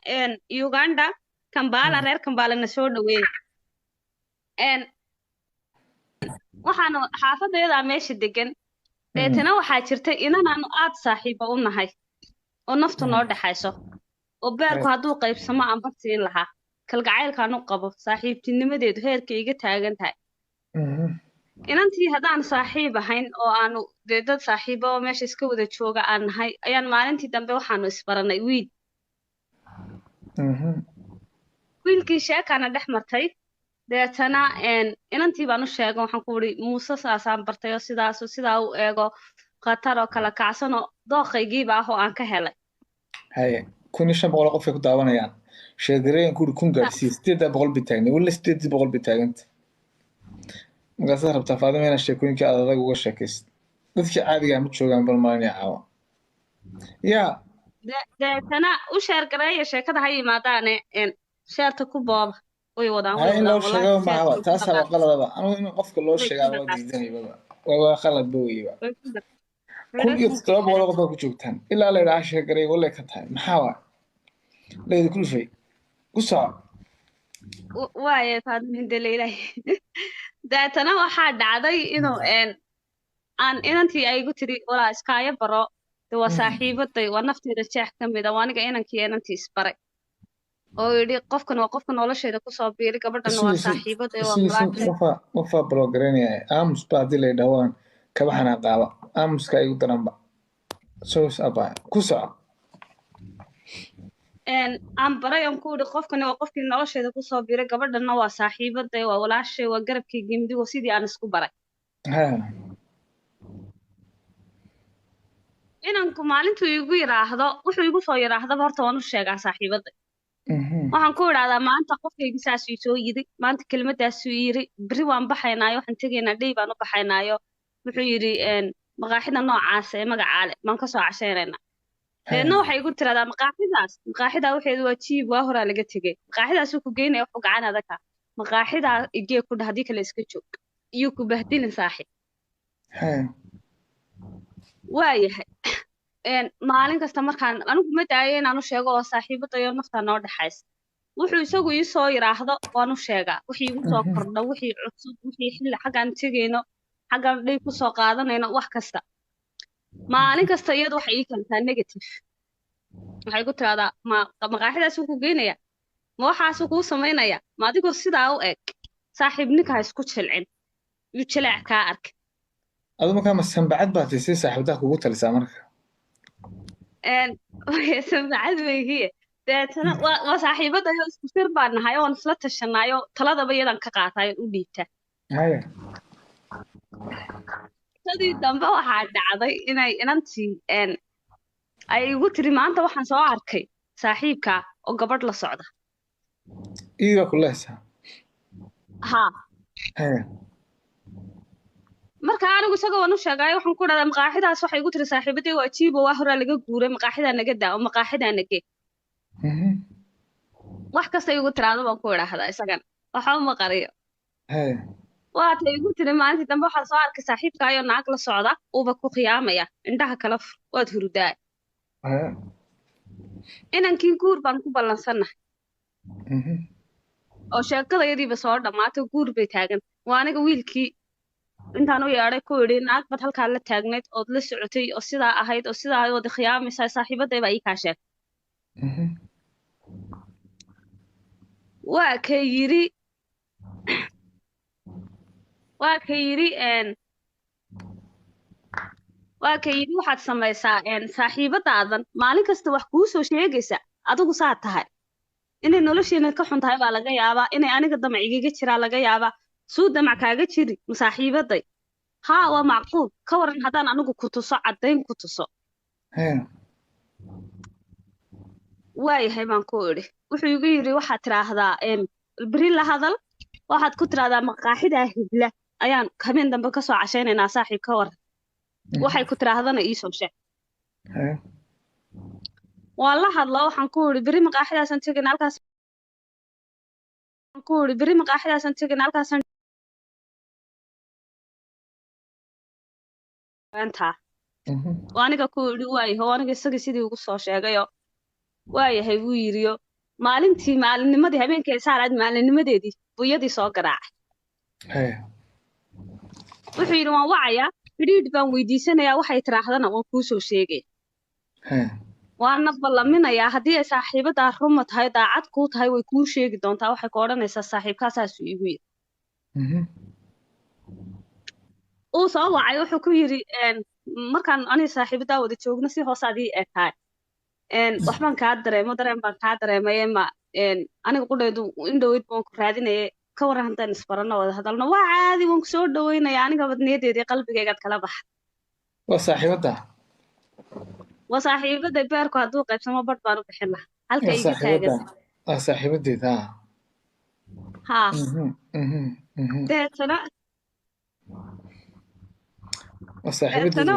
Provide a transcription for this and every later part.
Uganda Kampala reer Kampala na soo dhaweey waxaan xaafadeeda meesha degan deetana waxaa jirtay inaan aad saaxiibo u nahay oo naftu noo dhaxayso oo beerku hadduu qaybsamo aan bartiin lahaa kalgacaylkaan u qabo saaxiibtinimadeedu heerka iga taagan tahay inantii haddaan saaxiib ahayn oo aanu dee dad saaxiibo oo meesha iska wada jooga aan nahay ayaan maalintii dambe waxaanu isbaranay wiilkii sheekaana dhex martay deetana inantii baan u sheegay waxaan ku uri muuse saasaan bartay oo sidaa u eego khatar oo kala kacsan oo dooqaygiiba ah oo aan ka helay haye 1500 qof ay ku daawanayaan sheegareen ku kun gaarsiis 800 bitaagna wala 800 bitaaganta magaasa rabta faadimena sheekooyinka adag uga sheekayst dadkii caadiga ma joogaan bal maalin caawa ya deetana u sheer gareeya sheekada ha yimaadaane sheerta ku booba way wadaan loo sheego maaha taas waa qaladaba anigu in qofka loo sheegaa waa diidanayba waa qalad booyba kun iyo 700 qof ku joogtaan ilaa la ilaa sheegaray wala ka tahay maxaa waa leeyahay kulfay ku soo waaye faadmin daleelay deetana waxaa dhacday inuu aan inantii ay igu tiri walaa iskaayo baro de waa saaxiibaday waa nafteeda jeex ka mid ah aniga inankii inantii isbaray oo yidhi qofkan waa qofka nolosheeda kusoo biiri gabadhan waa saaxiibaday waa walaal wafa blogareynaya aamus baadi lay dhawaan kaba xanaaqaaba aamuska ay u daranba soo sabaa ku soo aan baray aan ku yidhi qofkani waa qofkii nolosheeda kusoo biiray gabadhanna waa saaxiibaday waa walaashay waa garabkii gimdigo sidii aan isku baray inanku maalintuu igu yiraahdo wuxuu igu soo yiraahdaba horta waan u sheegaa saaxiibaday waxaan ku idhaahdaa maanta qofkaygi saasuu soo yidhi maanta kelmadaasuu yidhi beri waan baxaynaayo waxaan tegaynaa dhey baan u baxaynaayo wuxuu yidhi maqaaxida noocaas ee magacaale baan kasoo cashaynaynaa deedna waxay igu tiradaa maqaaxidaa waxeedu waa jiib waa horaa laga tegay maqaaxidaasuu ku geynaya wuxuu gacan adagka maqaaxidaa igee ku dhah haddii kale iska joog iyuu ku bahdilin saaxiib waayahay maalin kasta markaan anigu ma daayo inaan u sheego oo saaxiibadayo naftaa noo dhaxaysa wuxuu isagu ii soo yiraahdo waan u sheegaa wixii igu soo kordha wixii cusub wixii xilli xaggaan tegayno xaggaan dhey ku soo qaadanayno wax kasta maalin kasta iyadu waxay ii keentaa negative waxay ku tiraahdaa maqaaxidaasuu ku geynaya ma waxaasuu kuu samaynaya ma adigoo sidaa u eg saaxiib ninka ha isku jilcin yuu jileec kaa arka adu markaa ma sanbacad baad si saaxiibtaa kugu talisaa marka sanbacad weegiye deetana waa saaxiibadayo isku sir baan nahay oon isla tashanaayo taladaba iyadan ka qaatayo u dhiibta sadii dambe waxaa dhacday inay inantii ay igu tiri maanta waxaan soo arkay saaxiibka oo gabadh la socda iiga kuleysa ha marka anigu isaga waan u sheegay waxaan ku dhadaa maqaaxidaas waxay igu tiri saaxiibadii waa jiibo waa horaa laga guuray maqaaxidaa naga daa oo maqaaxidaa nage wax kasta igu tiraado baan ku idhaahdaa isagana waxa uma qariyo waata igu tiri maalintii dambe waxaa soo arkay saaxiibkaayoo naag la socda uuba ku khiyaamaya indhaha kala fur waad hurudaa inankii guur baan ku ballansannahay oo sheekadayadiiba soo dhammaatay guur bay taagan waa aniga wiilkii intaan u yeedhay ku idhi naag bad halkaa la taagnayd ood la socotay oo sidaa ahayd oo sidaa wada khiyaamaysaa saaxiibaday baa ii kaa sheegtay waa ka yidhi waxaad samaysaa saaxiibadaadan maalin kasta wax kuu soo sheegaysa adigu saa tahay inay nolosheena ka xun tahay baa laga yaabaa inay aniga damac igaga jiraa laga yaabaa suu damac kaaga jiri masaaxiibaday haa waa macquul ka waran haddaan anigu ku tuso caddayn ku tuso waayahay baan ku idhi wuxuu igu yidhi waxaad tiraahdaa beri la hadal waxaad ku tiraahdaa maqaaxidaa hibla ayaan habeen dambe kasoo cashaynaynaa saaxiib ka waran waxay ku tiraahdana iisoo sheeg waan la hadlaa waxaan ku idhi beri maqaaxidaasan tegin halkaas ku idhi beri maqaaxidaasan tegin halkaasan aniga ku idhi waayahay aniga isaga sidii ugu soo sheegayo waayahay wuu yiriyo maalinnimadii habeenkii saaraad maalinnimadeedii buyadii soo garaacay haya wuxuu yidhi waan wacayaa xidhiidh baan weydiisanayaa waxay tiraahdana waan kuu soo sheegaya haya waana ballaminayaa haddii ay saaxiibadaa ruma tahay daacad kuu tahay way kuu sheegi doontaa waxay ku odhanaysaa saaxiibkaasaasuu igu yidhi uu soo wacay wuxuu ku yidhi markaan aniga saaxiibadaa wada joogno si hoos adii ekaay waxbaan kaa dareemo dareen baan kaa dareemaye ma aniga qudheedu indhoweyd baan ku raadinayay ka waran haddaan isbarano wada hadalno waa caadi waan ku soo dhaweynaya aniga badniyadeedii qalbigaygaad kala baxa waa saaxiibada waa saaxiibada beerku hadduu qaybsamo badh baan u bixin lahaa halka waa iga taagan waa saaxiibadeeda haa deetana waa saaxiibadeeda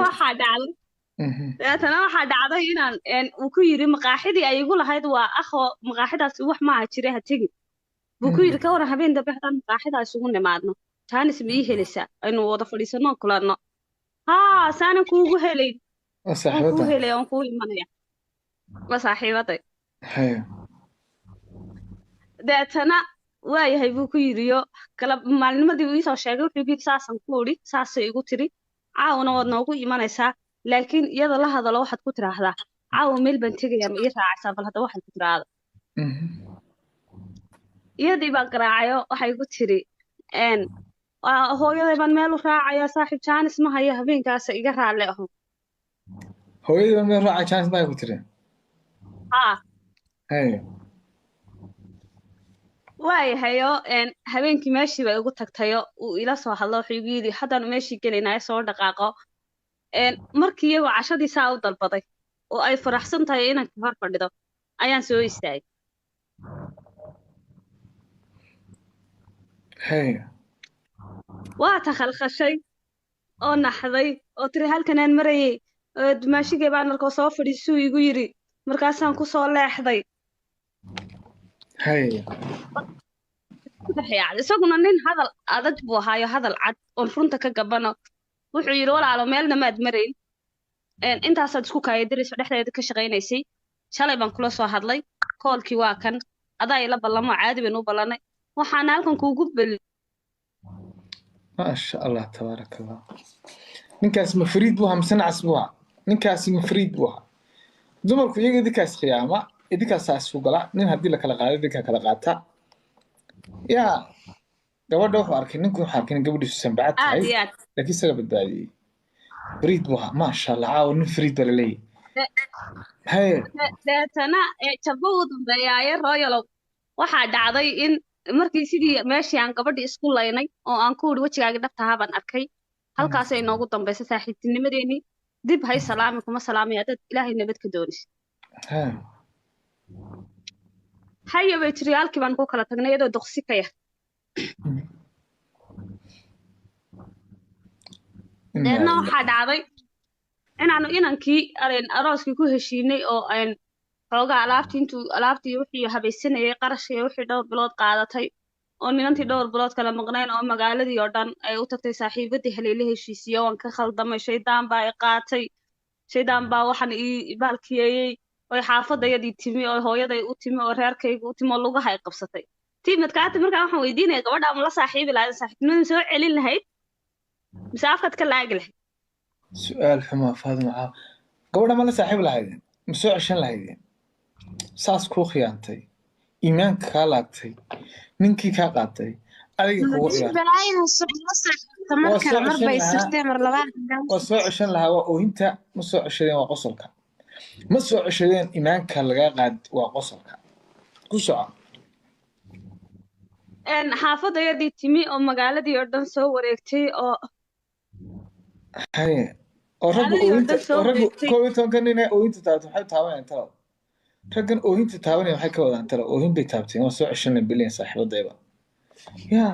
deetana waxaa dhacday inaan uu ku yidhi maqaaxidii ay igu lahayd waa ahoo maqaaxidaasi wax maaha jire ha tegin buu ku yidhi ka waran habeen dambe haddaan maqaaxidaa isugu nimaadno jaanis ma ii helaysaa aynu wada fadhiisano kulanno haa saanan kuugu helayn waa waan kuu saaxiibada helaya waan kuu imanaya waa saaxiibaday haya deetana waayahay buu ku yidhiyo maalinimadii uu iisoo sheegay wuxuu yidhi saasaan ku idhi saasay igu tiri caawna waad noogu imanaysaa laakiin iyada la hadalo waxaad ku tiraahdaa caawa meel baan tegayaa ma ii raacaysaa bal hadda waxaad ku tiraahda iyadii baan garaacayo waxay ku tiri hooyaday baan meel u raacayaa saaxiib jaanis ma hayo habeenkaas iga raalle aho hooyadii baa meel raaca chance baa ku tiri haa haya waayahayo habeenkii meeshii ba igu tagtayo uu ila soo hadlo wuxuu igu yidhi haddaanu meeshii gelaynayo soo dhaqaaqo markii iyagoo cashadii saa u dalbaday oo ay faraxsan tahay inaan ka hor fadhido ayaan soo istaagay haya waa takhalkhashay oo naxday oo tiri halkanaan marayay dumaashigay baan arkoo soo fadhiisuu igu yidhi markaasaan ku soo leexday haya isaguna nin hadal adag buu ahaayo hadal cad oon runta ka gabano wuxuu yidhi walaalo meelna maad marayn intaasaad isku kaayadirayso dhexdeeda ka shaqaynaysay shalay baan kula soo hadlay koolkii waa kan adaa ila ballamo caadi baynu u ballanay waxaana halkan kuugu beli maasha allah tabaaraka allah ninkaas mafriid buu ahaa mise nacas buu ahaa ninkaasi mafriid buu ahaa dumarku iyaga idinkaas khiyaama idinkaasaa isku gala nin haddii la kala qaado idinkaa kala qaata yaa gabadha wuxuu arkay ninku wuxuu arkay in gabadhiisu sanbacad aad tahay iyo aad laakiin isaga badbaadiyey fariid buu ahaa maasha allah caawa nin fariid baa laleeyahay haye deetana jabbo u dambeeyaaye royalow waxaa dhacday in markii sidii meeshii aan gabadhii isku laynay oo aan ku idhi wejigaagii dhabtahaa baan arkay halkaasay inoogu dambaysay saaxiibtinimadeenii dib hay salaami kuma salaamaya dad ilaahay nabad ka doonis ha haya bay tiri halkii baan ku kala tagnay iyadoo doqsi ka yar deedna waxaa dhacday inaanu inankii arooskii ku heshiinay oo aan xoogaa alaabtii wixii habaysanayay qarashii wixii dhowr bilood qaadatay oo ninantii dhowr bilood kala maqnayn oo magaaladii oo dhan ay u tagtay saaxiibadii haleele heshiisiyo waan ka khaldamay shaydaan baa i qaatay shaydaan baa waxaan ii baalkiyeeyey oy xaafadayadii timi oo hooyaday u timi oo reerkayga u timi oo lugaha ay qabsatay tiimadkaati markaa waxaan weydiinaya gabadha ma la saaxiibi lahayd saaxiibtinimada soo celin lahayd mise afkaad ka laagi lahayd su-aal xumaa faadima caaw gabadha ma la saaxiib lahaydeen ma soo ceshan lahaydeen saas kuu khiyaantay iimaanka kaa laagtay ninkii kaa qaatay adiga kugu waa soo ceshan lahaa waa oohinta ma soo ceshadeen waa qosolka ma soo ceshadeen iimaanka lagaa qaad waa qosolka ku soco xaafadayadii timi oo magaaladii oo dhan soo wareegtay oo haye oo ragga oohinta oo ragga koob iyo tobanka nin ee oohinta taabtay maxay taabanayaan talow raggan oohinta taabanaya maxay ka wadaan talow oohin bay taabteen waa soo ceshan lahayn biliyan saaxiibadayba yaa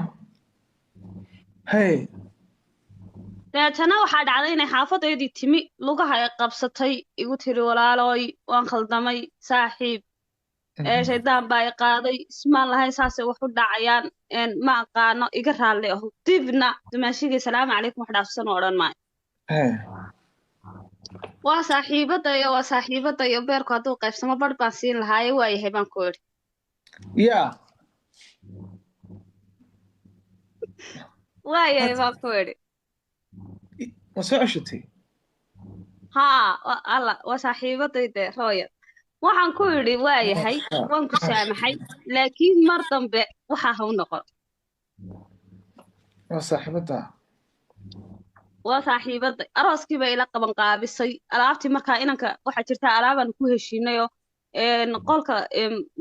haye deetana waxaa dhacday inay xaafadayadii timi lugaha ay qabsatay igu tiri walaalooy waan khaldamay saaxiib shaydaan baa i qaaday ismaan lahayn saasay wax u dhacayaan ma aqaano iga raalli aho dibna dumaashigii salaamu calaykum wax dhaafsan oo odhan maayo haye waa saaxiibada iyo beerku hadduu qaybsamo barh baan siin lahaaye waayahay baan ku idhi يا waayahay baan ku idhi ما سو عشتي haa alla waa saaxiibadayde rooyal waxaan ku idhi waayahay waan ku saamaxay laakiin mar dambe waxa ha u noqon صاحبتها waa saaxiibaday arooskii bay ila qaban qaabisay alaabtii markaa inanka waxaa jirta alaabaan ku heshiinayoo qolka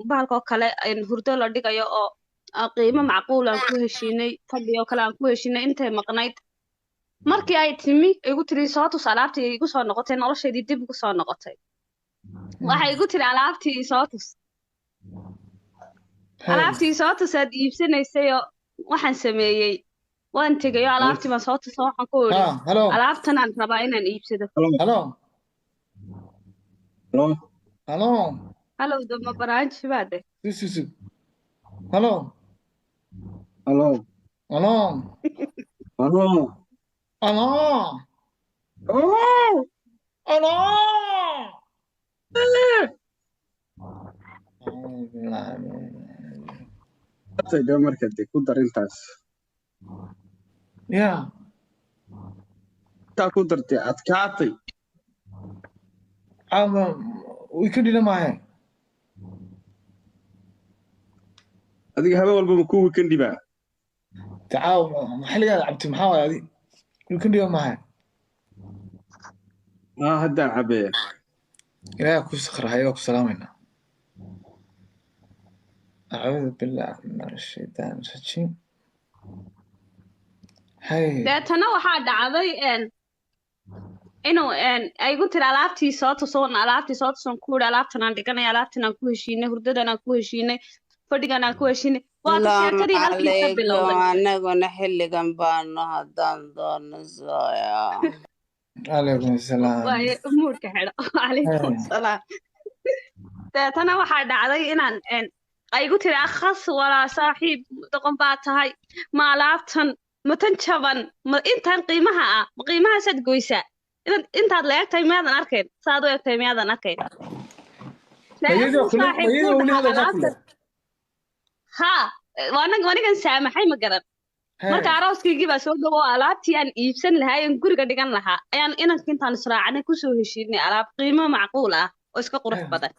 bahalka oo kale hurdo la dhigayo oo qiimo macquul aan ku heshiinay fadhi oo kale aan ku heshiinay intay maqnayd markii ay timi igu tiri soo tus alaabtii igu soo noqotay noloshaydii dib igu soo noqotay waxay igu tiri alaabtii soo tus alaabtii soo tus aad iibsanaysayoo waxaan sameeyey waan tegayo alaabtii baan soo tuso waxaan ku idhi ها هلو alaabtan aan rabaa inaan iibsado هلو Hello? هلو halowda ma baraanji baa dheh سي سي هلو Hello? هلو Hello? هلو Oh! هلو Hatay dee marka dee ku dar intaas. يا Intaa ku dartay adkaatay. عم ويكدي لما هي Adiga habeen walba ma ku weekend baa. تعاو محل قاعد عبد محاول هذه ويكدي لما هي Haddaan cabee. إلهي كوس خير وكو سلامنا أعوذ بالله من الشيطان الرجيم هاي deetana waxaa dhacday inuu ay igu tiri alaabtii soo tusoon alaabtii soo tusoon ku idhi alaabtan aan dhiganay alaabtan aan ku heshiinay hurdadan aan ku heshiinay fadhigan aan ku heshiinay waata السلام sheekadii halkii ka عليكم bilowday anaguna xilligan baanu haddaan doono sooya عليكم السلام waaye umuurka xidho calaykum salaam deetana waxaa dhacday inaan ay igu tiri akhas walaa saaxiib doqon baa tahay ma alaabtan ma tan jaban ma intaan qiimaha ah ma qiimahaasaad goysaa intaad la egtahay miyaadan arkayn saad u egtahay miyaadan arkayn ويدو كل ويدو ولي هذا كله haa wanigan saamaxay ma garan marka arooskaygii baa soo dhawo alaabtii aan iibsan lahaa aan guriga dhigan lahaa ayaan inanka intaan israacnay kusoo heshiinay alaab qiimo macquul ah oo iska qurux badan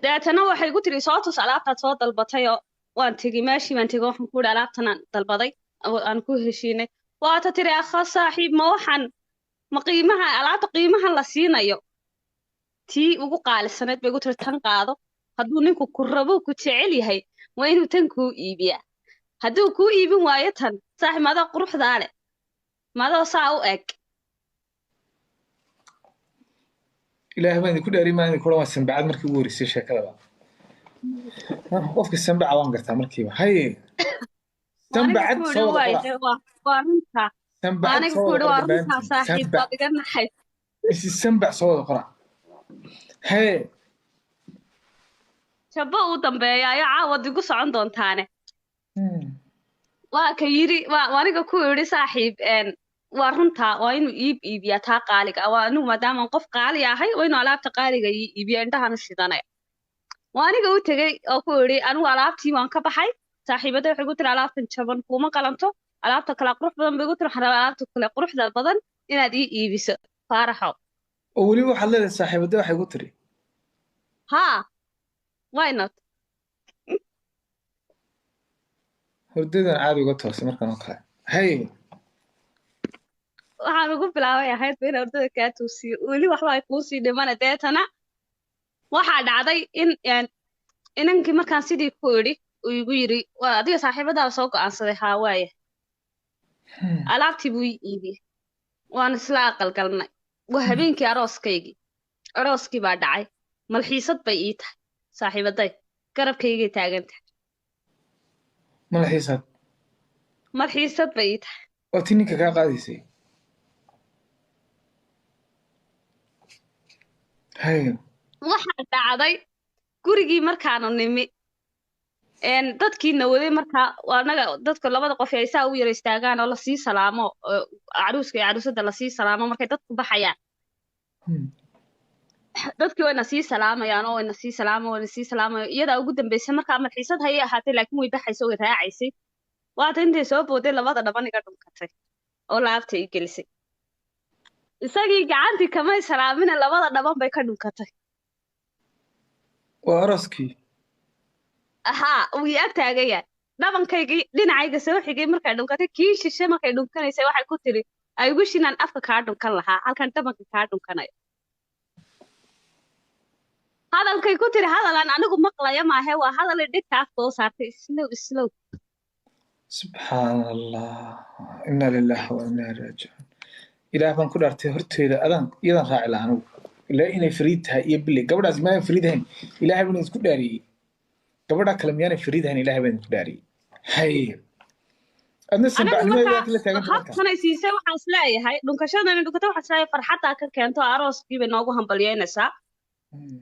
deetana waxay igu tiri soo tus alaabtaad soo dalbatayoo waan tegi meeshii baan tegi waxaan ku idhi alaabtan aan dalbaday aan ku heshiinay waata tiri akha saaxiib ma waxaan ma qiimaha alaabta qiimahan la siinayo tii ugu qaalisaneed bay igu tiri tan qaado hadduu ninku ku rabo ku jecel yahay waa inuu tan kuu iibiyaa hadduu kuu iibin waayo tan saaxiib madoo quruxdaa leh madoo saa u eg إلهي ما يكون أري ما يكون واسم بعد مركي وري سير كذا بقى وفق السنبع عوان قرتها مركي هاي سنبع aniga ku idhi صوت waa قرأ waa runtaa سنبع aniga ku صوت idhi waa قرأ runtaa saaxiib سنبع waad iga naxay بس السنبع صوت قرأ هاي jabbo uu dambeeya ayaa caawad igu socon doontaane waa ka yidhi waa aniga ku idhi saaxiib waa runtaa waa inuu iibiyaa taa qaaliga ah waa anigu maadaamaan qof qaali ahay waa inuu alaabta qaaliga iibiya indhahan u shidanaya waa aniga u tegey oo ku idhi anigu alaabtii waan ka baxay saaxiibada waxay igu tiri alaabtan jaban kuma qalanto alaabta kale qurux badan bay igu tiri waxaan rabaa alaabta kale quruxda badan inaad ii iibiso faaraxow ولي واحد لنا صاحب ده واحد يقول haa why not هرديدا عادي قلت له سمر كانوا كلا هاي waxaan ugu bilaabay ahayd ba inaan ardada kaa toosiyo weli waxba ay kuusii dhimana deetana waxaa dhacday in inankii markaan sidii ku idhi uu igu yidhi waa adiga saaxiibadaaba soo go'aansaday haa waaya alaabtii buu ii iibiyey waan isla aqalgalnay waa habeenkii arooskii baa dhacay malxiisad bay ii tahay saaxiibaday garabkaygay taagan tahay ما الحساب malxiisad bay ii tahay وتني كا قاعد يسي هاي waxaa dhacday gurigii markaanu nimi dadkii nawaday markaa anaga dadka labada qof ay saa u yara istaagaan oo lasii salaamo caruuska iyo caruusada lasii salaamo markay dadku baxayaan dadkii wayna sii salaamayaan oo wayna sii salaamayo iyadaa ugu dambeysay markaa malxiisad hayay ahaatay laakiin way baxayso way raacaysay waata intay soo booday labada dhaban iga dhunkatay oo laabta ii gelisay isagii gacantii kamay salaamina labada dhaban bay ka dhunkatay waa arooskii haa wuu ag taagaya dhabankaygii dhinacayga soo xigay markay dhunkatay kii shishe markay dhunkanaysay waxay ku tiri ay wish inaan afka kaa dhunkan lahaa halkan dhabanka kaa dhunkanayo hadalkay ku tiri hadalaan anigu maqlaya maahe waa hadal dhigta afka oo saartay islow subxaan allah inaa lilaahi wa inaa ilaihi raajicuun ilaah baan ku dhaartay horteeda iyadan raaci laha anigu ilaa inay fariid tahay iyo bille gabadhaas maanay fariid ahayn ilaahay baan isku dhaariyey gabadha kale miyaanay fariid ahayn ilaahay baan isku dhaariyey hay adna sanbacnimada kala taaganta marka habkanay siisay waxaan isleeyahay dhunkashadani dhunkatay waxaan isleeyahay farxaddaa ka keento arooskii bay noogu hambalyeynaysaa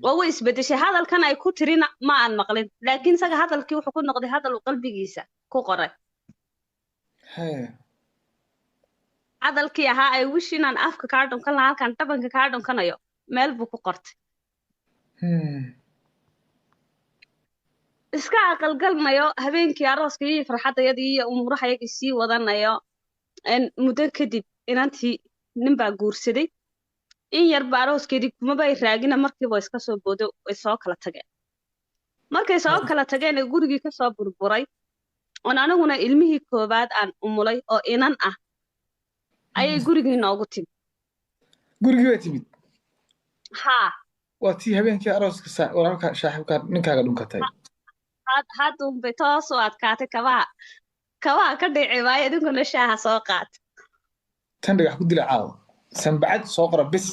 oo way isbedeshay hadalkan ay ku tirina ma aan maqlin laakiin isaga hadalkii wuxuu ku noqday hadal uu qalbigiisa ku qoray hadalkii ahaa ay wish inaan afka kaa dhunkan lahaa halkan dhabanka kaa dhunkanayo meel buu ku qortay iska aqalgalnayo habeenkii arooskii iyo farxaddayadii iyo umuurahayagii sii wadanayo muddo kadib inantii nin baa guursaday in yarba arooskeedii kumabay raagina markiiba iska soo boodo way soo kala tageen markay soo kala tageen ee gurigii ka soo burburay oon aniguna ilmihii koobaad aan umulay oo inan ah ayay gurigii noogu timid gurigii way timid haa waa tii habeenkii arooska walaalka saaxiibka ninkaaga dhunkatay hadduunbay toos u adkaatay kabaha ka dhici waayo idinkuna shaaha soo qaata tan dhagax ku dila caawa sanbacad soo qora bis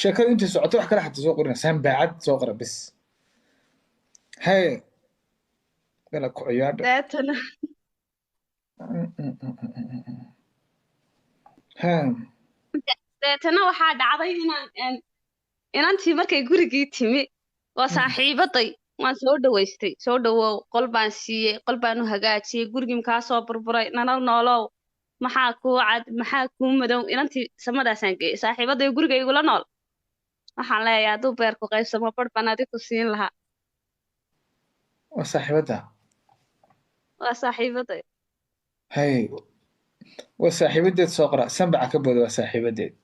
sheekadu intay socoto wax kale xataa soo qorina sanbacad soo qora bis haye dala ku ciyaadha deetana deetana waxaa dhacday inantii markay gurigii timi waa saaxiibaday waan soo dhawaystay soo dhawow qol baan siiyey qol baan u hagaajiyey gurigii kaa soo burburay nanal noolow maxaa kuu cad maxaa kuu madow inantii samadaasaan geeyey saaxiibaday guriga igula nool waxaan leeyahay hadduu beerku qaybsamo barh baan adiku siin lahaa waa saaxiibada waa saaxiibaday hay waa saaxiibadeed soo qora sanbaca ka booda waa saaxiibadeed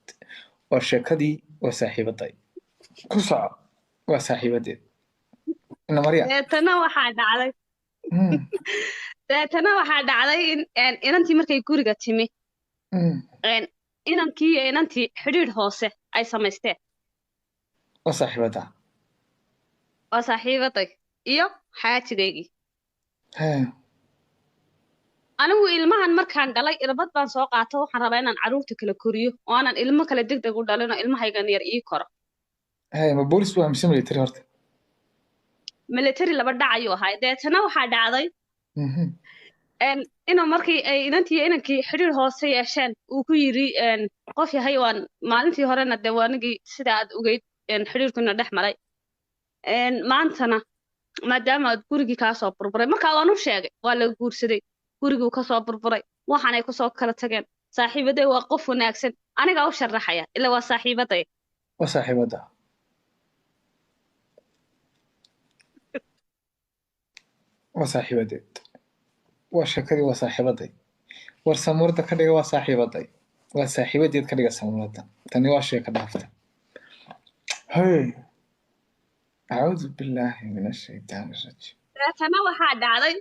waa sheekadii waa saaxiibaday ku soco waa saaxiibadeed inamarya deetana waxaa dhacday in inantii markay guriga timi inankii iyo inantii xidhiidh hoose ay samaysteen waa saaxiibada waa saaxiibaday iyo xaajigaygii anigu ilmahan markaan dhalay irbad baan soo qaato waxaan rabaa inaan carruurta kala koriyo oo aanan ilmo kale degdeg u dhalin oo ilmahaygan yar ii koro ma boolis buu mise military horta military laba dhac ayuu ahaa deetana waxaa dhacday inuu markii ay inantii iyo inankii xidhiir hoose yeesheen uu ku yidhi qof yahay waan maalintii horena dee waanigii sida aad ogeyd xidhiirkuna dhex maray maantana maadaama aad gurigii kaa soo burburay markaa waan u sheegay waa la guursaday guriguu ka soo burburay waxaanay kusoo kala tageen saaxiibaday waa qof wanaagsan anigaa u sharaxaya ila waa saaxiibaday waa saaxiibada waa saaxiibadeed waa sheekadii waa saaxiibaday war samuurada ka dhiga waa saaxiibaday waa saaxiibadeed ka dhiga samuurada tani waa sheeka dhaafta hey acuudu billaahi min ashaytaani rajiim deetana waxaa dhacday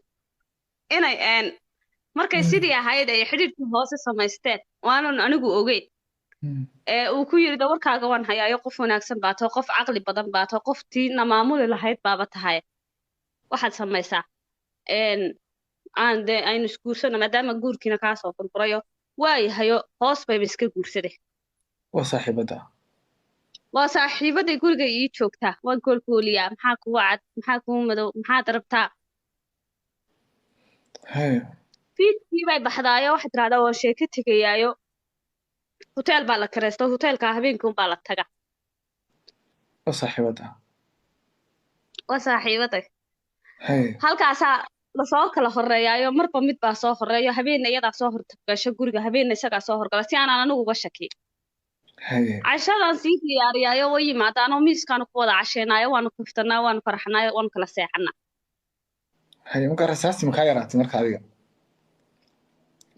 inay markay sidii ahayd ay xidhiidhkii hoose samaysteen waanan anigu ogeyn uu ku yidhi dawarkaaga waan hayaayo qof wanaagsan baa taho qof caqli badan baa taho qoftiina maamuli lahayd baaba tahay waxaad samaysaa aynu isguursano maadaama guurkiina kaa soo burburayo waayahayo hoos bayba iska guursaday waa saaxiibada waa saaxiibaday guriga ii joogtaa waan koolkooliyaa maxaa kugu cad maxaa kugu madow maxaad rabtaa fiidkii bay baxdaayo waxaad tirahdaa waan sheeko tegayaayo hoteel baa la karaysto hoteelka habeenkii unbaa la taga waa saaxiibada waa saaxiibaday halkaasaa lasoo kala horeeyaayo marba mid baa soo horeeyo habeenna iyadaa soo horgasho guriga habeenna isagaa soo horgala si aanan anigu uga shakiy هاي cashadan sii diyaariyaayo way yimaadaan oo miiskaanu ku wada casheynaayo waanu kaftanaa waanu faraxnaayo waanu kala seexanaa هاي ممكن رساستي مخايرات مركا هذه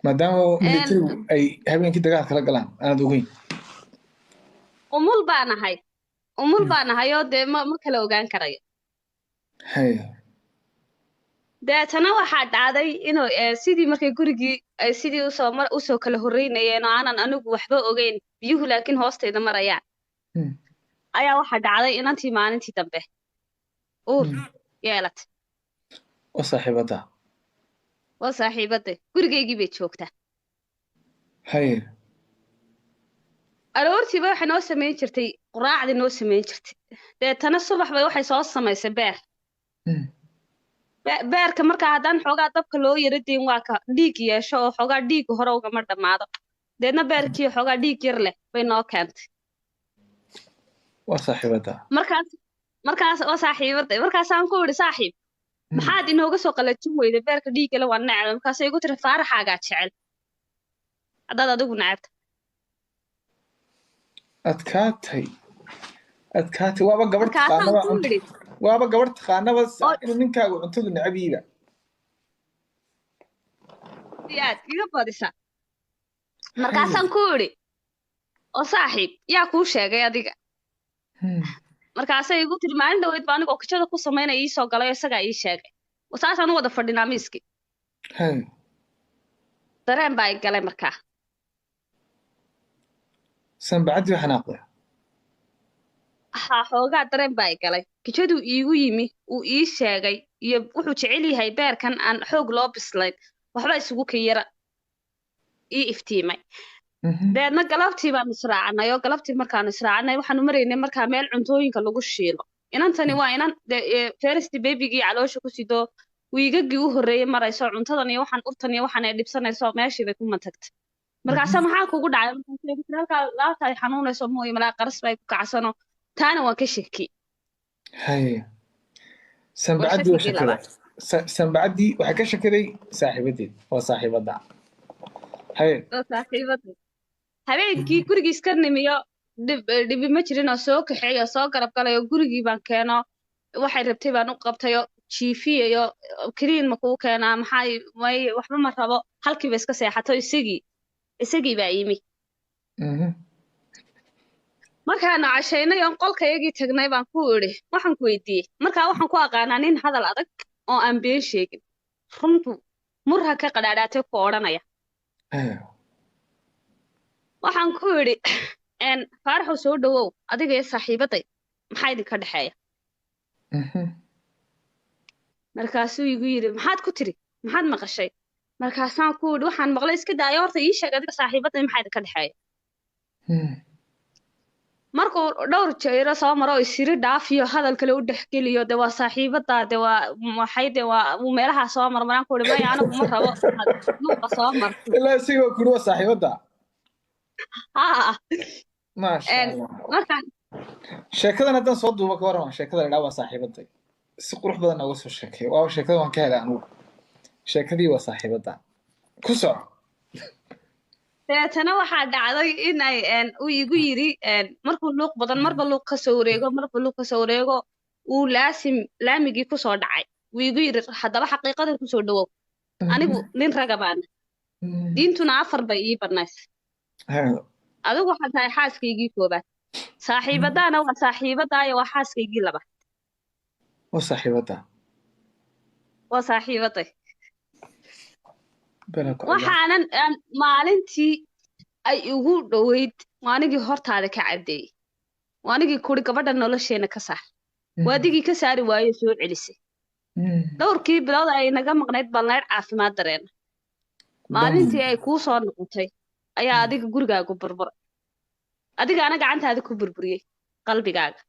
ما دام ميليتري أي هبين كده قاعد كلا قلان أنا دوقين umul baan ahay oo dee ma kala ogaan karayo هاي deetana waxaa dhacday inuu sidii markay gurigii ay sidii usoo kala horreynayeen oo aanan anigu waxba ogeyn biyuhu laakiin hoostayda marayaan ayaa waxaa dhacday inantii maalintii dambe uur yeelatay وصاحبتها waa saaxiibaday gurigaygii bay joogtaa هاي aroortiiba waxay noo samayn jirtay quraacdii noo samayn jirtay deetana subax bay waxay soo samaysay beer beerka markaa haddaan xoogaa dabka loo yara dayn waa ka dhiig yeesho oo xoogaa dhiigga hore ugama dhammaado deedna beerkii xoogaa dhiig yar leh bay noo keentay وصاحبتها markaas waa saaxiibaday markaasaan ku idhi saaxiib maxaad inooga soo qalajin weyday beerka dhiigga le waa necba markaasay igu tiri faaraxaagaa jecel haddaad adigu necabta أتكاتي وابا قبرت markaasaan خانبا ku idhi وابا قبرت خانبا oo إنه ننكا وعنتو نعبيبا yaad iga badisa markaasaan ku idhi oo saaxiib yaa kuu sheegay adiga markaasay igu tiri maalin dhaweyd baa anigoo kajada ku samaynaya ii soo galay oo isagaa ii sheegay saasaan u wada fadhinaa miiskii هاي dareen baa i galay markaa سنبعدي وحناقضي haa xoogaa dareen baa i galay kajaduu iigu yimi uu ii sheegay iyo wuxuu jecel yahay beerkan aan xoog loo bislayn waxba isugu ka yara ii iftiimay deedna galabtii baanu israacanay oo galabtii markaanu israacanay waxaanu maraynay markaa meel cuntooyinka lagu shiilo inantani waa inan first babygii caloosha ku sido wiigagii u horreeyey marayso cuntadan iyo waxaan urtan iyo waxaan ay dhibsanayso meeshii bay ku mantagtay markaasa maxaa kugu dhacay markaasay halkaa laabta ay xanuunayso mooye malaa qaras bay ku kacsano taana waan ka shaki هاي waa سنبعدي shakigii وشكرا labaad سنبعدي وحكا شكري صاحبتي وصاحبتها هاي oo saaxiibaday habeenkii gurigii iska nimiyo dhibi ma jirin oo soo kaxeeyo soo garab galay oo gurigii baan keeno waxay rabtay baan u qabtay oo jiifiyayo kiriin ma kuu keenaa maxay may waxba ma rabo halkiiba iska seexato isagii baa yimi markaanu cashaynay oon qolkayagii tagnay baan ku idhi waxaan ku weydiiyey markaa waxaan ku aqaanaa nin hadal adag oo aan been sheegin runtu murha ka qadhaadhaatay ku odhanaya waxaan ku idhi faaraxow soo dhawow adiga iyo saaxiibaday maxaa idinka dhexeeya markaasuu igu yidhi maxaad ku tiri maxaad maqashay markaasaan ku idhi waxaan maqlay iska daayo horta ii sheeg adiga saaxiibaday maxaa idinka dhexeeya markuu dhowr jeero soo maro oo isiri dhaafiyo hadal kale u dhexgeliyo de waa saaxiibadaa de waa waxay de waa uu meelahaa soo marmaraan ku idhi maya anigu ma rabo luuqa soo marto ilaa isigoo kuri waa saaxiibada haa maasha allah markaan sheekadan haddaan soo duuba ka warrama sheekada la idhaha waa saaxiibaday si qurux badan nooga soo sheekeeya waa sheekada waan ka helay anugu sheekadii waa saaxiibada ku soco deetana waxaa dhacday in ay uu igu yidhi markuu luuq badan marba luuq ka soo wareego uu laamigii kusoo dhacay wuu igu yidhi haddaba xaqiiqada kusoo dhawow anigu nin raga baana diintuna 4 bay ii badnaysay adigu waxaad tahay xaaskaygii koobaad saaxiibadaana waa saaxiibadaayo waa xaaskaygii labaad waa saaxiibada waa saaxiibaday bela ku waxaanan maalintii ay igu dhoweyd waanigii hortaada ka caddeeyey waanigii kuri gabadha nolosheena ka saar waadigii ka saari waayo soo celisay dhowrkii bilood ay naga maqnayd balneyd caafimaad dareena maalintii ay kuu soo noqotay ayaa adiga gurigaagu burburay adigaana gacantaada ku burburiyey qalbigaaga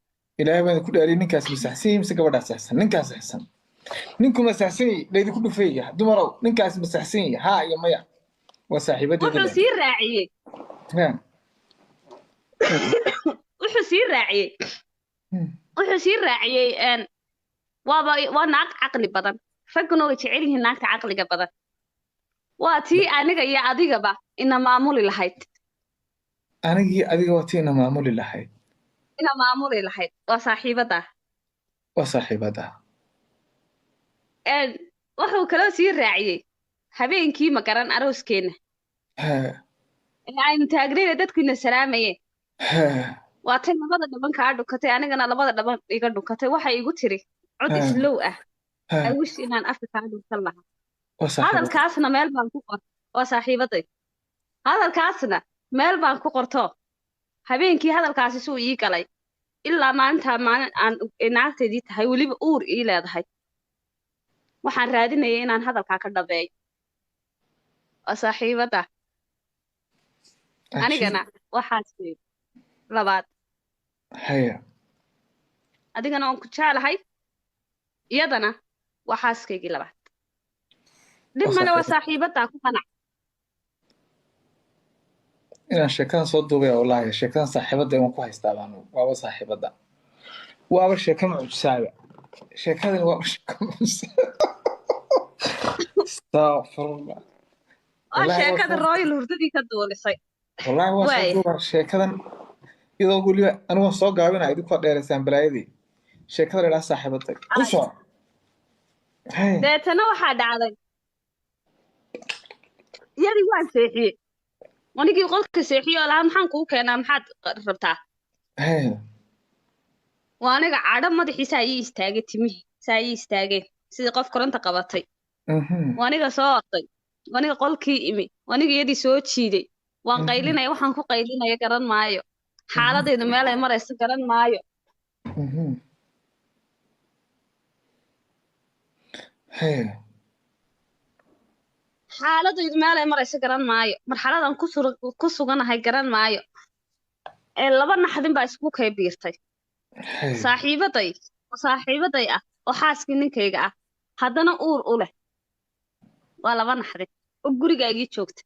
ilaahay baan ku dhaariyay ninkaas masaxsan mise gabadhaas saxsan ninkaas saxsan ninku masaxsan leedii ku dhufeeya dumarow ninkaas masaxsan haa iyo maya waa saaxiibadeeda wuxuu sii raaciyey waa naag caqli badan ragguna way jecel yihiin naagta caqliga badan waa tii aniga iyo adigaba ina maamuli lahayd anigii adiga watiina maamuli lahayd ina maamuli lahayd waa saaxiibada waa saaxiibada wuxuu kaloo sii raaciyey habeenkii ma garan arooskeena aynu taagnayna dadkiina salaamayeen waa tay labada dhaban kaa dhunkatay anigana labada dhaban iga dhunkatay waxay igu tiri cod islow ah I wish inaan afka kaa dhunkan lahaa hadalkaasna meel baan ku qorto waa saaxiibaday hadalkaasna meel baan ku qorto habeenkii hadalkaasi suu ii galay ilaa maalintaa maalin aan naagteedii tahay weliba uur ii leedahay waxaan raadinayay inaan hadalkaa ka dhabeeyo waa saaxiibada anigana waxaas labaad haya adigana waan ku jeclahay iyadana waa xaaskaygii labaad dhib male waa saaxiibadaa ku qanac inaan sheekadan soo duubaya wallaahi sheekadan saaxiibada waan ku haystaa baan waaba saaxiibada waaba sheeka mucjisaaba sheekadan waaba sheeka mucjisa astaghfirullah waa sheekada royal hurdadii ka duulisay wallaahi waa soo duubaa sheekadan iyadoo weliba anigu soo gaabinaya idinkoo dheeraysaan balaayadii sheekada la idhaha saaxiibada ku soo deetana waxaa dhacday yadii waan seexiyey anigii qolka seexiye oo lahaa maxaan kuu keenaa maxaad rabtaa waa aniga cadho madaxiisa ii istaagay timihii saa ii istaageen sidii qof koronta qabatay waa aniga soo orday waa aniga qolkii imi waa aniga iyadii soo jiiday waan qaylinaya waxaan ku qaylinaya garan maayo xaaladaydu meel ay marayso garan maayo xaaladaydu meel ay marayso garan maayo marxaladan ku suganahay garan maayo laba naxdin baa isku kay biirtay saaxiibaday ah oo xaaskii ninkayga ah haddana uur u leh waa laba naxdin oo gurigaagii joogta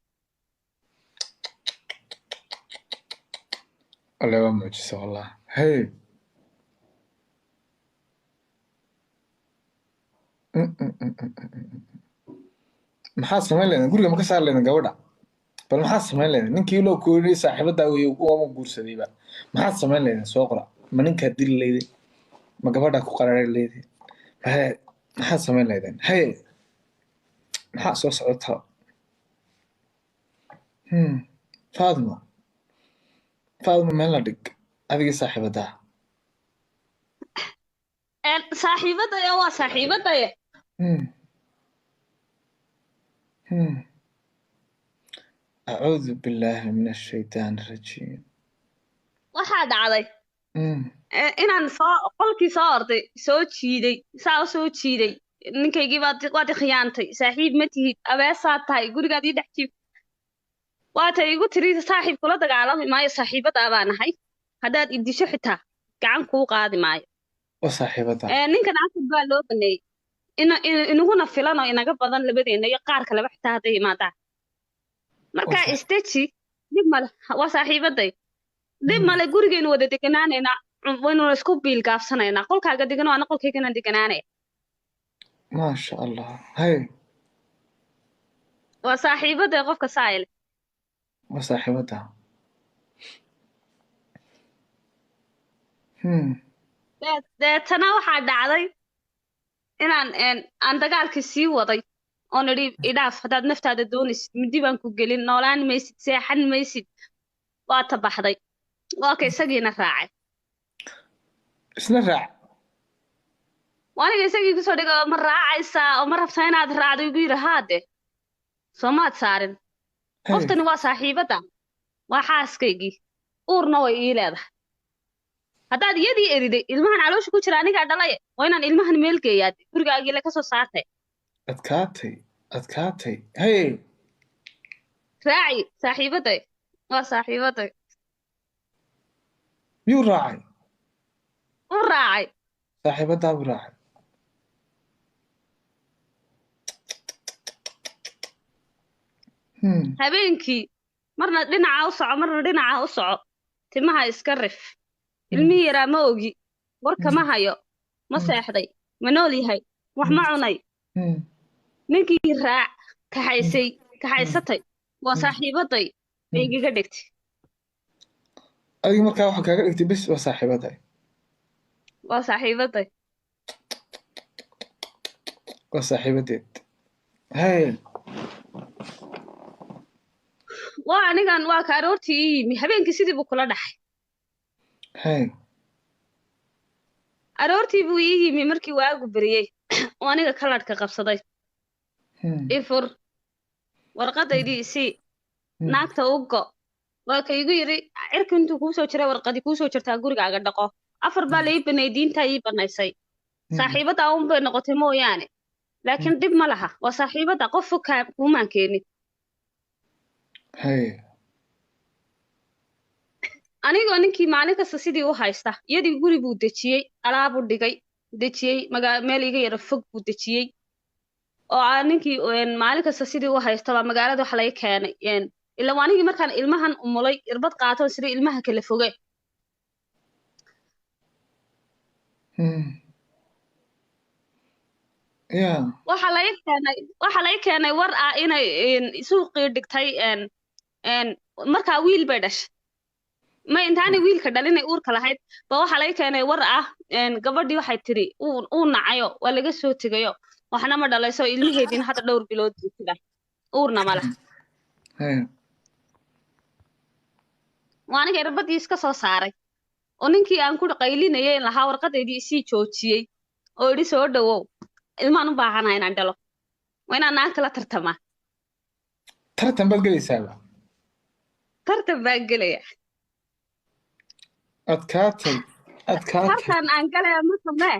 waa mucjiso wallah hey maxaa samayn leedahay guriga ma ka saar leedahay gabadha bal maxaa samayn leedahay ninkii loo kooyay saaxiibada weeye uma guursadayba maxaa samayn leedahay soo qora ma ninkaa dili leedahay ma gabadha ku qararay leedahay maxaa samayn leedahay hey maxaa soo socota faadima meel la dhig adigii saaxiibada saaxiibadaya waa saaxiibadaya أعوذ بالله من الشيطان الرجيم waxaa dhacday inaan qolkii soo orday soo jiiday saa soo jiiday ninkaygii waad khiyaantay saaxiib ma tihid abeesaad tahay gurigaad ii dhex jiif waata igu tiri saaxiib kula dagaalami maayo saaxiibadaa baa nahay haddaad idisho xitaa gacan kuu qaadi maayo waa saaxiibada ninkan casad baa loo baneeyey inaguna filan oo inaga badan labadeena iyo qaar kaleba xitaa hadday imaadaan markaa isteji dib male waa saaxiibaday dib male gurigaynu wada deganaanaynaa waynuna isku biil gaafsanaynaa qolkaaga degano ana qolkaygana deganaanaya maasha allah hay waa saaxiibaday qofka saayile waa saaxiibada deetana waxaa dhacday inaan aan dagaalkii sii waday oo nidhi idhaaf haddaad naftaada doonaysid midi baan ku gelin noolaan maysid seexan maysid waa tabaxday waa ka isagiina raacay isna raac aniga isagii kusoo dhiga ma raacaysaa oo ma rabtaa inaad raacdo igu yidhi haade soomaad saarin qoftani waa saaxiibada waa xaaskaygii uurna way ii leedahay haddaad iyadii eriday ilmahan caloosha ku jira anigaa dhalay waa inaan ilmahan meel geeyaa gurigaagiile kasoo saartay adkaatay hey raaci saaxiibaday waa saaxiibaday miyuu raacay u raacay saaxiibadaa buu raacay habeenkii marna dhinaca u soco marna dhinaca u soco timaha iska rif ilmihii yaraa ma ogi warka ma hayo ma seexday ma nool yahay wax ma cunay ninkii raac kaxaysatay waa saaxiibaday bay igaga dhigtay adiga markaa waxa kaaga dhigtay bis waa saaxiibaday waa saaxiibaday waa saaxiibadeed hay waa anigan waa ka aroortii ii yimi habeenkii sidii buu kula dhaxay hay aroortii buu ii yimi markii waagu beriyey oo aniga kaladhka qabsaday ifur warqadaydii isii naagta u go waa ka igu yidhi cirka intuu kuu soo jiray warqadii kuu soo jirtaa gurigaaga dhaqo 4 baa la ii baneeyey diintaa ii banaysay saaxiibadaa un bay noqotay mooyaane laakiin dhib ma laha waa saaxiibada qof fog kuumaan keenin hay anigoo ninkii maalin kasta sidii u haysta iyadii guri buu dejiyey alaabuu dejiyey meel iga yara fog buu dejiyey oo ninkii maalin kasta sidii u haysta baa magaalada waxa laga keenay ila waanigii markaan ilmahan umulay irbad qaatoon sidii ilmaha kala foge yeah waxa laga keenay war ah inay suuqii dhigtay markaa wiil bay dhashay ma intaanay wiilka dhalinay uurka lahayd ba waxa laga keenay war ah gabadhii waxay tiri uu nacayo waa laga soo tegayo waxna ma dhalayso ilmaheediina hadda dhowr bilood buu ku dhahay uurna ma laha waa aniga irbadii iska soo saaray oo ninkii aan ku qaylinayay lahaa warqadaydii isii joojiyey oo idhi soo dhawow ilmaan u baahanahay inaan dhalo waa inaan naagta la tartamaa tartan baad gelaysaaba tartan baan gelaya adkaatay tartan aan galaya ma samee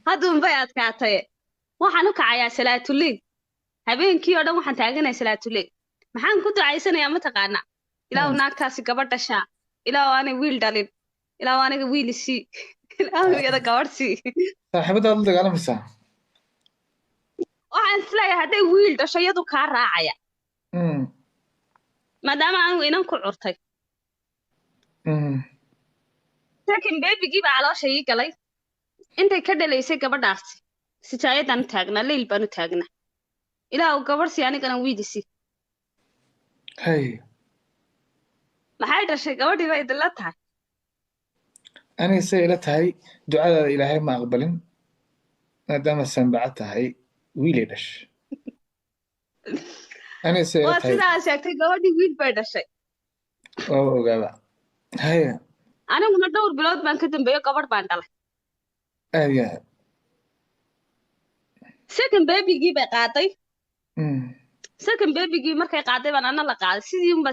haddun bay adkaatay waxaan u kacayaa salaatuliil habeenkii oo dhan waxaan taaganahay salaatuliil maxaan ku ducaysanayaa mataqaanaa ilaahu naagtaasi gabadh dhashaa ilaahu aanay wiil dhalin ilaahu aniga wiil isii ilaahu iyada gabadh sii saaxiibadaad la dagaalamaysaa waxaan isleeyahay hadday wiil dhasho iyadu kaa raacaya maadaama anigu inan ku curtay laakiin beebigii baa caloosha ii galay intay ka dhalaysay gabadhaasi sijaayadan u taagnaa leyl baan u taagnaa ilaahu gabadh sii anigana wiil isii hay maxay dhashay gabadhii bay idinla tahay aniga say ila tahay ducadaada ilaahay ma aqbalin maadaama sanbaca tahay wiilay dhashay aniga say ila waa tahay sidaa sheegtay gabadhii wiil bay dhashay waa ogaaba haya aniguna dhowr bilood baan ka dambeeyo gabadh baan dhalay aad iyo aad second babygii bay qaaday second babygii markay qaaday baan ana la qaaday sidii unba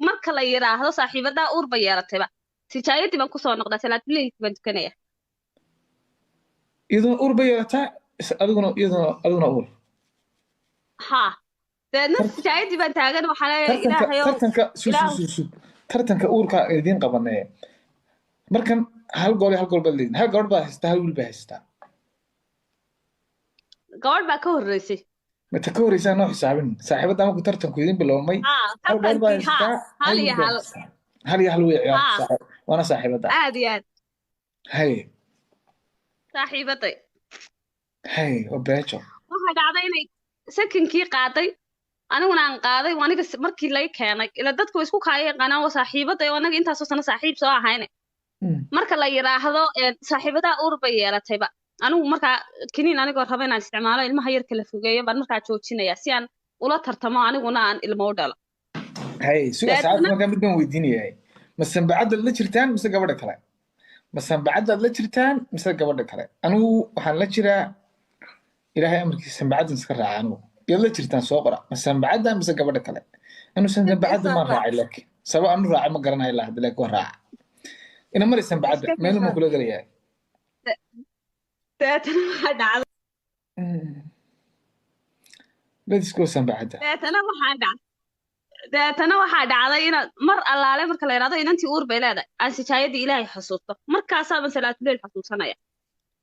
marka la yiraahdo saaxiibadaa uur ba yeelatayba sijaayadii baan kusoo noqdaa salaatuleylkii baan tukanaya iyaduna uur bay yeelataa adiguna uur ha deedna sijaayadii baan taagan waxaa leeyahay ilaahayow tartanka uurka idiin qabanee markan hal gool baad leedin hal gabadh baa haystaa hal wiil baa haystaa gabadh baa ka horreysay mata ka horreysaa noo xisaabin saaxiibada markuu tartanku idiin biloomay hal gabadh baa haystaa hal iyo hal hal iyo hal way ciyaar waana saaxiibada aad iyo aad hay saaxiibaday hay oo beejo waxaa dhacday inay sekinkii qaaday aniguna aan qaaday aniga markii lay keenay ila dadku isku kaaya yaqaanaan waa saaxiibaday oo anaga intaasoo sano saaxiib soo ahayne marka la yiraahdo saaxiibadaa uur bay yeelatayba anigu markaa kiniin anigoo raba inaan isticmaalo ilmaha yar kala fogeeyo baan markaa joojinaya si aan ula tartamo aniguna aan ilmo u dhalo hay sugaa saacad markaa mid baan weydiinayahay ma sanbacadaad la jirtaan mise gabadha kale ma sanbacadaad la jirtaan mise gabadha kale anigu waxaan la jiraa ilaahay amarkiisa sanbacadan iska raaca anigu yaad la jirtaan soo qora ma sanbacada mise gabadha kale anu sanbacada maan raacay laakiin sabab anu raacay ma garanayo ilaa hadda laakiin waa raaca ina mari sanbacada meel ma kula galayahay deetana waxaa dhacday ladiskoo sanbacada deetana waxaa dhacday inaad mar allaale marka la yidhahdo inantii uur bay leedahay aan sijaayadii ilaahay xasuusto markaasaaba salaatuleyl xasuusanaya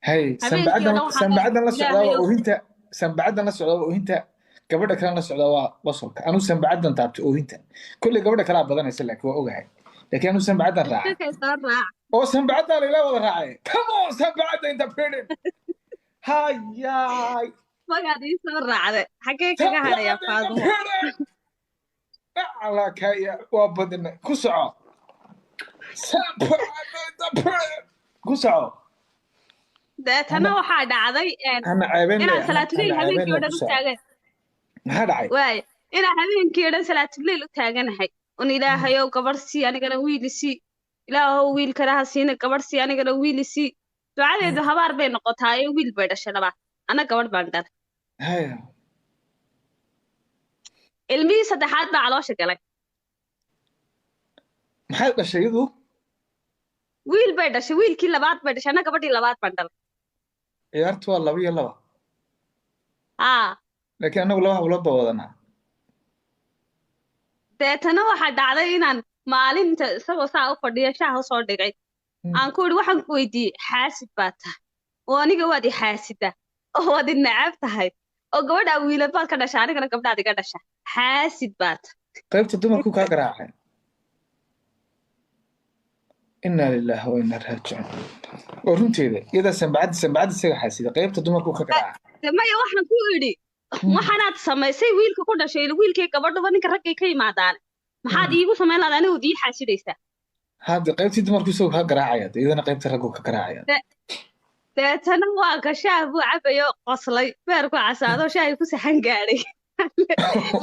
hay sanbacadan la socdaa waa oohinta sanbacadan la socdaa waa oohinta gabadha kale la socdaa waa qosolka anu sanbacadan taabtay oohinta kolley gabadha kalaa badanaysa laakiin waa ogahay laakiin anu sanbacadan raaca oo sanbacadaa la ilaa wada raacay come on sanbacada inta fidin hayaay magaad ii soo raacday xaggee kaga hadhaya faadumo alakaya waa badinay ku soco كوسعو deetana waxaa dhacday أنا عيبين inaan لي salaatuleyl أنا عيبين habeenkii oo لي dhan u كوسعو taagan ما حد عيب waay inaan habeenkii oo dhan salaatuleyl u taaganahay un ilaahayow gabadh sii anigana wiil isii ilaahow wiilkana ha siina gabadh sii anigana wiil isii ducadeedu habaar bay noqotaa ee wiil bay dhashay labaad ana gabadh baan dhalay هاي ilmihii saddexaad baa caloosha galay ما حد بشيء wiil bay dhashay wiilkii labaad bay dhashay ana gabadhii labaad baan dhalay ciyaartu waa laba iyo laba haa laakiin anagu laba hablood baa wadanaa deetana waxaa dhacday inaan maalinta isagoo saa u fadhiya shaaha usoo dhigay aan ku idhi waxaan ku weydiiyey xaasid baa tahay oo aniga waad i xaasida oo waad i necab tahay oo gabadhaa wiilad baad ka dhasha anigana gabdhaad iga dhasha xaasid baa tahay qaybta dumarku kaa garaacay inaa lilaahi wa inaa raajicuun oo runteeda iyadaa sanbacadda isaga xaasida qaybta dumarku ka garaacay de maya waxaan ku idhi waxaanaad samaysay wiilka ku dhashay wiilkii gabadhuba ninka raggay ka yimaadaan maxaad iigu samayn lahayd anigu ii xaasidaysaa hadda qaybtii dumarku isagu kaa garaacaya iyadana qaybta raggu ka garaacaya deetana waa ka shaah buu cabayo qoslay beerku casaado shaahi ku saxan gaadhay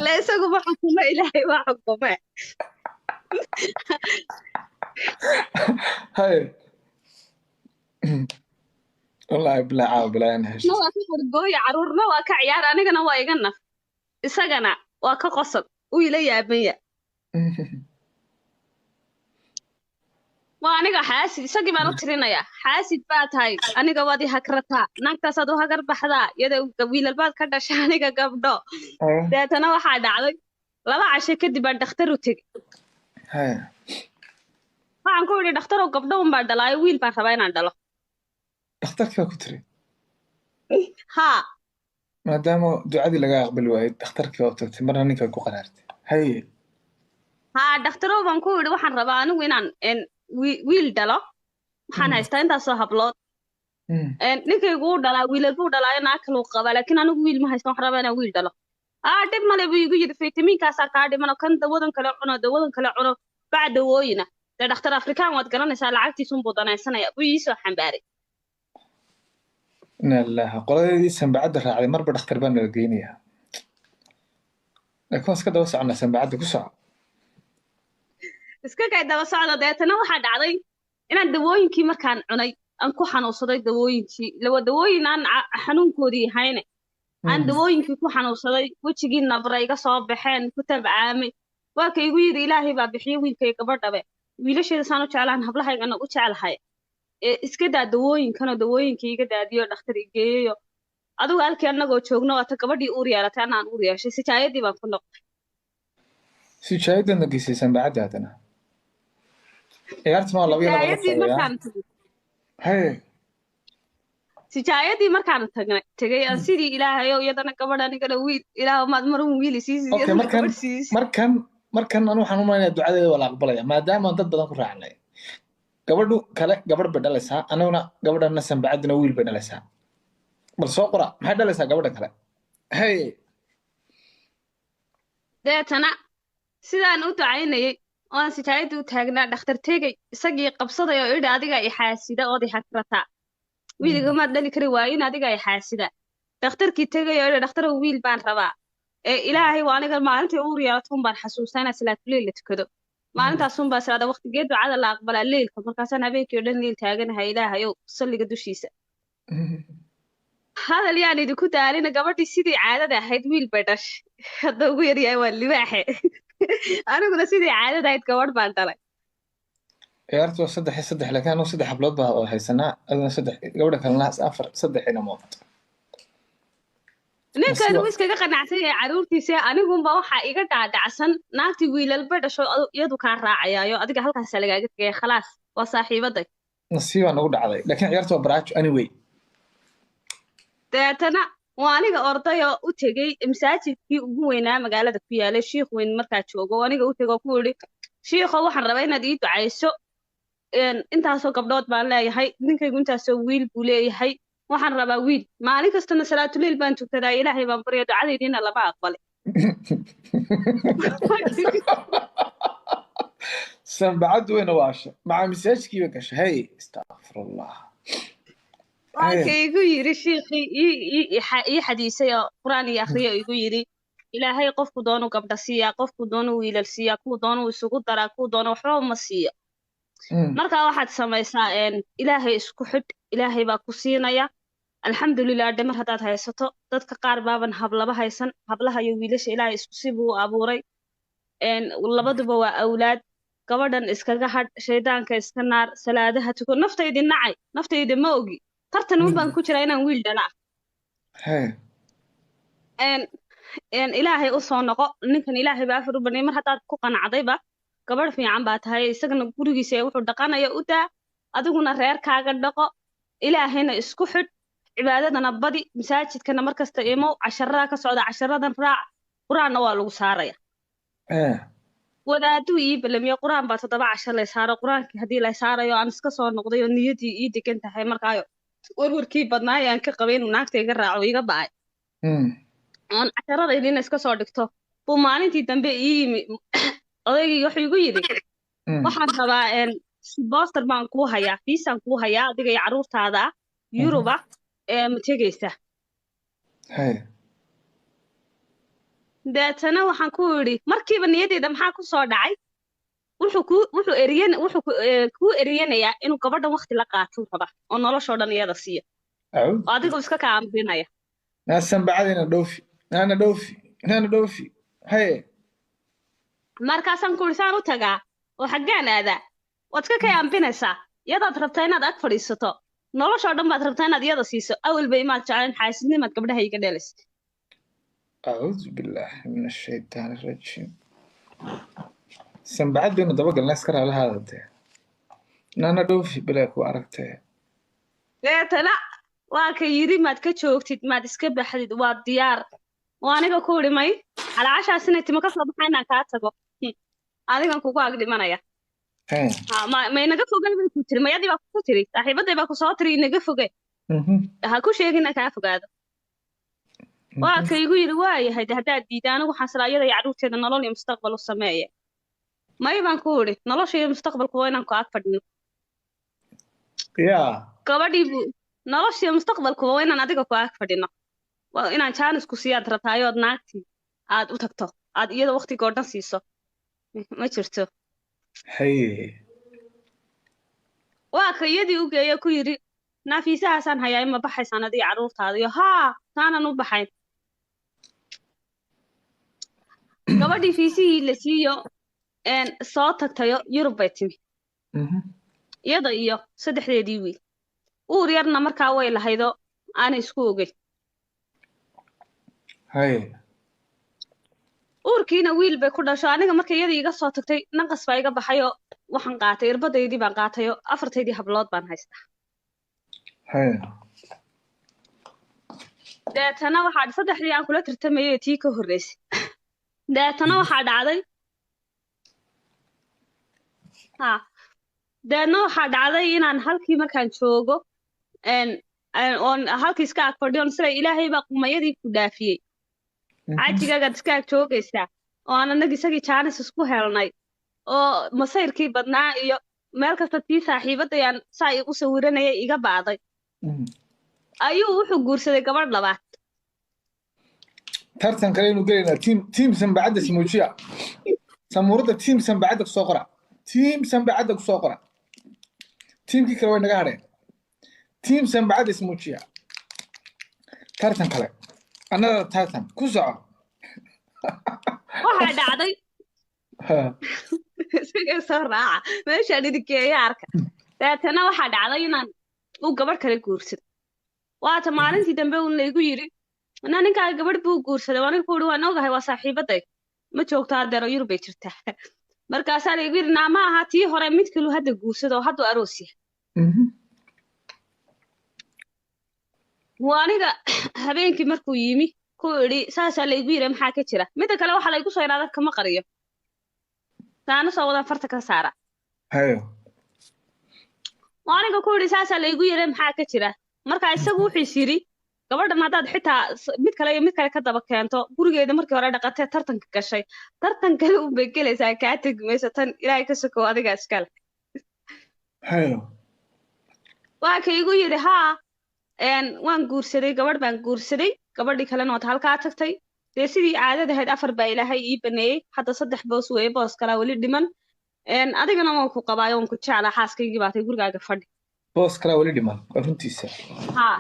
le isaguba xukumo ilaahay waa xukume hay wallaahi bilaa caawa bilaa aan heshto waa ka qorgooya caruurna waa ka ciyaar anigana waa iga naf isagana waa ka qosol uu ila yaabanya waa aniga xaasid isagii baan u tirinayaa xaasid baa tahay aniga waad i hagrataa naagtaasaad u hagar baxdaa iyada wiilalbaad ka dhasha aniga gabdho deetana waxaa dhacday 2 casho kadib baan dhakhtar u tegey hay waxaan ku idhi dhakhtarow gabdho unbaa dhalaayo wiil baan rabaa inaan dhalo dhakhtarkii baa ku tiri haa maadaama ducadii laga aqbali waayey dhakhtarkii baa u tagtay marna ninka ku qaraartay haye haa dhakhtarow baan ku idhi waxaan rabaa anigu inaan wiil dhalo waxaan haystaa intaasoo hablood ninkaygu u dhalaa wiilal buu dhalaayo naag kaluu qabaa laakiin anigu wiil ma haysto waxaan rabaa inaan wiil dhalo dhib male buu igu yidhi fitamiinkaasaa kaa dhimano kan dawadan kale cuno bac dawooyina dee dhakhtar afrikaan waad garanaysaa lacagtiisunbuu danaysanaya buu iisoo xambaaray inaa lilaahi qoladeedii sanbacadda raacday marba dhakhtar baa nala geynayaa laakiin waan iska daba soconnaa sanbacadda ku soco iska kay daba socda deetana waxaa dhacday inaan dawooyinkii markaan cunay aan ku xanuunsaday dawooyinkii lawa dawooyin aan xanuunkoodii ahayne aan dawooyinkii ku xanuunsaday wejigii nabra iga soo baxeen ku tabcaamay waa ka igu yidhi ilaahay baa bixiye wiilkay gabadhabe wiilasheeda saan u jeclaan hablahaygana u jeclahay iska daa dawooyinkanoo dawooyinkii iga daadiyo dhakhtar igeeyayo adigu halkii annagoo joogno waata gabadhii uur yeelatay anaan uur yeeshay sijaayadii baan ku noqday sijaayadana geysay sanbacadda haddana ciyaartuna waa laba iyo laba haye sijaayadii markaan tegay aan sidii ilaahayow iyadana gabadh anigana wiil ilaah maad marun wiil okay markan anu waxaan u malaynayaa ducadeeda waa la aqbalaya maadaama dad badan ku raacnay gabadhu kale gabadh bay dhalaysaa anaguna gabadhana sanbacaddina wiil bay dhalaysaa bal soo qora maxay dhalaysaa gabadha kale hay deetana sidaan u ducaynayay oo aan sijaayadii u taagnaa dhakhtar tegey isagii qabsaday oo idhi adiga i xaasida ood i hagrataa wiilgamaad dhali kari waayo in adiga i xaasida dhakhtarkii tegay oo idhi dhakhtarow wiil baan rabaa ilaahay waa aniga maalintii uur yeelaton baan xasuustaa inaan salaatuleyl la tukado maalintaasun baa salaada waqtigee ducada la aqbalaa leylka markaasaan habeenkii oo dhan leyl taaganahay ilaahayow salliga dushiisa hadal yaan idinku daalina gabadhii sidii caadada ahayd wiil bay dhashay hadda ugu yaryahay waa libaaxe aniguna sidii caadada ahayd gabadh baan dhalay ciyaartu waa 3 laakiin anu 3 hablood baa haysanaa aduna 3 gabadha kalena 3 inamood ninkan wuu iskaga qanacsan yahay caruurtiisa anigunba waxaa iga dhaadhacsan naagtii wiilalba dhasho iyadu kaa raacayaayo adiga halkaasa lagaaga tegaya khalaas waa saaxiibaday nasiibaa nagu dhacday laakiin ciyaartu waa baraajo anyway deetana waa aniga ordayoo u tegey masaajidkii ugu weynaa magaalada ku yaalay shiikh weyn markaa joogo aniga u tegoo ku idhi shiikho waxaan rabaa inaad ii ducayso intaasoo gabdhood baan leeyahay ninkaygu intaasoo wiil buu leeyahay waxaan rabaa wiil maalin kastana salaatuleyl baan tukadaa ilaahay baan barya ducadaydiina lama aqbalay سنبعد وين واشة مع مساج كيف كش هي استغفر الله هي وكي يقول شيخي ي حديثي قرآن يخري يقول إلهي قفك دونه قبل سيا قفك دونه ويل سيا كو دونه سقط ترى كو دونه حرام مسيا marka waxaad samaysaa ilaahay isku xidh ilaahay baa ku siinaya alxamdulilah dhimar haddaad haysato dadka qaar baaban hablaba haysan hablaha iyo wiilasha ilaahay isku si buu abuuray labaduba waa awlaad gabadhan iskaga hadh shaydaanka iska naar salaadaha tuko naftaydi nacay naftaydi ma ogi tartan un baan ku jiraa inaan wiil dhala ilaahay u soo noqo ninkan ilaahay baa afar u banay mar haddaad ku qanacdayba gabadh fiican baa tahay isagana gurigiisa wuxuu dhaqanaya u daa adiguna reerkaaga dhaqo ilaahayna isku xidh cibaadadana badi masaajidkana markasta imo casharada ka socda casharadan raac quraanna waa lagu saaraya wadaaduu ii balamiyo quraan baa 7 cashar la saaro quraankii haddii la saarayo aan iska soo noqday oo niyadii ii degan tahay markaayo warwarkii badnaayaan ka qabay inuu naagta iga raaco iga bacay aan casharada idin iska soo dhigto buu maalintii dambe ii yimi odaygii wuxuu igu yidhi waxaan rabaa booster baan kuu hayaa fiisaan kuu hayaa adiga iyo carruurtaada yuruba ma tegaysa deetana waxaan ku yidhi markiiba niyadeyda maxaa ku soo dhacay wuxuu kuu eriyanayaa inuu gabadhan waqti la qaatuu raba oo noloshoo dhan iyada siiyo oo adigu iska kaa ambinaya naasan bacadina nana dhoofi haye markaasaan ku yidhi saan u tagaa oo xaggaan aadaa waad ka kay ambinaysaa iyadaad rabtaa inaad ag fadhiisato noloshoo dhan baad rabtaa inaad iyada siiso awalba imaad jeclayn xaasidnimaad gabdhaha iga dheelaysa أعوذ بالله من الشيطان الرجيم سنبعد بين دبق الناس كره على هذا ده نانا دوفي بلاك وعرفته deetana waa ka yidhi maad ka joogtid maad iska baxdid waa diyaar oo aniga ku idhi may calaashaasina tima ka soo baxaa inaan kaa tago adigan kugu ag dhimanaya ma inaga fogay bay ku tiri mayadii baa ku tiri saaxiibaday baa ku soo tiri inaga fogay ha ku sheegina kaa fogaado waa ka igu yidhi waayahay haddaad diida anigu waxaan salaa iyada iyo carruurteeda nolol iyo mustaqbal u sameeya may baan ku idhi nolosha iyo mustaqbalku waa inaan ku ag fadhino gabadhii buu nolosha iyo mustaqbalku waa inaan adiga ku ag fadhino waa inaan jaanisku siiyaad rabtaayood naagtii aad u tagto aad iyada waqtiga oo dhan siiso ma jirto waa ka iyadii u geeyo ku yidhi naafiisahaasaan hayaa ima baxaysaan adiga carruurtaada iyo haa taanan u baxayn gabadhii fiisihii la siiyo soo tagtayo yurub bay timi iyada iyo 3deedii wiil uur yarna markaa way lahaydo aanay isku ogeyn uurkiina wiil bay ku dhasho aniga marka iyada iga soo tagtay naqas baa iga baxayoo waxaan qaatay irbadaydii baan qaatayoo 4taydii hablood baan haystaa deetana waxaa 3dii aan kula tartamayay tii ka horreysay deetana waxaa dhacday deedna waxaa dhacday inaan halkii markaan joogo oon halkii iska ag fadhiyon sida ilaahay baa qumayadii ku dhaafiyey cajigaagaad iska ag joogaysaa oo aan anag isagii jaanis isku helnay oo masayrkii badnaa iyo meel kasta tii saaxiibadayaan saa igu sawiranayay iga bacday ayuu wuxuu guursaday gabadh labaad tartan kale inuu gelaynaa tiim sanbacadda simuujiya samuurada tiim sanbacadda kusoo qora tiim sanbacadda kusoo qora tiimkii kale way naga hadheen tiim sanbacadda simuujiya tartan kale another tartan ku soco waxaa dhacday isaga soo raaca meeshaan idinkeeya arka deetana waxaa dhacday inaan uu gabadh kale guursado waata maalintii dambe uun laygu yidhi ninkaa gabadh buu guursaday aniga ku yidhi waan ogahay waa saaxiibaday ma joogto haddeero yurub bay jirtaa markaasaa laygu yidhi naama aha tii hore mid kaluu hadda guursado oo hadduu aroos yahay aniga habeenkii markuu yimi ku idhi saasaa laygu yidhi maxaa ka jira midda kale waxaa laygu soo idhaada kama qariyo taana soo wadaan farta ka saara aniga ku idhi saasaa laygu yidhi maxaa ka jira markaa isagu wuxuu is yidhi gabadhan haddaad xitaa mid kale iyo mid kale ka daba keento gurigeeda markii hore dhaqatee tartanka gashay tartan kale u bay gelaysaa kaa tegi mayso tan ilaahay ka sokow adiga iskale hayo waa ka igu yidhi haa waan guursaday gabadh baan guursaday gabadhii kalena waad halkaa tagtay dee sidii caadada ahayd 4 baa ilaahay ii baneeyey hadda 3 boos weeye boos kalaa weli dhiman adigana waan ku qabaayo waan ku jeclaa xaaskaygii baatay gurigaaga fadhi boos kale wali dhiman waa runtiisa haa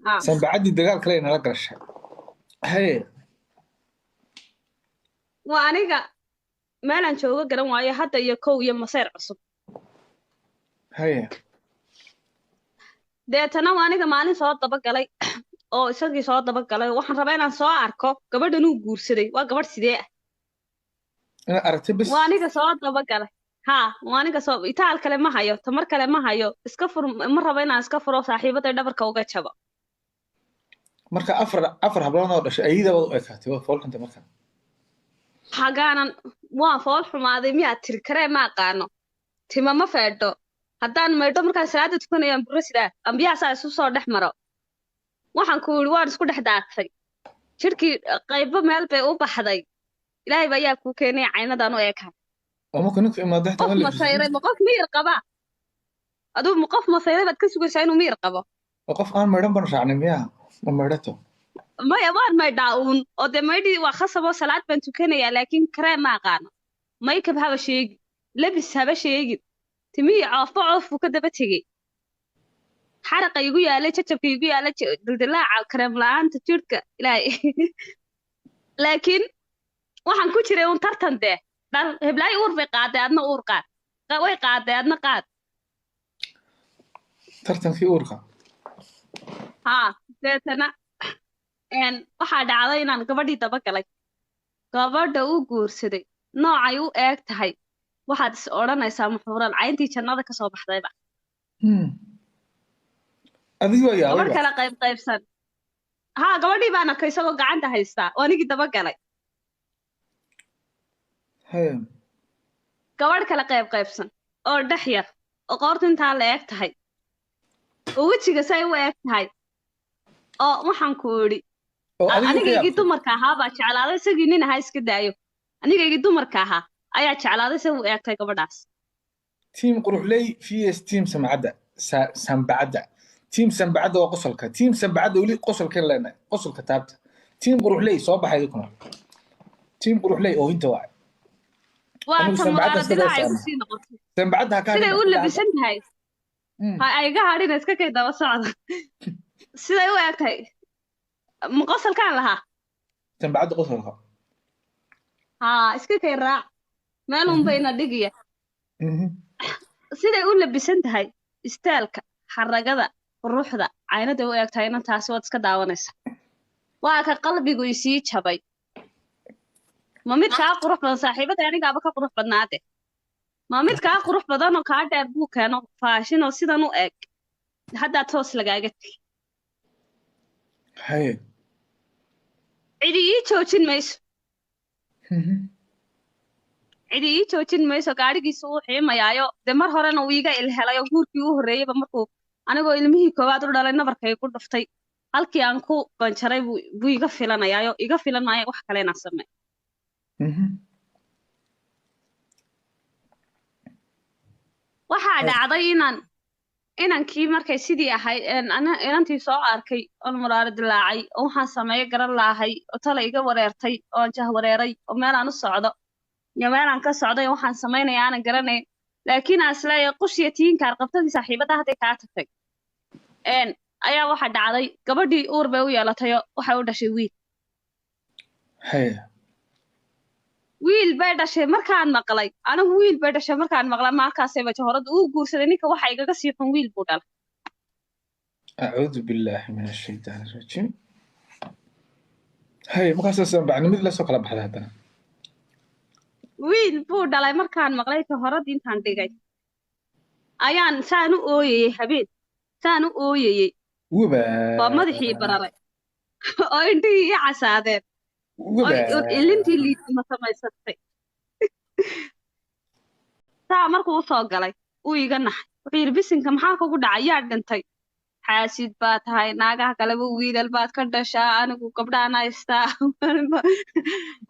haa sanbacadii dagaal kale inala gashay haye waa aniga meelaan jooga garan waayo hadda iyo kow iyo masayr cusub haye deetana waa aniga maalin soo dabagalay oo isagii soo dabagalay waxaan rabaa inaan soo arko gabadhan uu guursaday waa gabadh sidee ah ina aragtay bas waa aniga soo dabagalay haa waa aniga soo itaal kale ma hayo tamar kale ma hayo iska fur ma rabo inaan iska furo saaxiibaday dhabarka uga jabo marka afar hablood oo dhashay ayida wad u ekaatay waa foolxunta marka xagaanan waan fool xumaaday miyaad tiri karee ma aqaano tima ma feedho haddaan maydho markaan salaada tukanayaan buro sidaa ambiyahaasaa isu soo dhex maro waxaan ku yidhi waan isku dhex daatay jidhkii qaybo meel bay u baxday ilaahay ba ayaa kuu keenay caynadaan u eekaan oo marka ninku imaado qof masayray ma qof miyir qaba aduu ma qof masayray baad ka sugaysaa inuu miyir qabo oo qof aan maydhan ban raacnay miyaa ma maydhato maya waan maydhaa uun oo dee maydhii waa khasab oo salaad baan tukanayaa laakiin karee ma aqaano maykab haba sheegi labis haba sheegin timihii coofba coofbuu ka daba tegey xaraqa igu yaalay jajabka igu yaalay dildilaaca kareem la-aanta jidhka ilaahay laakiin waxaan ku jiray uun tartan dee dhal heblaayi uur bay qaaday adna uur qaad way qaaday adna qaad tartankii uurka haa deetana waxaa dhacday inaan gabadhii daba galay gabadha uu guursaday noocay u eeg tahay waxaad is odhanaysaa muxuuran cayntii jannada ka soo baxdayba adigu waa yaabay gabadh kala qaybsan haa gabadhii baan arkay isagoo gacanta haystaa oo anigii daba galay haye gabadh kala qaybsan oo dhex yar oo qoorta intaa la eeg tahay oo wejiga say u eeg tahay oo waxaan ku idhi oo adigu anigaygii dumarka ahaa baa jeclaaday isagii nin ahaa iska daayo anigaygii dumarka ahaa ayaa jeclaaday say u eegtay gabadhaas team quruxley vs team samcadda sanbacadda team sanbacadda waa qosolka team sanbacadda weli qosolkeen leenahay qosolka taabta team quruxley soo baxay idikuna team quruxley oo inta waay waa anigu tan sanbacadda muraara sidoo dilaaca igu saaran sii noqotay sanbacadda ha kaa siday u dhigin labisan tahay ha iga hadhina iska kay daba socda siday u eeg tahay ma qosolkaan lahaa sanbacadda qosolka haa iska kay raac meel un bayna dhigiya siday u labisan tahay istaalka xaragada quruxda caynaday u eeg tahay inan taasi waad iska daawanaysa waa ka qalbigu isii jabay ma mid kaa qurux badan saaxiibada anigaaba ka qurux badnaade ma mid kaa qurux badan oo kaa dheer buu keeno faashin oo sidan u eg haddaa toos lagaaga tegi haye cidi ii joojin mayso cidi ii joojin mayso gaadhigiisa uu xiimayaayo dee mar horena uu iga ilhelay oo guurkii u horreeyeyba markuu anigoo ilmihii koowaad u dhalay nabarkay ku dhuftay halkii aan ku banjaray buu iga filanayaayo iga filan maayo wax kale inaan samey waxaa dhacday inankii markay sidii ahayd inantii soo arkay oon muraaro dilaacay oo waxaan sameeyo garan laahay oo tala iga wareertay oon jah wareeray oo meelaan u socdo iyo meelaan ka socday oo waxaan samaynaya aanan garanayn laakiin aan isleeyahay qushiya tiinkaar qabtadii saaxiibada hadday kaa tagtay ayaa waxaa dhacday gabadhii uur bay u yeelatayoo waxay u dhashay wiil haye wiil bay dhashay markaan maqlay anigu wiil bay dhashay markaan maqlay markaasayba jahorada uu guursaday ninka waxa igaga sii xun wiil buu dhalay acuudu billaahi min ashaytaani rajiim haye markaasoo sanbacnimid lasoo kala baxday haddana wiil buu dhalay markaan maqlay jahoradii intaan dhigay ayaan saan u ooyayey habeen saan u ooyayey waa madaxii bararay oo indhihii ii casaadeen ilintii liidma samaysatay saa markuu usoo galay uu iga naxay wuxuu yidhi bisinka maxaa kugu dhacay yaa dhintay xaasid baad tahay naagaha kaleba wiilal baad ka dhashaa anigu gabdhaan haystaa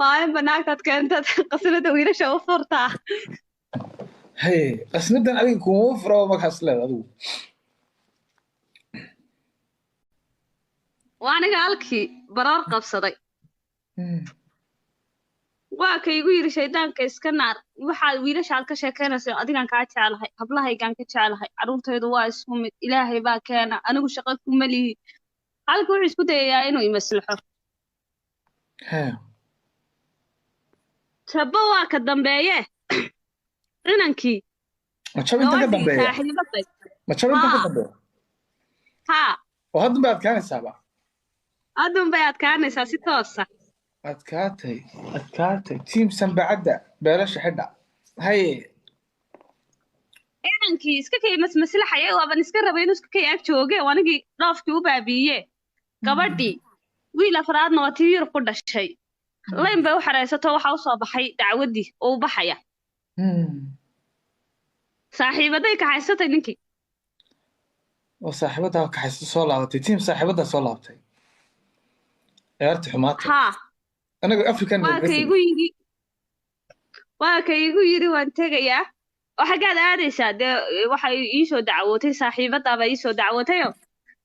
maalinba naagtaad keentad qasilada wiilasha u furtaa haye qasnadan adiga kuma furo markaas leed adigu waa aniga halkii baroor qabsaday waa ka igu yiri shaydaanka iska naar waxaad wiilashaad ka sheekeynayso adigan kaa jeclahay hablahaygaan ka jeclahay carruurtaydu waa isku mid ilaahay baa keena anigu shaqo kuma lihi halka wuxuu isku dayayaa inuu imaslaxo jabbo waa ka dambeeye inankii ma jabinta ka dambeeya saaxiibaday ma jabinta ka dambeeya haa oo hadda baad kaanaysaaba adun bay adkaanaysaa si toosa adkaatay tiim sanbacadda beelasha xidha haye inankii iska kay masmaslaxaya waaban iska rabay inuu iska kay ag jooge anigii dhoofkii u baabiiye gabadhii wiil afraadna waa tii Yurub ku dhashay layn bay u xareysato waxa u soo baxay dacwadii oo u baxaya saaxiibaday ka haysatay ninkii oo saaxiibada ka haysto soo laabatay tiim saaxiibada soo laabatay ciyaarta xumaatay ha anaga African waa ka igu yiri waan tegayaa waxa gaad aadaysaa dee waxa ii soo dacwootay saaxiibadaba ii soo dacwootayo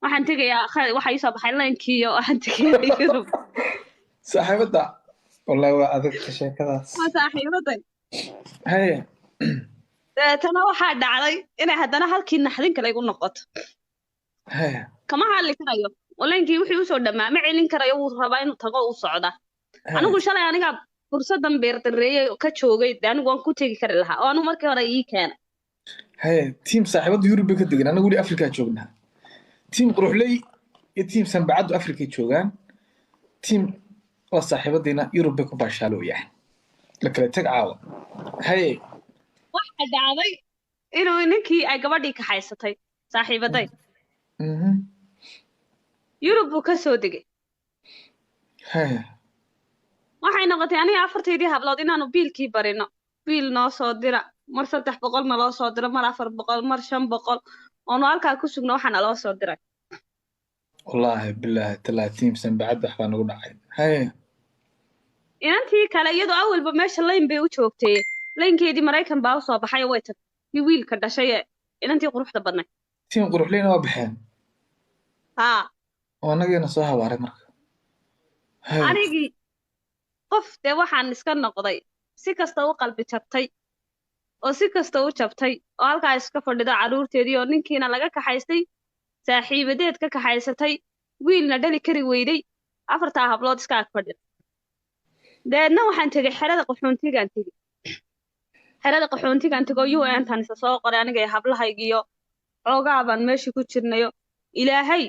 waxaan tegayaa waxa ii soo baxay laynkii oo waxaan tegayaa Yurub saaxiibada wallahi waa adag sheekadaas waa saaxiibaday haye tana waxaa dhacday inay haddana halkii naxdin kale igu noqoto haye kama hadli karayo laynkii wixii u soo dhamaa ma celin karayo wuu rabaa inuu tago u socda anigu shalay aniga fursadan beerdareeyay ka joogay anigu waan ku tegi kari lahaa oo anigu markii hore ii keenay haye tiim saaxiibada Yurub ka degan anagu wali Afrika joognaa tiim quruxley iyo tiim sanbacadu Afrika joogaan tiim waa saaxiibadina Yurub ku baashaalooyaan la kala tag caawa haye waxa dhacday inuu ninkii ay gabadhii ka haysatay saaxiibaday Yurub buu ka soo degay haye waxay noqotay aniga afarteedii hablood inaanu biilkii barino biil noo soo dira mar 300 na loo soo diro mar 400 mar 500 oo halkaa ku sugno waxana loo soo diray wallahi billahi 30 san bacad wax baan ugu dhacay haye inantii kale iyadoo awalba meesha layn bay u joogtay laynkeedii Mareykan baa u soo baxay way tagtay wiilka dhashay inantii quruxda badnay tiim quruxleyna waa baxeen ha oo anageena soo hawaaray marka anigii qof dee waxaan iska noqday si kasta u qalbi jabtay oo si kasta u jabtay oo halkaa iska fadhida carruurteedii oo ninkiina laga kaxaystay saaxiibadeed ka kaxaysatay wiilna dhali kari weyday afartaa hablood iska ag fadhida deedna waxaan tegay xerada qaxoontigaan tegay oo UN-tan isa soo qoray aniga hablahaygiyo xoogaa baan meeshii ku jirnayo ilaahay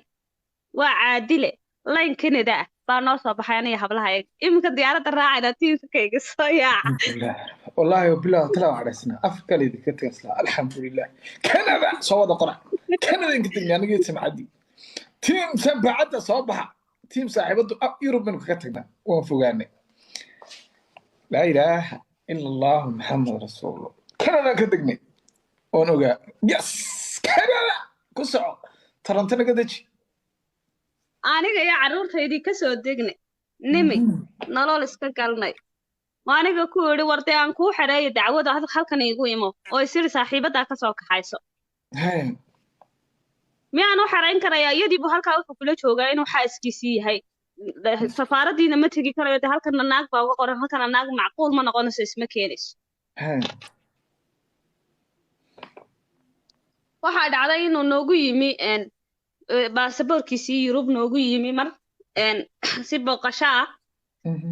waa caadile layn Canada baa noo soo baxay aniga hablahayga iminka diyaaradda raacayna tiimka kayga soo yaaca wallahi billahi talaa waxaasna Afrika leedii ka tagsla alxamdulillah Canada soo wada qora Canada inta tagna aniga samcadi tiim sanbacada soo baxa tiim saaxiibadu Yurub ka tagna waan fogaanay la ilaaha illa allah muhammad rasuulullah Canada ka tagnay oo ogaa yes Canada ku soco tarantana ka daji aniga iyo carruurtaydii ka soo degnay nimi nolol iska galnay aniga ku yiri wartay aan ku xareeyo dacwada halkan igu imo oo isir saaxiibada ka soo kaxayso miyaan u xarayn karayaa iyadii buu halkaa wuxuu kula joogaa inuu xaaskiisii yahay safaaradiina ma tegi karayo halkan naag baa uga qoran halkan naag macquul ma noqonayso isma keenayso waxaa dhacday inuu noogu yimi baasaboorkiisii Yurub noogu yimi mar si booqasho ah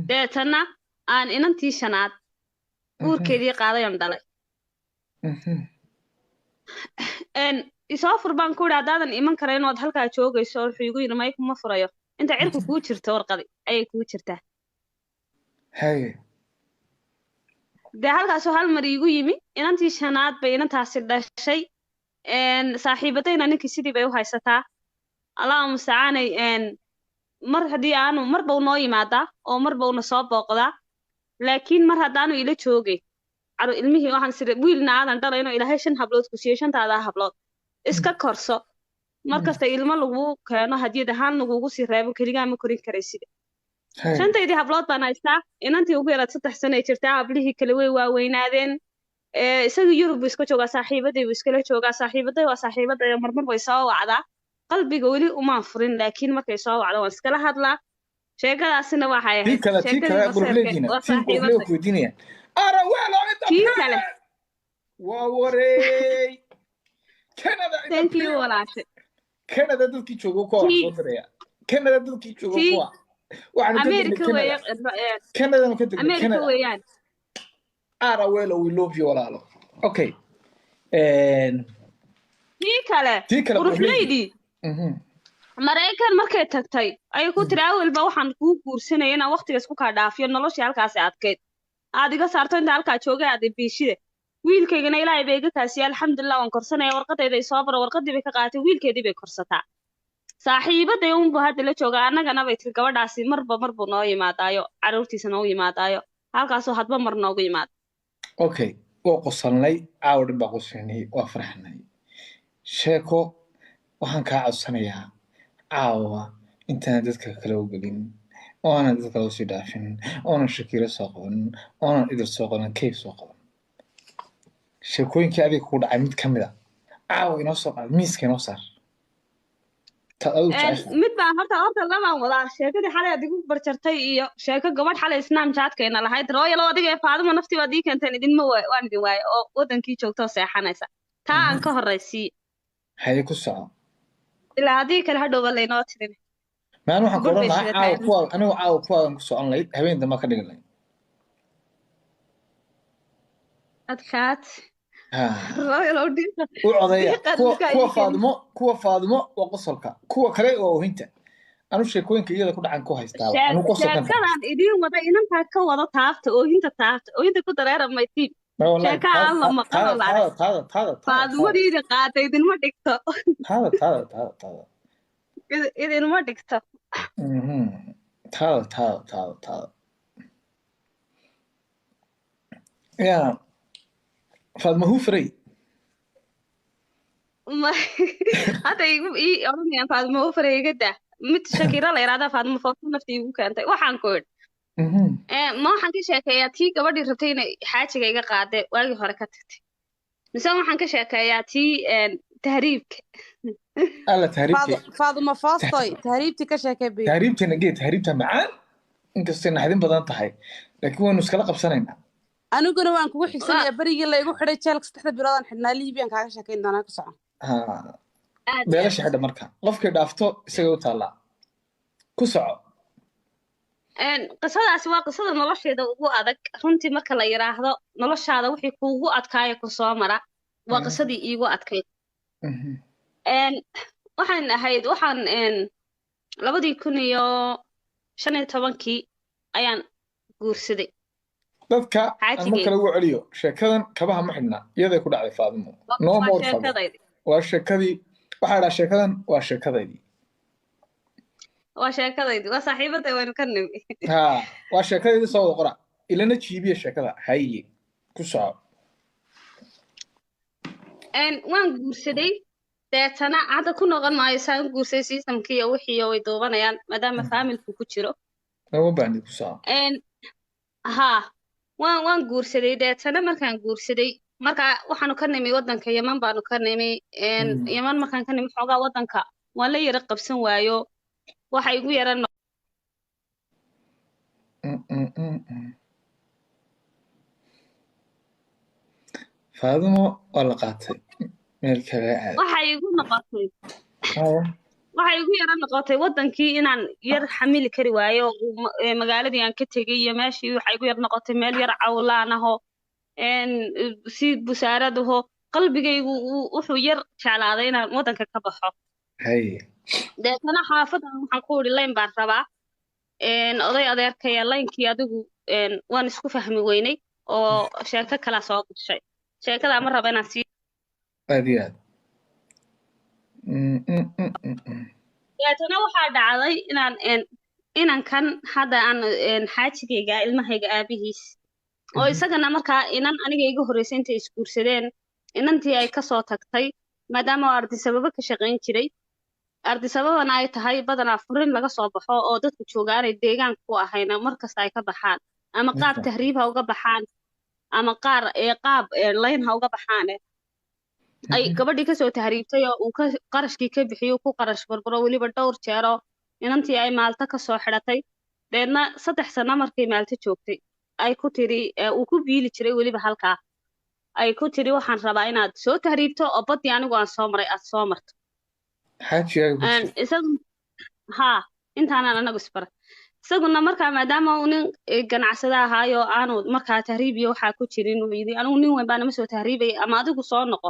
deetana aan inantii shanaad uurkeedii qaaday aan dhalay isoo fur baan ku yidhi haddaadan iman kara inood halkaa joogayso wuxuu igu yidhi may kuma furayo inta cirku kuu jirto warqadi ayay kuu jirtaa dee halkaasoo hal mar iigu yimi inantii shanaad bay inantaasi dhashay saaxiibadayna ninkii sidii bay u haysataa allaha mustacaanay mar haddii aanu marba u noo yimaadaa oo marba una soo booqdaa laakiin mar haddaanu ila joogay ilmihii waxaan siri wiilna aadan dhalayno ilaahay 5 hablood ku siiyey 5taada hablood iska korso markasta ilmo lagu keeno hadiyad ahaan lagugu sii reebo keligaa ma korin karaysid Hay. shantaydii hablood baan haystaa inantii ugu yaraad 3 sano ay jirtaa hablihii kale way waaweynaadeen isaga Yurub buu iska joogaa saaxiibaday buu iskala joogaa saaxiibaday waa saaxiibaday marmar way soo wacdaa qalbiga weli uma furin laakiin markay soo wacdo waan iskala hadlaa sheekadaasina waxay tii ahayd kale sheekadii burleedina waa tii burleed saaxiibaday ku weydiinaya ara weelo inta tii kale waa wareey Canada thank you walaashay Canada dadkii joogo ku wax soo diraya Canada dadkii joogo tii ku waxaan ka America dirnay weeyaan Canada ma ka dirnay America Canada weeyaan ara weelo we love you walaalo okay tii kale burleedi Mareykan markay tagtay ay ku tiri awalba waxaan ku guursanay inaan waqtigaas ku ka dhaafiyo noloshii halkaas adkeyd aad iga saarto inta halka joogay aad biishide wiilkaygana ilaahay bay iga kaasiyay alxamdulillah waan korsanay warqadayda ay soo baro warqadii bay ka qaatay wiilkeedii bay korsataa saaxiibaday uun buu hadda la joogaa annagana bay tiri gabadhaasi marba noo yimaadaayo caruurtiisa noo yimaadaayo halkaasoo hadba mar noogu yimaado okay oo qosalnay aawdin baa qosanay waa farxnay sheeko waxaan ka codsanayaa caawa intaan dadka kale u gelin oo aan dadka kale u sii dhaafin oo aan Shakira soo qaban oo aan idil soo qaban kayf soo qaban sheekooyinkii adiga ku dhacay mid kamid ah caawa inoo soo qaad miiska inoo saar ta adu jeceshahay mid baa horta labaan wadaa sheekadii xalay adigu barjartay iyo sheeko gabadh xalay Snapchat-keena lahayd Royal adiga ee Faadimo naftii baad ii keenteen idinma waan idin waayay oo wadankii joogto seexanaysa taa aan ka horeysii haye ku soco ilaa hadii kale hadhow la inoo tirin maan waxaan ku oran lahaa caawa kuwa anigu caawa kuwaadan ku socon lahayd habeen dambe ka dhigi lahayd adkaat ha Royal odinta u codeeya kuwa Faadimo waa qosolka kuwa kale waa oohinta anu sheekooyinka iyada ku dhacan ku haystaa anu qosolkan sheekadan idin wada inantaa ka wada taabta oohinta ku dareera maytiin sheeka aan la maqlo lahayn Faadimadiina qaatay idinma dhigto idinma dhigto ya Faadimo hufrey hadda ii oranayaan Faadimo hufrey iga daa mid Shakira la yiraahdo Faadimo foofto naftii igu keentay waxaan ku idhi ma waxaan ka sheekeeyaa tii gabadhii rabtay inay xaajiga iga qaade waagii hore ka tagtay mise waxaan ka sheekeeyaa tii tahriibka alla tahriibka Faadimo faastoy tahriibti ka sheekay bay tahriibtana geed tahriibta macaan inkastoo naxdin badan tahay laakiin waanu iskala qabsanaynaa aniguna waan kugu xigsanaya barigii la igu xidhay jeelka 3 bilood xidhnaa Liibiyan kaaga sheekayn doonaa ku socon beelasha xidha marka qofkii dhaafto isaga u taala ku soco qisadaasi waa qisada nolosheeda ugu adag runtii marka la yiraahdo noloshaada wixii kuugu adkaaya ku soo mara waa qisadii iigu adkayd waxaan 2015 ayaan guursaday dadka aan marka lagu celiyo sheekadan kabaha ma xidhna iyaday ku dhacday Faadimo no more waa sheekadii waxa la sheekadan waa sheekadaydii waa saaxiibaday waan ka nimi ha waa sheekadaydii soo qora ilana jiibiye sheekada haye ku soco waan guursaday deetana hadda ku noqon maayo saan guursay systemkii iyo wixii way doobanayaan maadaama familku ku jiro ma baani ku soco ha waan guursaday deetana markaan guursaday marka waxaanu ka nimi wadanka Yemen baanu ka nimi Yemen markaan ka nimi xoogaa wadanka waan la yara qabsan waayo waxa igu yaran Faadimo wala qaatay meel kale aad waxa igu noqotay wadankii inaan yar xamili kari waayo magaaladii aan ka tagay iyo meeshii waxa igu yar noqotay meel yar cawlaan ah oo si busaaradaho qalbigaygu wuxuu yar jeclaaday inaan wadanka ka baxo hay deetana xaafadan waxaan ku iri leen baan rabaa oday adeerkaya leenkii adigu waan isku fahmi weynay oo sheeko kala soo gashay sheekada ma raba inaan sii aadiyaad deetana waxaa dhacday inaan kan hadda aan xaajigayga ilmahayga aabihiis oo isagana markaa inan aniga iga horreysay intay isguursadeen inantii ay kasoo tagtay maadaama arday sababo ka shaqayn jiray ardi sababan ay tahay badanaa furin laga soo baxo oo dadku joogaanay deegaanka ku ahayna markasta ay ka baxaan ama qaab tahriib ha uga baxaan ama qaab layn ha uga baxaane ay gabadhii kasoo tahriibtay oo uu qarashkii ka bixiyo ku qarash barbaro weliba dhowr jeero inantii ay maalta kasoo xidhatay deedna 3 sano markay maalta joogtay ay ku tiri uu ku biili jiray weliba halkaa ay ku tiri waxaan rabaa inaad soo tahriibto oo badii anigu aan soo maray aad soo marto isagu haa intaanan anagu isbaray isaguna markaa maadaama uu nin ganacsada ahaayo aanu markaa tahriibiyo waxaa ku jirin uu yidhi anigu nin weyn baa nama soo tahriibaya ama adigu soo noqo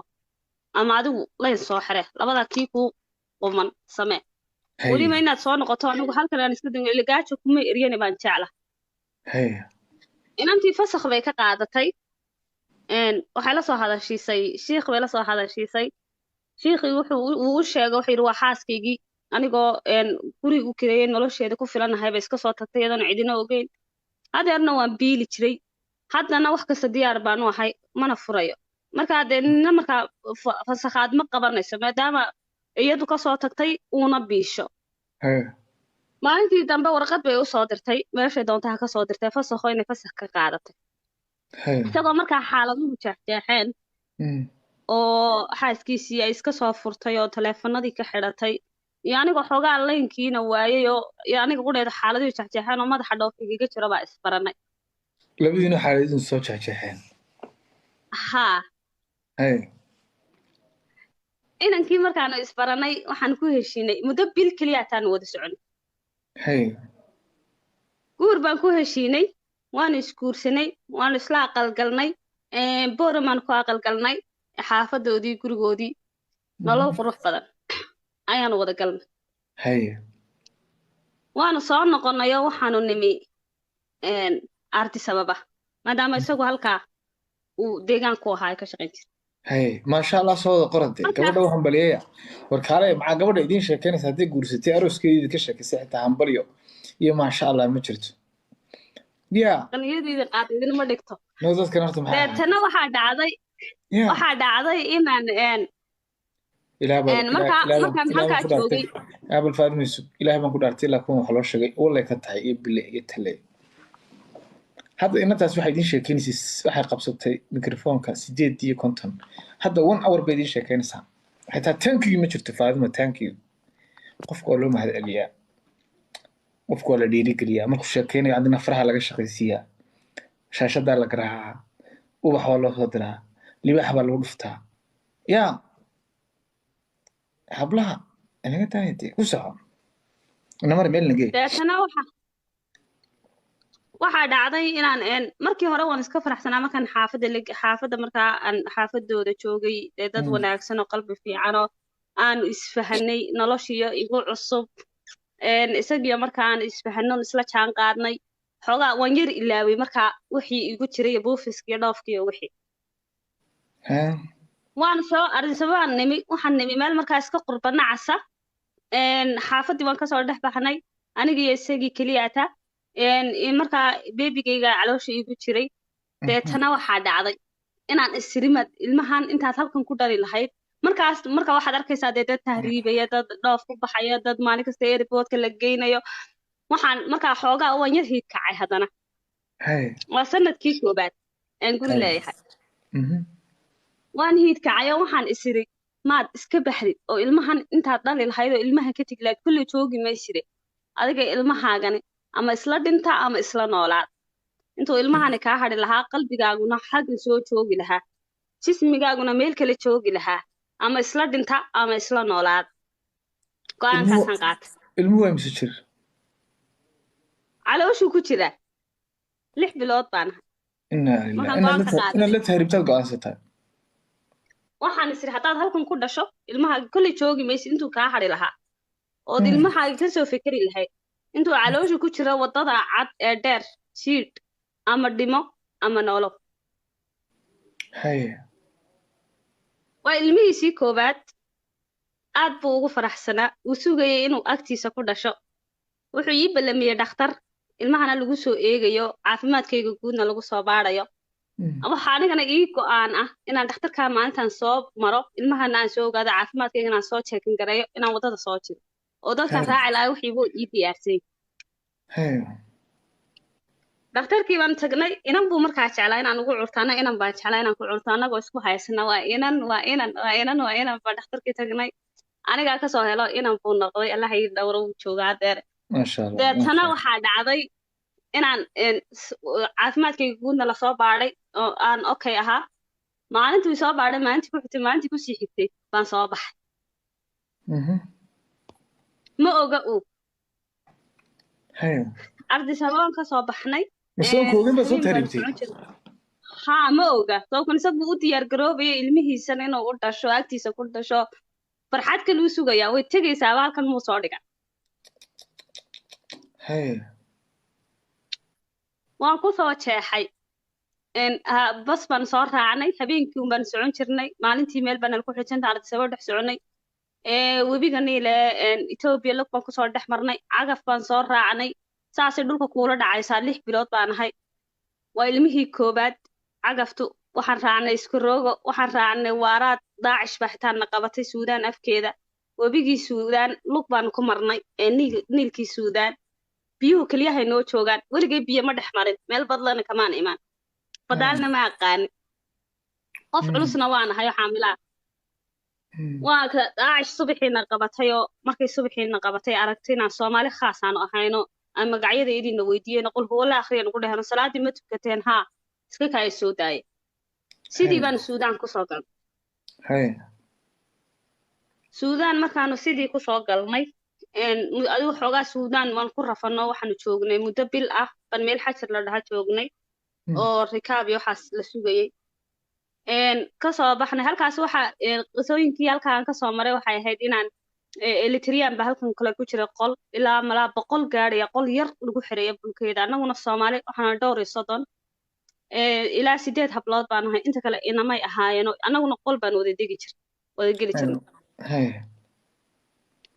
ama adigu layn soo xire labada kii ku quman samee weliba inaad soo noqoto anigu halkan aan iska dingo iligaajo kuma eryani baan jecla inantii fasakh bay ka qaadatay waxay la soo hadashiisay shiikh bay la soo hadashiisay shiikhii wuxuu u sheegay wuxuu yidhi waa xaaskaygii anigoo guriga u kireeyay nolosheeda ku filanahay bay iska soo tagtay iyadoona cidina ogeyn hadeerna waan biili jiray haddana wax kasta diyaar baan u ahay mana furayo markaa dee nina markaa fasakhaad ma qabanayso maadaama iyadu kasoo tagtay uuna biisho maalintii dambe warqad bay usoo dirtay meeshay doontaha kasoo dirtay fasakho inay fasakh ka qaadatay isagoo markaa xaaladuhu jeexjeexeen oo xaaskiisii ay iska soo furtay oo taleefanadii ka xidhatay iyo aniga xoogaa laynkiina waayay oo aniga qudheeda xaaladihii jeexjeexeen oo madaxa dhoof igaga jiro baa isbaranay labadiina xaaladihii soo jeexjeexeen haa inankii markaanu isbaranay waxaan ku heshiinay muddo bil keliya ataan wada socon guur baan ku heshiinay waanu isguursanay waanu isla aqalgalnay booramaan ku aqalgalnay xaafadoodii gurigoodii nolol qurux badan ayaanu wada galnay waanu soo noqonayo waxaanu nimi ardi sababa maadaama isagu halkaa uu deegaanku ahaa ka shaqayn jiray maasha allah soo wada qorade gabadha waxaan baliyaya warkaale maxaa gabadha idiin sheekeynaysa haddii guursatay arooskeedii ka sheekaysay xitaa hambalyo iyo maasha allah ma jirto ya qaniyadiida qaad idinma dhigto no dadkan horta maxaa deetana waxaa dhacday inaan markaa joogay abal faadmayso ilaahay baan ku dhaartay ilaa kuwan wax loo sheegay wallay ka tahay iyo bile iyo tale hadda inantaas waxay idiin sheekeynaysay waxay qabsatay mikrofoonka 8:50 hadda 1 hour bay idiin sheekeynaysaa xitaa tankiga ma jirto faadima tankiga qofka oo loo mahad celiyaa qofka waa la dhiirigeliyaa markuu sheekeynayo adina faraha laga shaqaysiiyaa shaashadaa la garaacaa ubax waa loo soo diraa libaax baa lagu dhuftaa yaa hablaha inaga taanaytay ku soco namar meel nagee deetana waxaa dhacday inaan markii hore waan iska faraxsanaa markaan xaafadda markaa aan xaafadooda joogay dad wanaagsan oo qalbi fiican oo aanu isfahanay noloshiyo igu cusub isagiyo markaan isfahano isla jaan qaadnay xoogaa waan yar ilaaway markaa wixii igu jiray buufiskiyo dhoofkiyo wixii waan soo arisabaan nimi waxaan nimi meel markaa iska qurba nacasa xaafaddii waan kasoo dhex baxnay anigiyo isagii keliyata markaa beebigayga caloosha igu jiray deetana waxaa dhacday inaan isrimad ilmahan intaad halkan ku dhali lahayd marka waxaad arkaysaa dee dad tahriibaya dad dhoof ku baxaya dad maalin kasta airportka la geynayo waxaan markaa xoogaa waan yar hiid kacay haddana waa sanadkii koobaad aan guri leeyahay waan hiid kacayo waxaan isiri maad iska baxdid oo ilmahan intaad dhali lahayd oo ilmaha ka tegi lahayd kulli joogi maysire adiga ilmahaagani ama isla dhinta ama isla noolaad intuu ilmahani kaa hadhi lahaa qalbigaaguna xagga soo joogi lahaa jismigaaguna meel kale joogi lahaa ama isla dhinta ama isla noolaad go-aankaasaan qaatay ilmuhu waa mise jir calooshuu ku jira 6 bilood baan ahay inaad la tahriibtaad go-aansataa waxaan isiri haddaad halkan ku dhasho ilmahaaga kolley joogi maysid intuu kaa hadhi lahaa ood ilmahaaga kasoo fikeri lahayd intuu caloosha ku jiro waddada cad ee dheer jiidh ama dhimo ama noolo waa ilmihiisii koowaad aad buu ugu faraxsanaa uu sugayay inuu agtiisa ku dhasho wuxuu ii ballamiyey dhakhtar ilmahana lagu soo eegayo caafimaadkayga guudna lagu soo baadhayo waxa anigana ii go'aan ah inaan dhakhtarka maalintan soo maro ilmahana aan soo ogaado caafimaadkayga inaan soo checkin gareeyo inaan wadada soo jiro oo dadkan raaci lahaa wixii buu ii diyaarsay dhakhtarkii baan tagnay inan buu markaa jeclaa inaan ugu curtaana inan baan jeclaa inaan ku curto annagoo isku haysana waa inan baan dhakhtarkii tagnay anigaa kasoo helo inan buu noqday allah ii dhowro uu joogaa deer deetana waxaa dhacday inaan caafimaadkayga guudna lasoo baadhay oo aan okay ahaa maalintii soo baadhay maalintii ku xigtay maalintii kusii xigtay baan soo baxay ma oga uu ardisabaan ka soo baxnay haa ma oga sababkan isagu u diyaar garoobaya ilmihiisana inuu u dhasho agtiisa ku dhasho farxad kale u sugayaa way tegaysaa halkan muu soo dhigan waan ku soo jeexay bas baan soo raacnay habeenkii baan socon jirnay maalintii meel baan ku xijinta ardisaba dhex soconay webiga niile Ethiopia lug baan kusoo dhex marnay cagaf baan soo raacnay saasay dhulka kuula dhacaysaa 6 bilood baan ahay waa ilmihii koobaad cagaftu waxaan raacnay isku roogo waxaan raacnay waaraad daacish baa xitaa na qabatay Suudaan afkeeda webigii Suudaan lug baan ku marnay niilkii Suudaan biyuhu kaliyahay noo joogaan weligay biyo ma dhex marin meel badlana kamaan imaan badaalna ma aqaan qof culusna waan ahay xaamilaa waa ka daacish subaxiina qabatay oo markay subaxiina qabatay aragtayna Soomaali khaas aan ahayno aan magacyada idin weydiiyeen qol huwa la akhriyan ugu dhahno salaadii ma tukateen ha iska kaay soo daayay sidii baan Suudaan ku soo galnay Suudaan markaanu sidii ku soo galnay adigu xoogaa Suudaan waan ku rafano waxaanu joognay muddo bil ah ban meel xajir la dhaha joognay oo rikaab iyo waxaas la sugayay ka soo baxnay halkaas waxa qisooyinkii halkaan ka soo maray waxay ahayd inaan Eritrean ba halkan kale ku jira qol ilaa malaa 100 gaadhay qol yar lagu xireeyo bulkeeda anaguna Soomaali waxaan dhowr iyo 30 ilaa 8 hablood baan ahay inta kale inamay ahaayeen anaguna qol baan wada degi jiray wada geli jirnay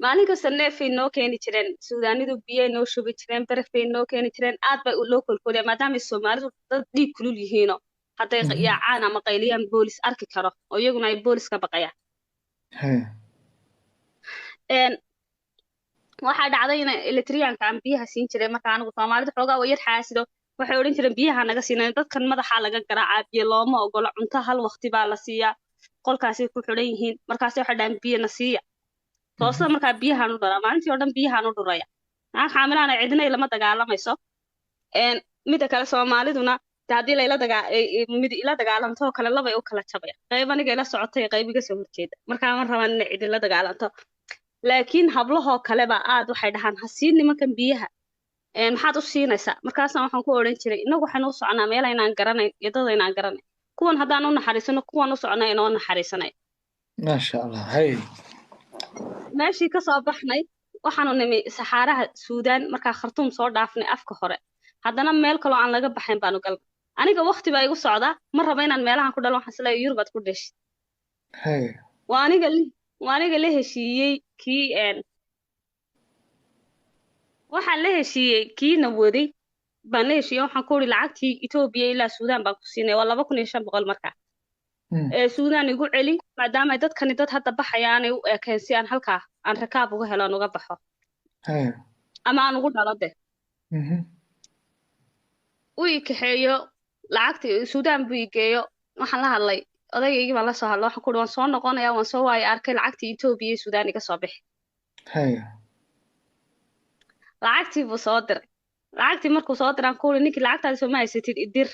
maalin kasta neefay noo keeni jireen Suudaanidu biyo noo shubi jireen barafay noo keeni jireen aad bay loo kolkolay maadaama Soomaalidu dad dhiig kulul yihiin hadday yaacaan ama qayliyaan boolis arki karo oo iyaguna ay boolis ka baqayaan waxa dhacday in Eritreanka aan biyaha siin jiray marka anigu Soomaalidu xoogaa way yar xaasido waxay oran jireen biyaha naga siinay dadkan madaxa laga garaacaa biyo looma ogola cunto hal waqti baa la siiyaa qolkaasay ku xiran yihiin markaas waxa dhaan biyo na siiya toosna markaa biyahan u dharaa maalintii oo dhan biyahan u dhuraya aan xaamilaana cidina lama dagaalamayso mid kale Soomaaliduna hadii la mid ila dagaalanto kale laba ay u kala jabay qayb aniga ila socotay qaybiga soo horjeeda marka aan rabaan in cid la dagaalanto laakiin hablaho kale ba aad waxay dhahan hasiin nimankan biyaha maxaad u siinaysaa markaas waxaan ku oran jiray inagu waxaan u soconaa meel aynaan garanayn iyadoo aynaan garanayn kuwan hadaan u naxariisano kuwan u soconaa inoo naxariisanay ma sha Allah hay meeshii ka soo baxnay waxaanu nimi saxaaraha Suudaan marka Khartoum soo dhaafnay afka hore haddana meel kale aan laga baxayn baanu galnay aniga waqti baa igu socdaa ma rabo inaan meelahan ku dhalo waxaan isleeyahay Yurub aad ku dhashay hay waa aniga la heshiiyey kii waxaan la heshiiyey kii nawaday baan la heshiiyey waxaan ku uri lacagtii Ethiopia ilaa Suudaan baan ku siinay waa 2500 markaa Suudaan igu celi maadaama dadkani dad hadda baxayaan ay u ekeen si aan halkaa aan rakaab uga helo uga baxo ama aan ugu dhalo de uu kaxeeyo lacagtii Suudaan buu igeeyo waxaan la hadlay odaygayga baan la soo hadlay waxaan ku uri waan soo noqonayaa waan soo waayay arkay lacagtii Ethiopia iyo Suudaan iga soo bixi lacagtii buu soo diray lacagtii markuu soo diray ku uri ninkii lacagtaada soo ma haysatid idir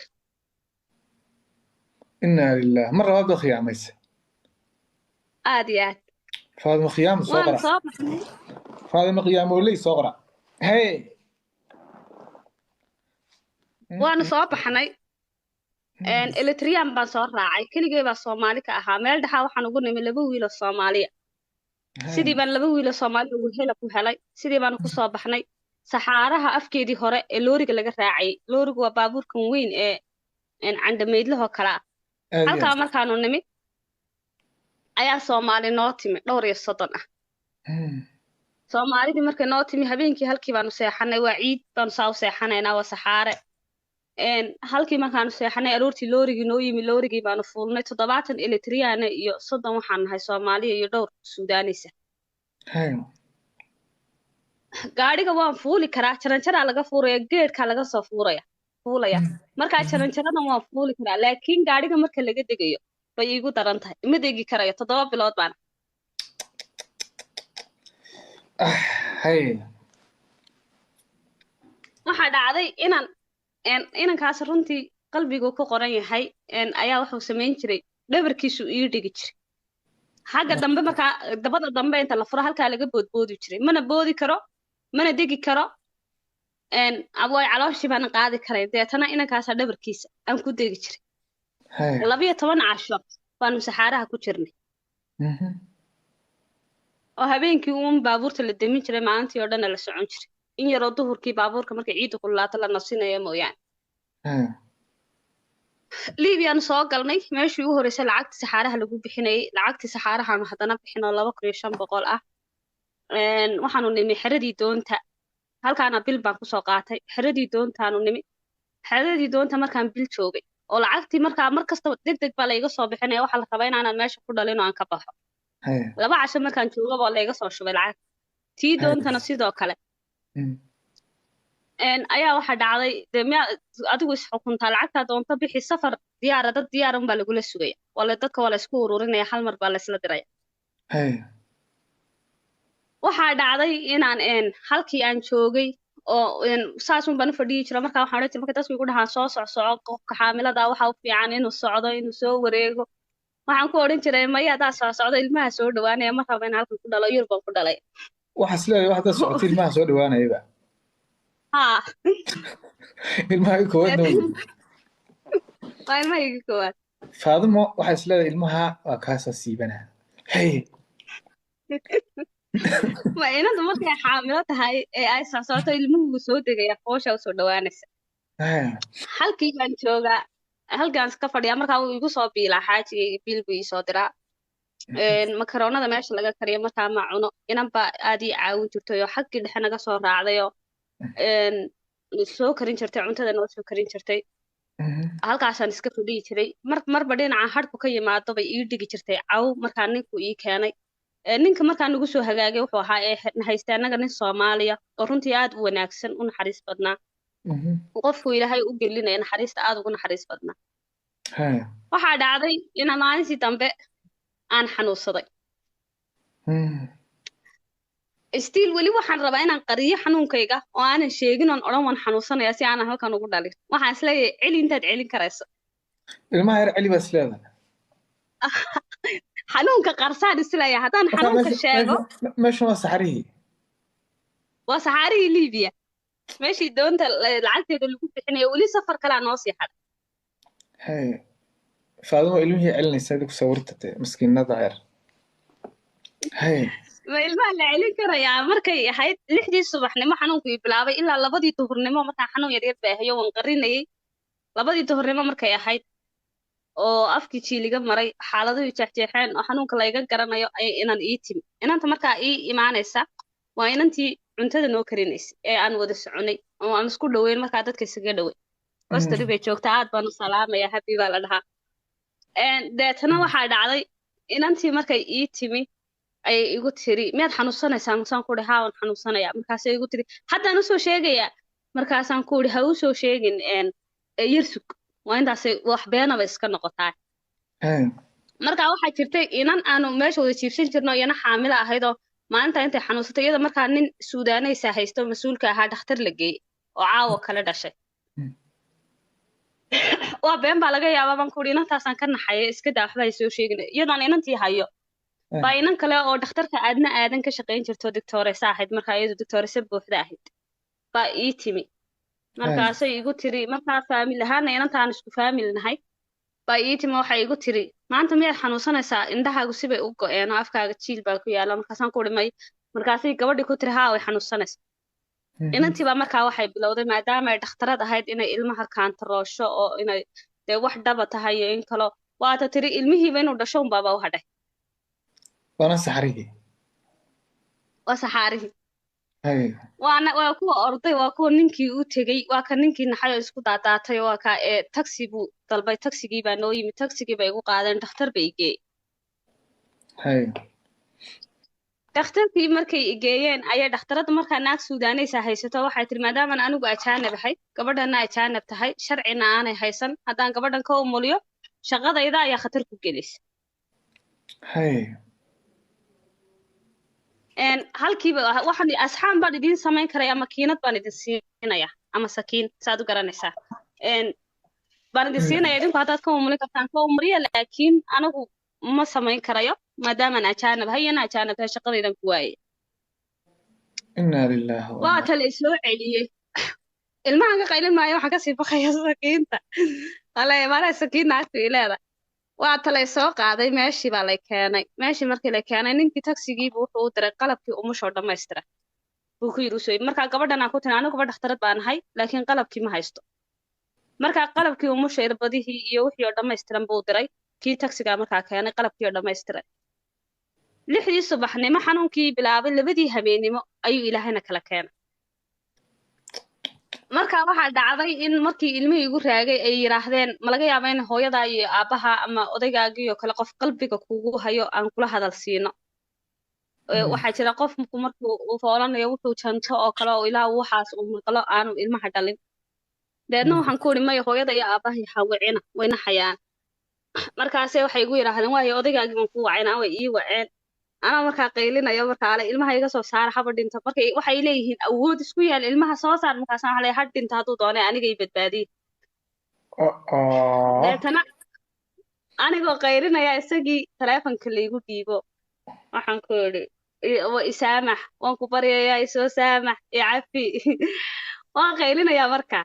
inna lillahi mar labaad khiyaamaysa aad iyo aad faadimo khiyaam soo qora faadimo khiyaam oo lay soo qora hey waan soo baxnay Eritrean baan soo raacay keligay baa Soomaali ka ahaa meel dhaxa waxaan ugu nimay 2 wiil oo Soomaaliya sidii baan 2 wiil oo Soomaali ugu helay sidii baan ku soo baxnay saxaaraha afkeedii hore ee looriga laga raacay loorigu waa baabuurkan weyn ee candamaydlaho kala halka markaanu nimid ayaa Soomaali noo timi dhowr iyo 30 ah Soomaalidii markay noo timi habeenkii halkii baanu seexanay waa ciid baanu soo seexanaynaa waa saxaare halkii markaanu seexanay aroortii loorigii noo yimi loorigii baanu fuulnay 70 Eritrean iyo 30 waxaan nahay Soomaaliya iyo dhowr Suudaanisa Hey. gaariga waan fuuli karaa jaranjaraa laga fuuraya geedka laga soo fuulaya markaa jaranjaradan waan fuuli karaa laakiin gaariga marka laga degayo bay iigu daran tahay ima degi karayo 7 bilood baan Hey. waxaa dhacday inankaas runtii qalbigu ku qoran yahay ayaa wuxuu samayn jiray dhabarkiisu ii dhigi jiray xagga dambe markaa dabada dambe inta la furo halkaa laga boodboodi jiray mana boodi karo mana degi karo abooy calooshii baan qaadi karay deetana inankaasaa dhabarkiisa aan ku degi jiray Hey. 12 casho baanu saxaaraha ku jirnay oo habeenkii uun baabuurta la demin jiray maalintii oo dhan la socon jiray in yaroo duhurkii baabuurka markay ciidu kululaato la nafsinayo mooyaane Hey. liibiyaan soo galnay meeshii ugu horreysay lacagtii saxaaraha lagu bixinayay lacagtii saxaarahaanu haddana bixinoo 2,500 ah waxaanu nimi xeradii doonta halkaana bil baan kusoo qaatay xeradii doontaanu nimi xeradii doonta markaan bil joogay oo lacagtii markaa mar kasta degdeg baa layga soo bixinaya waxaa la rabaa inaanan meesha ku dhalin oo aan ka baxo Hey. 2 casho markaan joogaba oo layga soo shubay lacag tii doontana sidoo kale ayaa waxaa dhacday dee adigu isxukuntaa lacagtaa doonto bixi safar diyaara dad diyaaran baa lagula sugaya dadka waa la isku ururinaya hal mar baa la isla diraya Hey. waxaa dhacday inaan halkii aan joogay oo saasun baan u fadhiyi jira markaa waxaan odhan jiray marka dadku igu dhahaan soo socsoco qofka xaamilada waxaa u fiican inuu socdo inuu soo wareego waxaan ku odhan jiray maya hadaa soo socdo ilmaha soo dhawaanaya ma raba in halkan ku dhalo Yurban ku dhalay Waxaas leeyahay waxaad socotay ilmaha soo dhawaanayba. haa Ilmaha koowaad noo. waa ilmahayga koowaad Faadimo waxay isleedahay ilmaha waa ka soo siibana. Hey. ma inanta markay xaamilo tahay ee ay soo socoto ilmuhu soo degaya qoosha u soo dhawaanaysa Hey. halkii baan joogaa halkaan ka fadhiyaa markaa uu igu soo biilaa xaajigayga biil buu ii soo diraa makaroonada meesha laga kariyo markaa ma cuno inanba aad ii caawin jirtay oo xaggii dhexe naga soo raacday oo soo karin jirtay cuntada noo soo karin jirtay halkaasaan iska fadhiyi jiray marba dhinaca hadhku ka yimaado bay ii dhigi jirtay caw markaa ninku ii keenay ninka markaa nagu soo hagaagay wuxuu ahaa ee haystay annaga nin Soomaaliya oo runtii aad u wanaagsan u naxariis badnaa qofku ilaahay u gelinaya naxariista aad ugu naxariis badnaa Hey. waxaa dhacday in maalintii dambe aan xanuunsaday stiil weli waxaan rabaa inaan qariyo xanuunkayga oo aanan sheegin oon odhan waan xanuunsanaya si aanan halkan ugu dhalin waxaan isleeyahay celi intaad celin karayso Ilmaha yar celi baa isleedahay. xanuunka qarsaan isleeyahay haddaan xanuunka sheego meesha waa saxarihii. waa saxaarihii Liibiya meeshii doonta lacagteeda lagu bixinayo weli safar kalaa noo sii xaday Hey. Faadimo ilmihii celinaysa adigu sawirtatay maskiinada yar. Hey. ma ilmaha la celin karayaa markay ahayd 6dii subaxnimo xanuunku ii bilaabay ilaa 2dii duhurnimo markaan xanuun yar yar baahayo waan qarinayay 2dii duhurnimo markay ahayd oo afkii jiiliga maray xaaladuhu jeexjeexeen oo xanuunka layga garanayo ay inan ii timi inanta markaa ii imaanaysa waa inantii cuntada noo karinaysa ee aan wada soconay oo aan isku dhaweyn markaa dadka isaga dhawey hostari bay joogtaa aad baan u salaamaya happy baa la dhahaa deetana waxaa dhacday inantii markay ii timi ayay igu tiri miyaad xanuunsanaysaa masaan ku dhahaa waan xanuunsanayaa markaasay igu tiri haddaan usoo sheegayaa markaasaan ku idhi ha usoo sheegin yarsug waa intaasay wax beenaba iska noqotaa markaa waxaa jirtay inan aanu meesha wada jiibsan jirno iyana xaamilo ahaydoo maalinta intay xanuunsatay iyada markaa nin suudaanaysa haysto mas-uulka ahaa dhakhtar la geeyey oo caawa kala dhashay waa been baa laga yaabaa baan ku idhi inantaasaan ka naxaya iska daa waxba hay soo sheegin iyadoon inantii hayo baa inan kale oo dhakhtarka aadna aadan ka shaqayn jirto doctoresa ahayd markaa iyadu doctoresa buuxda ahayd baa ii timi markaasay igu tiri markaa faamil ahaana inantaan isku faamil nahay baa ii timi waxay igu tiri maanta miyaad xanuunsanaysaa indhahaagu sibay u go-een oo afkaaga jiil baa ku yaala markaasaan ku dhimay markaasay gabadhii ku tiri haa way xanuunsanaysaa inantii baa markaa waxay bilowday maadaama ay dhakhtarad ahayd inay ilmaha kaantaroosho oo inay dee wax dhaba tahay iyo in kalo waata tiri ilmihiiba inuu dhasho unbaaba u hadhay waana saxarihii waa saxaarihii hay waa kuwa orday waa kuwa ninkii u tegey waa ka ninkii naxay oo isku daadaatay waa ka taxi buu dalbay taxigii baa noo yimid taxigii bay igu qaadeen dhakhtar bay igee hay dhakhtarkii markay igeeyeen ayaa dhakhtarada markaa naag suudaanaysa haysato waxay tiri maadaamaan anigu ajaanib ahay gabadhana ajaanib tahay sharcina aanay haysan haddaan gabadhan ka umuliyo shaqadayda ayaa khatar ku gelisa hay halkiiba waxaan asxaan baan idiin samayn karaya makiinad baan idin siinaya ama sakiin saad u garanaysaa baan idin siinaya idinku haddaad ka umulin kartaan ka umuliya laakiin anigu ma samayn karayo maadaamaan ajaanib hayana ajaanib tahay shaqadaydan ku waaye inna lillahi wa waa tale soo celiyey ilmahan ka qaylin maayo waxaan kasii baqaya sakiinta wale mara sakiin naagtu ileeda waa tale soo qaaday meeshii baa lay keenay meeshii markii la keenay ninkii taxigiibu wuxuu u diray qalabkii umushoo dhammaystira buu ku yidhi usoo markaa gabadhan aan ku tiri aniguba dhakhtarad baan ahay laakiin qalabkii ma haysto markaa qalabkii umusha irbadihii iyo wixii oo dhammaystiran buu diray kii taxigaa markaa keenay qalabkii oo dhammaystiran 6dii subaxnimo xanuunkii bilaabay 2dii habeenimo ayuu ilaahayna kala keenay markaa waxaa dhacday in markii ilmihii igu raagay ay yiraahdeen ma laga yaabaa in hooyadaa iyo aabbaha ama odaygaagii oo kale qof qalbiga kugu hayo aan kula hadal siino waxaa jira qof markuu uu foolanayo wuxuu janto oo kale oo ilaa waxaas uu maqlo aanu ilmaha dhalin deedna waxaan ku idhi maya hooyada iyo aabbaha hawicina wayna xayaan markaase waxay igu yiraahdeen waayo odaygaagii baan ku wacayna way ii waceen anaa markaa qaylinayo markaa ale ilmaha iga soo saara haba dhinta markay waxay leeyihiin awood isku yaal ilmaha soo saar markaasaan waxaa leeyahay ha dhinta hadduu doonay anigay badbaadiye deetana anigoo qaylinaya isagii taleefonka laygu dhiibo waxaan ku idhi isaamax waan ku baryayaa isoo saamax icafi waan qaylinayaa markaa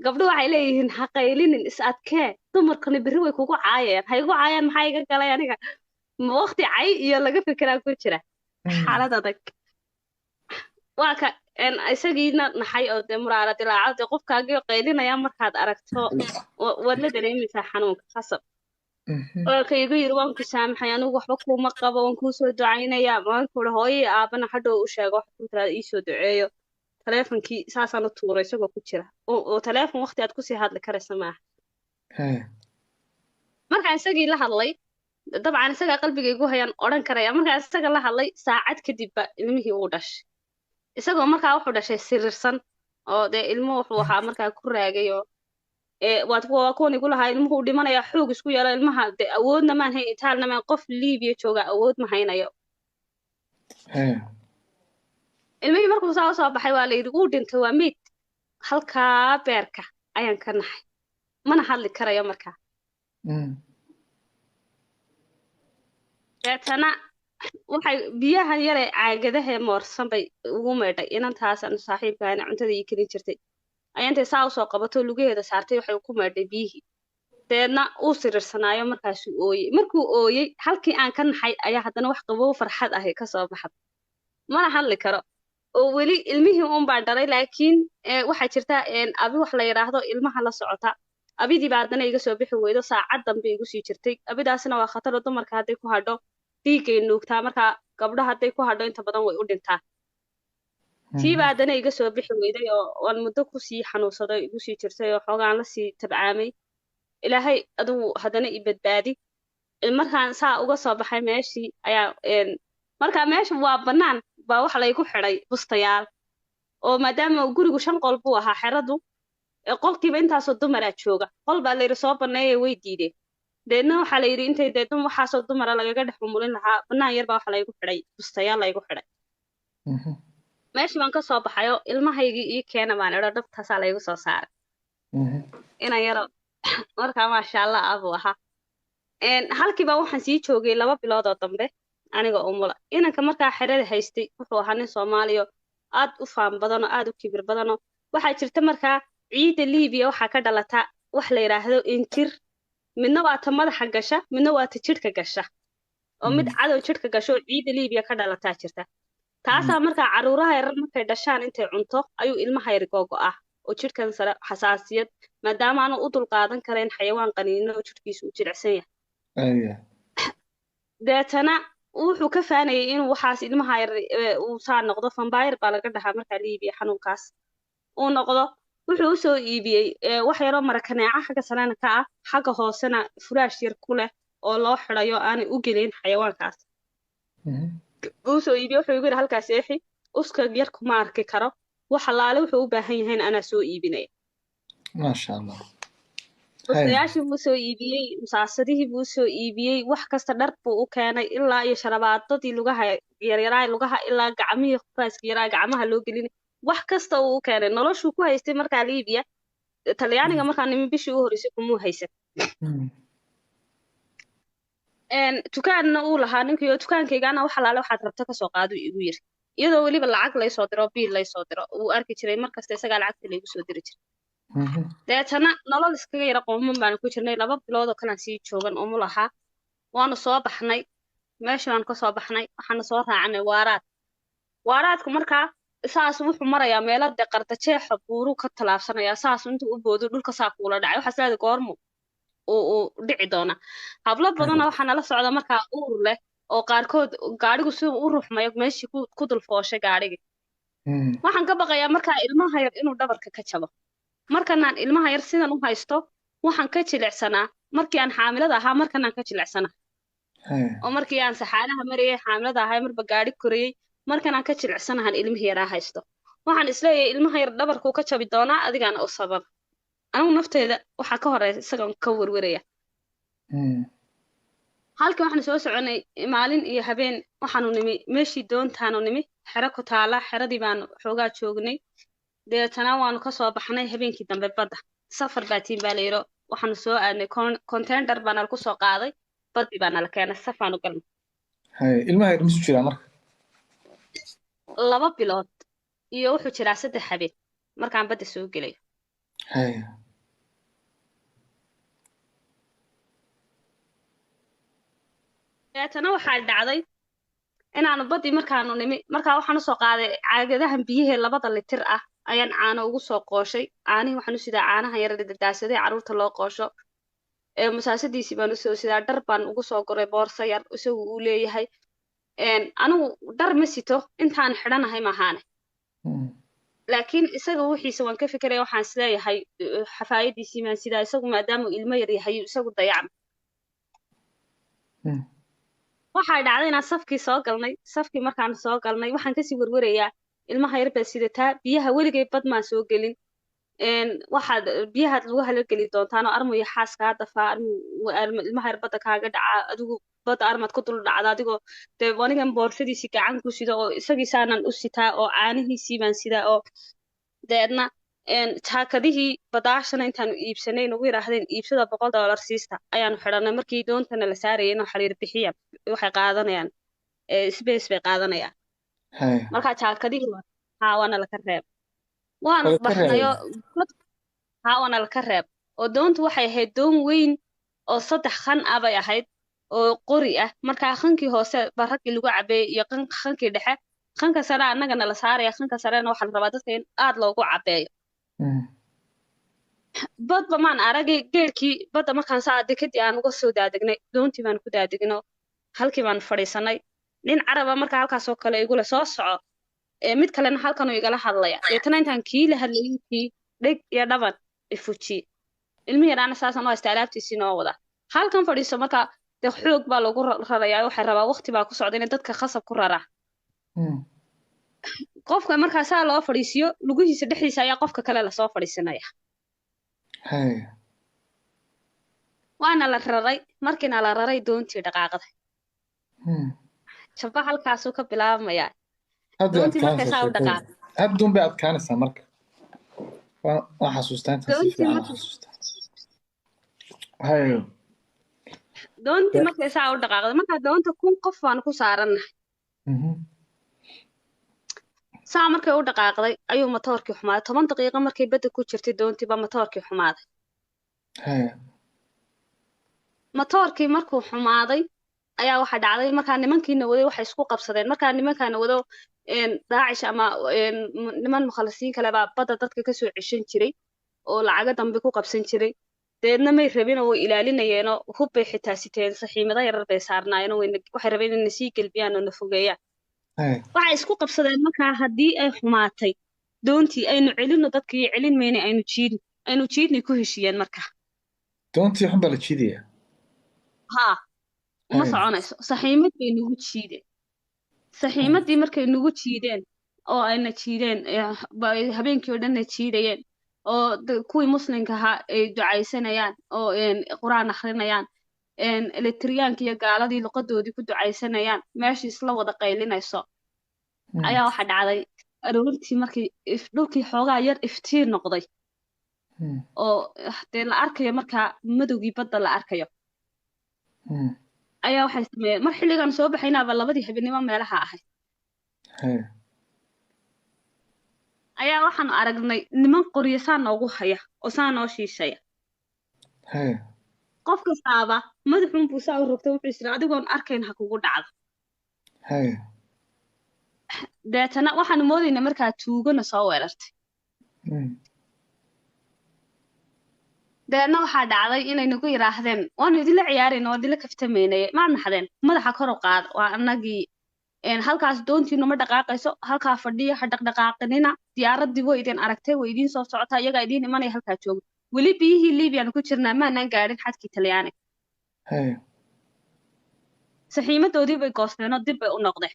gabdho waxay leeyihiin ha qaylinin is adkee dumarkani berri way kugu caayayaan ha igu caayaan maxaa iga galay aniga waqti cay iyo laga fikiraa ku jira xaalad adag waa ka isagiina naxay oo dee muraara dilaaco dee qofkaagii qaylinaya markaad aragto waad la dareemaysaa xanuunka khasab oo ka igu yiri waan ku saamaxay anigu waxba kuuma qabo waan kuu soo ducaynayaa waan ku idhi hooyo iyo aabana hadhow u sheego wax ku tiraada ii soo duceeyo taleefonkii saasaan u tuuray isagoo ku jira oo taleefon waqti aad kusii hadli karaysa maaha markaan isagii la hadlay dabcan isagaa qalbiga igu hayaan odhan karaya markaa isaga la hadlay saacad kadibba ilmihii uu dhashay isagoo markaa wuxuu dhashay siriirsan oo dee ilmuhu wuxuu ahaa markaa ku raagay oo waa kuwan igu lahaa ilmuhu u dhimanaya xoog isku yeelo ilmaha dee awoodna maan hayn itaalna maan qof liibiya jooga awood ma haynayo ilmihii markuu saa usoo baxay waa layidhi uu dhintay waa meyd halkaa beerka ayaan ka naxay mana hadli karayo markaa deetana waxay biyahan yare caagadahee moorsan bay ugu meedhay inantaasaan saaxiibkaana cuntada ii kelin jirtay ayaa intay saa usoo qabato lugaheeda saartay waxay ku meedhay biyihii deedna uu siriirsanaayo markaasuu ooyey markuu ooyey halkii aan ka naxay ayaa haddana wax qabow farxad ahi kasoo baxda mana hadli karo oo weli ilmihii uun baan dhalay laakiin waxaa jirta abi wax la yidhaahdo ilmaha la socota abidii baa haddana iga soo bixi weydo saacad dambe igu sii jirtay abidaasina waa khataro dumarka hadday ku hadho dhiiggay nuugtaa markaa gabdho hadday ku hadho inta badan way u dhintaa tiiba haddana iga soo bixi weyday oo waan muddo kusii xanuunsaday igu sii jirtay oo xoogaan lasii tabcaamay ilaahay adigu haddana i badbaadi markaan saa uga soo baxay meeshii ayaa markaa meesha waa bannaan baa wax laygu xidhay bustayaal oo maadaama gurigu 5 qol buu ahaa xeradu qolkiiba intaasoo dumaraa jooga qol baa layidhi soo banneeyay way diideen deedna waxaa layidhi intay dee waxaasoo dumara lagaga dhex umulin lahaa bannaan yar baa waxa laygu xidhay bustayaal laygu xidhay meeshii baan ka soo baxayo ilmahaygii ii keena baan idho dhabtaasaa laygu soo saaray inan yaro markaa maasha allah abuu ahaa halkiiba waxaan sii joogay 2 biloodoo dambe aniga umula inanka markaa xerada haystay wuxuu ahaa nin soomaaliya aad u faan badan oo aad u kibir badan oo waxaa jirta markaa ciidda liibiya waxaa ka dhalata wax la yidhaahdo injir midna waa ta madaxa gasha midna waa ta jidhka gasha oo mid cadow jidhka gasho oo ciidda liibiya ka dhalataa jirta taasaa markaa caruuraha yarar markay dhashaan intay cunto ayuu ilmaha yar googo'ah oo jidhkan sare xasaasiyad maadaama aanu u dulqaadan karayn xayawaan qaniino oo jidhkiisu u jilicsan yahay deetana wuxuu ka faanayay inuu waxaas ilmaha yar uu saa noqdo vampire baa laga dhahaa markaa la iibiya xanuunkaas uu noqdo wuxuu usoo iibiyey wax yaroo marakaneeca xagga sarena ka ah xagga hoosena furaash yar ku leh oo loo xidhayo aanay u gelin xayawaankaas usoo iibiyey wuxuu igu yidhi halkaas eexi uska yar kuma arki karo wax allaale wuxuu u baahan yahayn anaa soo iibinaya maasha allah uskayaashii buu soo iibiyey musaasadihii buu soo iibiyey wax kasta dhar buu u keenay ilaa iyo sharabaadadii lugaha yaryaraa lugaha ilaa gacmihii furaaska yaraa gacmaha loo gelinay wax kasta uu u keenay noloshuu ku haystay markaa liibiya talyaaniga markaa nimin bishii u horreysay kumuu haysan dukaanna uu lahaa ninkii oo dukaankaygaana wax alaale waxaad rabta kasoo qaadu igu yiri iyadoo weliba lacag laysoo diro biil laysoo diro uu arki jiray markasta isagaa lacagta laygu soo diri jiray deetana nolol iskaga yara qooman baanu ku jirnay 2 bilood oo kalaan sii joogan umu lahaa waanu soo baxnay meeshii baan kasoo baxnay waxaana soo raacnay waaraadku markaa saas wuxuu marayaa meelo deqarta jeexa buuru ka talaabsanaya saas intuu u boodo dhulka saa kuula dhacay waxaas leedahay goormu uu dhici doona hablo badana waxaa nala socda markaa uur leh oo qaarkood gaadhigu si u ruxmayo meeshii ku dulfooshay gaadhigii waxaan ka baqayaa markaa ilmaha yar inuu dhabarka ka jabo markanaan ilmaha yar sidan u haysto waxaan ka jilicsanaa markii aan xaamilada ahaa markanaan ka jilicsanaa oo markii aan saxaalaha marayay xaamilada ahay marba gaadhi korayey markanaan ka jilicsanahan ilmihii yaraa haysto waxaan isleeyahay ilmaha yar dhabarkuu ka jabi doonaa adigaana u sabab anigu nafteeda waxaa ka horeysa isagoon ka werweraya halkii waxaan soo soconay maalin iyo habeen waxaanu nimi meeshii doontaanu nimi xero ku taala xeradii baanu xoogaa joognay deetana waanu kasoo baxnay habeenkii dambe badda safar baatiin baa layiro waxaanu soo aadnay container baa nala kusoo qaaday badii baa nala keenay safaanu galnay ilmaha yar misu jiraa marka 2 bilood iyo wuxuu jiraa 3 habeen markaan badda soo gelayo deetana waxaa dhacday inaanu badii markaanu nimi markaa waxaan usoo qaaday caagadahan biyihii 2 litir ah ayaan caano ugu soo qooshay caanihii waxaan u sidaa caanaha yar dadaasaday carruurta loo qoosho musaasadiisii baan usoo sidaa dhar baan ugu soo goray boorso yar isagu uu leeyahay anigu dhar ma sito intaan xidhanahay maahaane laakiin isaga wixiisa waan ka fikeraya waxaan isleeyahay xafaayadiisii baan sidaa isagu maadaama ilmo yar yahay isagu dayacma waxaa dhacday inaan safkii markaan soo galnay waxaan kasii werwerayaa ilmaha yar baa sidataa biyaha weligay bad maan soo gelin waxaad biyahaad lugaha la geli doontaanoo armuyo xaas kaa dafaa ilmaha yar badda kaaga dhacaa adigu badda armad ku dul dhacda adigoo dee anigan boorsadiisii gacan ku sida oo isagiisaanan u sitaa oo caanihiisii baan sidaa oo deedna jaakadihii badaashana intaanu iibsanay nagu yidhaahdeen iibsada $100 siista ayaanu xidhanay markii doontana la saarayay inuu xiriir bixiya waxay qaadanayaan space bay qaadanayaan markaa jaakadihii waana laka reeb waanu baxnayo waana laka reeb oo doontu waxay ahayd doon weyn oo 3 khan ah bay ahayd oo qori ah markaa khankii hoose ba raggii lagu cabeeyey iyo khankii dhexe khanka sare annagana la saaraya khanka sarena waxaa la rabaa dadka in aad loogu cabeeyo badba maan aragay geerkii badda markaan saa dekadii aan uga soo daadegnay doontii baan ku daadegno halkii baan fadhiisanay nin caraba markaa halkaasoo kale igule soo soco mid kalena halkanuu igala hadlaya deetana intaan kii la hadlayay kii dheg iyo dhaban ifujiye ilmihi yaraana saasaan u haysta alaabtiisii noo wada halkan fadhiiso markaa dee xoog baa lagu rarayaa waxay rabaa waqti baa ku socda inay dadka khasab ku raraa qofka markaa saa loo fadhiisiyo lugihiisa dhexdiisa ayaa qofka kale lasoo fadhiisinaya waana la raray markiina la raray doontii dhaqaaqday jaba halkaasuu ka bilaabmayaa doontii markay saa u dhaqaaqday hadduun bay adkaanaysaa marka waan xasuustaa intaan si fiican u xasuustaa doontii markay saa u dhaqaaqday markaa doonta 1 qof baan ku saarannahay saa markay u dhaqaaqday ayuu matoorkii xumaaday 10 daqiiqo markay badda ku jirtay doontii baa matoorkii xumaaday matoorkii markuu xumaaday ayaa waxa dhacday markaa nimankiina waday waxay isku qabsadeen markaa nimankaana wado daacish ama niman mukhalasiin kale baa badda dadka kasoo ceshan jiray oo lacaga dambe ku qabsan jiray deedna may rabin oo way ilaalinayeen oo hub bay xitaa siteen saxiimada yarar bay saarnaayeen oo waxay rabeen inay sii gelbiyaan oo na fogeeyaan Hey. waxay isku qabsadeen markaa haddii ay xumaatay doontii aynu celino dadkii celin mayna aynu jiidnay ku heshiiyeen markaa doontii xun baa la jiidayaa. haa ma Hey. soconayso saxiimad bay nagu jiideen saxiimadii markay nagu jiideen oo ayna jiideen habeenkii oo dhanna jiidayeen oo kuwii muslimka ahaa ay ducaysanayaan oo quraan akhrinayaan elektriyaanka iyo gaaladii luqadoodii ku ducaysanayaan meeshii isla wada qaylinayso ayaa waxa dhacday aroortii markii dhulkii xoogaa yar iftiin noqday oo dee la arkayo markaa madowgii badda la arkayo ayaa waxay sameeyeen mar xilligan soo baxaynaaba 2 habeenimo meelaha ahayd Hey. ayaa waxaan aragnay niman qoryo saa noogu haya oo saa noo shiishaya Hey. qof kastaaba madaxuun buu saa u rogtay wuxuu isiri adigoon arkayn ha kugu dhacdo Hey. deetana waxaan moodaynaa markaa tuugana soo weerartay deedna waxaa dhacday inay nagu yiraahdeen waanu idinla ciyaarayna waan idinla kaftamaynay ma naxdeen madaxa kor u qaad waa annagii halkaas doontiinu ma dhaqaaqayso halkaa fadhiya ha dhaqdhaqaaqinina diyaaradii way idin aragtay way idiin soo socotaa iyagaa idiin imanaya halkaa jooga weli biyihii liibiyan ku jirnaa maanaan gaadhin xadkii talyaaniga Hey. saxiimadoodii bay goosteenoo dib bay u noqdeen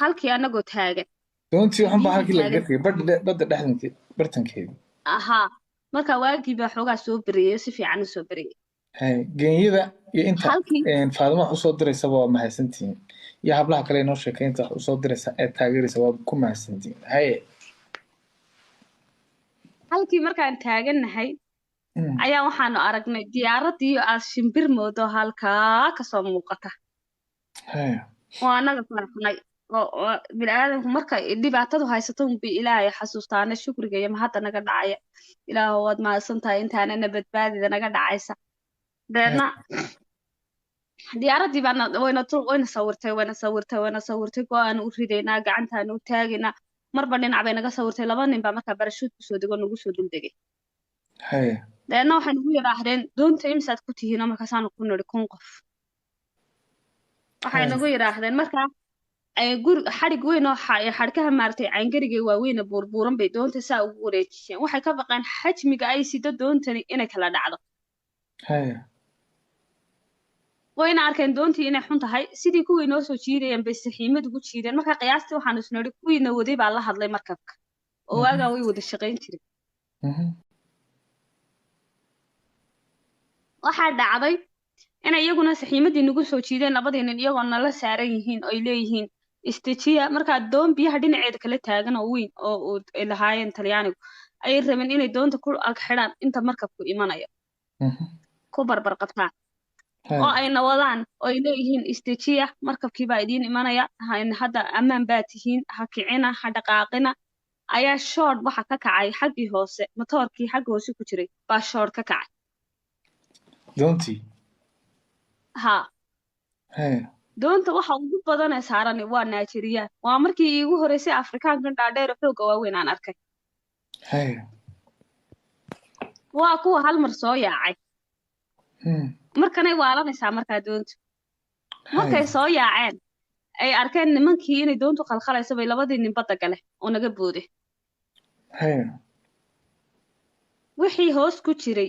halkii annagoo taagan doontii xun baa halkii laga gafiyay badda dhexdankeed bartankeedii. ahaa marka waagii baa xoogaa soo beriyey si fiican u soo beriyey Hey. Geenyada iyo inta halkii Faadimo wax u soo diraysaba waa mahadsantihiin iyo hablaha kale inoo sheekaynta wax u soo diraysa ee taageeraysa waa ku mahadsantihiin. Hey. halkii markaan taagannahay ayaa waxaanu aragnay diyaaradii aad shimbir moodo halkaa kasoo muuqata Hey. oo annaga farxnay oo bini'aadamku marka dhibaatadu haysato unba ilaahay xasuustaana shukriga iyo mahadda naga dhacaya ilaahu waad mahadsan tahay intaanana badbaadida naga dhacaysa deedna diyaaradii baana wayna sawirtay go-aan u ridaynaa gacantaana u taagaynaa marba dhinac bay naga sawirtay 2 nin baa markaa barashuud kusoo dego nagu soo duldegay Hey. deedna waxay nagu yidhaahdeen doonta imsaad ku tihiinoo markaasaanu ku nidhi 1 qof waxay nagu yidhaahdeen markaa xadhig weyn oo xadhkaha maaragtay caangariga waaweyna buurbuuran bay doonta saa ugu wareejiyeen waxay ka baqeen xajmiga ay sido doontani inay kala dhacdo Hey. wayna arkeen doontii inay xun tahay sidii kuwii noo soo jiidayeen bay saxiimad ugu jiideen marka qiyaastii waxaanu isnidhi kuwiina waday baa la hadlay markabka oo waagaa way wada shaqayn jireen waxaa dhacday inay iyaguna saxiimadii nagu soo jiideen 2 nin iyagoo nala saaran yihiin oo ay leeyihiin istajiya markaa doon biyaha dhinaceeda kala taagan oo weyn oo ay lahaayeen talyaanigu ayay rabeen inay doonta ku ag xidhaan inta markabku imanayo ku barbar qabtaan oo ayna wadaan oo ay leeyihiin istajiya markabkii baa idiin imanaya hadda ammaan baa tihiin ha kicina ha dhaqaaqina ayaa shood waxa ka kacay xaggii hoose matoorkii xagga hoose ku jiray baa shood ka kacay doontii. ها Hey. doonta waxa ugu badan ee saaran waa Nigerian waa markii iigu horeysay Afrikaankan dhaadheer xooga waaweyn aan arkay Hey. waa kuwa hal mar soo yaacay markanay waalanaysaa markaa doontu markay soo yaaceen ay arkeen nimankii inay doontu khalkhalayso bay 2 nin badda gale oo naga booday Hey. wixii hoos ku jiray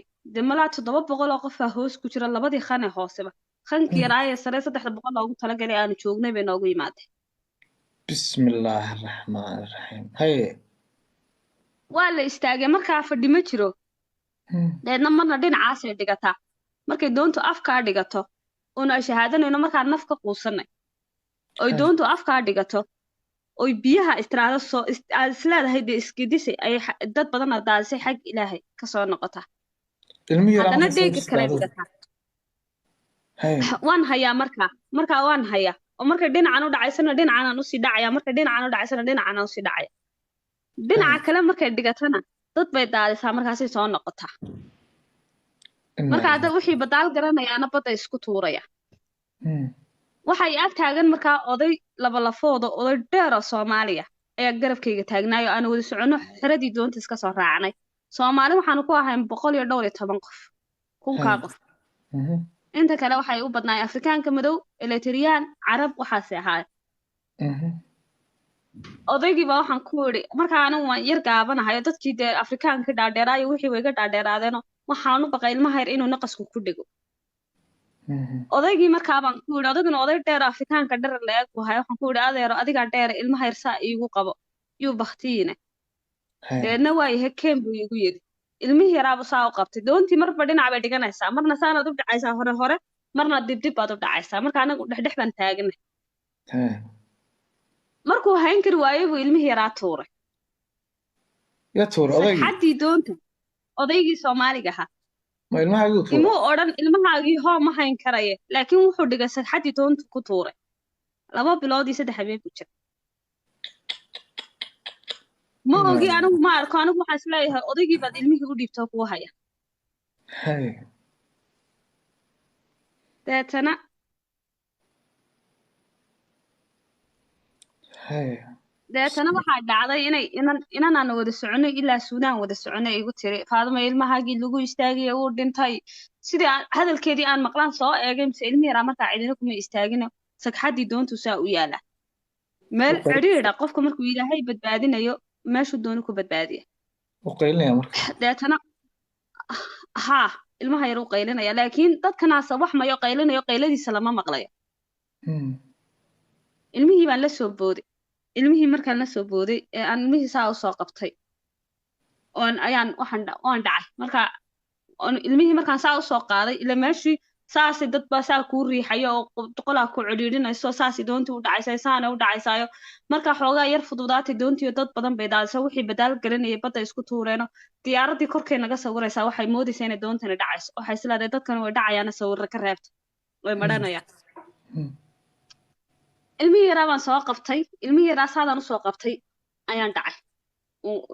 malaa 700 oo qof hoos ku jira 2 khane hooseba khankii yaraayee sare 300 loogu talagalay aanu joognay bay noogu yimaadeen Bismillahir Rahmanir Rahim. Hey. waa la istaagay markaa fadhi ma jiro deedna marna dhinacaasay dhigataa markay doontu afkaa dhigato una shahaadanayno markaa naf ka quusanay oy doontu afkaa dhigato oy biyaha istiraado soo aad isleedahay dee iskidisay ay dad badan daadisay xag ilaahay kasoo noqotaa haddana dheega kale dhigataa waan hayaa markaa waan hayaa oo markay dhinacan u dhacaysana dhinacanaan usii dhacaya markay dhinacan u dhacaysana dhinacanaan usii dhacaya dhinaca kale markay dhigatana dad bay daadisaa markaasay soo noqotaa marka hadda wixii badaal garanayaana badda isku tuuraya waxay ag taagan markaa oday laba lafooda oday dheer oo Soomaaliya ayaa garabkayga taagnaayo aan wada socono xiradii doonta iska soo raacnay Soomaali waxaanu ku ahayn 112 qof كون كاقف انت كلا waxay u badnaay afrikaanka madow eletriyaan carab waxaas ahaa odaygii baa waxaan ku yiri marka anigu waan yar gaabanahay dadkii de afrikaanka dhaadheeraayo wixii way ga dhaadheeraadeen waxaan u baqay ilmaha yar inuu naqasku ku dhigo odaygii markaa baan ku yiri odayguna oday dheer afrikaanka dheer leeg wahay waxaan ku yiri adeero adiga dheer ilmaha yar saa iigu qabo yuu baktiine deedna waa yahay keen buu igu yiri ilmihii yaraaba saa u qabtay doontii marba dhinac bay dhiganaysaa marna saanaad u dhacaysaa hore marna dib baad u dhacaysaa marka anagu dhex baan taaganay markuu hayn kari waayay buu ilmihii yaraa tuuray ya tuuray odaygii xaddii doonta odaygii Soomaaliga ahaa ma ilmahaagii tuuray imuu odhan ilmahaagii hoo ma hayn karaye laakiin wuxuu dhigay xaddii doonta ku tuuray 2 bilood iyo 3 habeen ku jira ma ogi anigu ma arko anigu waxaan isleeyahay odaygii baad ilmihii u dhiibtoo kuu haya deetana waxaa dhacday inaan wada soconay ilaa Suudaan wada soconay igu tiri Faadimo ilmahaagii lagu istaagay uu dhintay sidii hadalkeedii aan maqlaan soo eegay mise ilmihi yaraa markaa cidina kuma istaagino sagxadii doontu saa u yaala meel cidhiidha qofka markuu ilaahay badbaadinayo meeshuu dooni ku badbaadiya u qaylinaya marka deetana ilmaha yar u qaylinaya laakiin dadkanaasa wax mayo qaylinayo qayladiisa lama maqlayo ilmihii baan la soo booday ilmihii markaan la soo booday ee aan ilmihii saa u soo qabtay waan dhacay marka ilmihii markaan saa u soo qaaday ila meeshii saasi dad baa saa kuu riixayo oo qolaa ku ciriirinayso saasi doontii u dhacaysay saana u dhacaysaayo marka xoogaa yar fududaatay doontii dad badan bay daadisay wixii badaal galinayay badda isku tuureeno diyaaradii korkay naga sawiraysaa waxay moodaysaa inay doontani dhacayso waxay isleedahay dadkan way dhacayaana sawirra ka reebta way madhanayaan ilmihii yaraa baan soo qabtay ilmihii yaraa saadaan usoo qabtay ayaan dhacay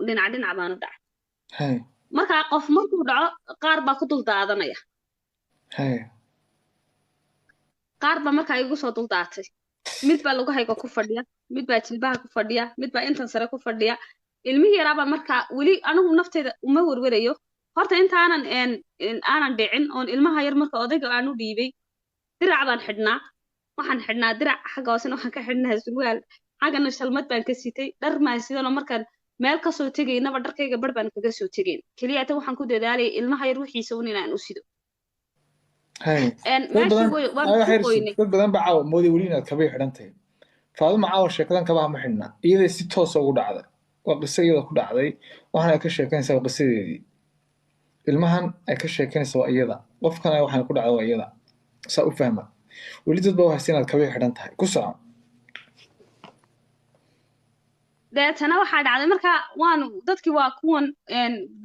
dhinac baan u dhacay markaa qof markuu dhaco qaar baa ku dul daadanaya qaar baa markaa igu soo dul daatay mid baa lugahayga ku fadhiya mid baa jilbaha ku fadhiya mid baa intan sare ku fadhiya ilmihii yaraa baa markaa weli anigu nafteyda uma werwerayo horta intaanan aanan dhicin oon ilmaha yar marka odayga aan u dhiibay dirac baan xidhnaa waxaan xidhnaa dirac xagga hoosena waxaan ka xidhnahay surwaal xaggana shalmad baan ka sitay dhar maan sidanoo markaan meel kasoo tegaynaba dharkayga bar baan kaga soo tegayn keliya tan waxaan ku dadaalayay ilmaha yar wixiisa un inaan u sido dad badan baa caawa mooday weli inaad kabay xidhan tahay Faadimo caawa sheekadan kabaha ma xidhna iyada si toos ugu dhacday waa qiso iyada ku dhacday waxaan ka sheekanaysaa qisadeedii ilmahan ay ka sheekanaysaa waa iyada qofkan ay waxaan ku dhacday waa iyada saa u fahma weli dad baa waxay inaad kabay xidhan tahay ku soco deetana waxaa dhacday marka dadkii waa kuwan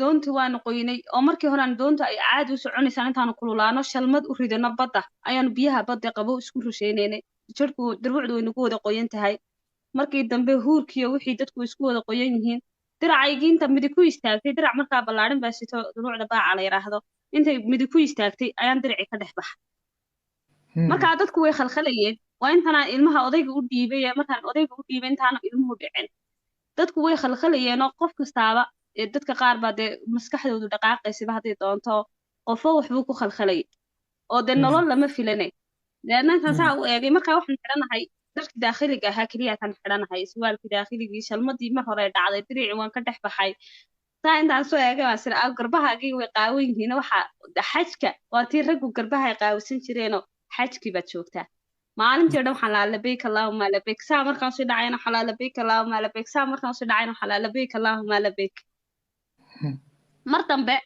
doontii waanu qoynay oo markii hore aan doonta ay caadi u soconaysaan intaanu kululaano shalmad u ridano badda ayaanu biyaha badda qabow isku rushaynaynay jirku dirbuucdu way nagu wada qoyan tahay markii dambe huurkiiyo wixii dadku isku wada qoyan yihiin diracaygii inta midig ku istaagtay dirac markaa ballaadhan baa sito duruucda baaca la yidhaahdo intay midig ku istaagtay ayaan diracii ka dhex baxa markaa dadku way khalkhalayeen waa intaanaan ilmaha odayga u dhiibay markaan odayga u dhiibay intaanu ilmuhu dhicin dadku way khalkhalayeenoo qof kastaaba dadka qaar baa dee maskaxdoodu dhaqaaqaysaba hadday doonto qofo waxbuu ku khalkhalayay oo dee nolol lama filanay deedna intaan saa u eegay markaa waxaan xidhanahay dharkii daakhiliga ahaa keliyaataan xidhanahay iswaalkii daakhiligii shalmadii mar hore dhacday diricii waan ka dhex baxay saa intaan soo eegay waan sira garbahaagii way qaawan yihiin waxaa xajka waa tii raggu garbaha ay qaawisan jireenoo xajkii baad joogtaa maalintii dhan waxaan laa labeyk allahumma labeyk saa markaan soo dhacayna waxaan laa labeyk allahumma labeyk saa markaan soo dhacayna waxaan laa labeyk allahumma labeyk mar dambe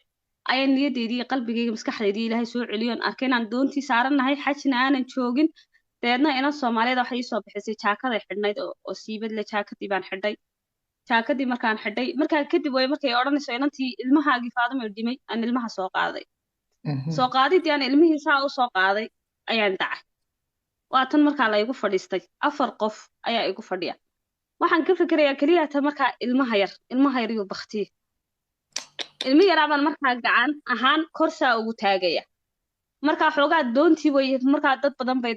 ayaan niyadeedii qalbigayga maskaxdeedii ilaahay soo celiyoon arkay inaan doontii saaranahay xajna aanan joogin deedna inan Soomaaliyeed waxay ii soo bixisay jaakad ay xidhnayd oo siibad le jaakadii baan xidhay jaakadii markaan xidhay markaa kadib way markay odhanayso inantii ilmahaagii Faadimo dhimay aan ilmaha soo qaaday soo qaadidii aan ilmihii saa u soo qaaday ayaan dhacay waa tan markaa la igu fadhiistay 4 qof ayaa igu fadhiya waxaan ka fikirayaa kaliya ta markaa ilmaha yar iyo bakti ilmi yaraaban markaa gacan ahaan korsaa ugu taagaya markaa xoogaa doontii way markaa dad badan bay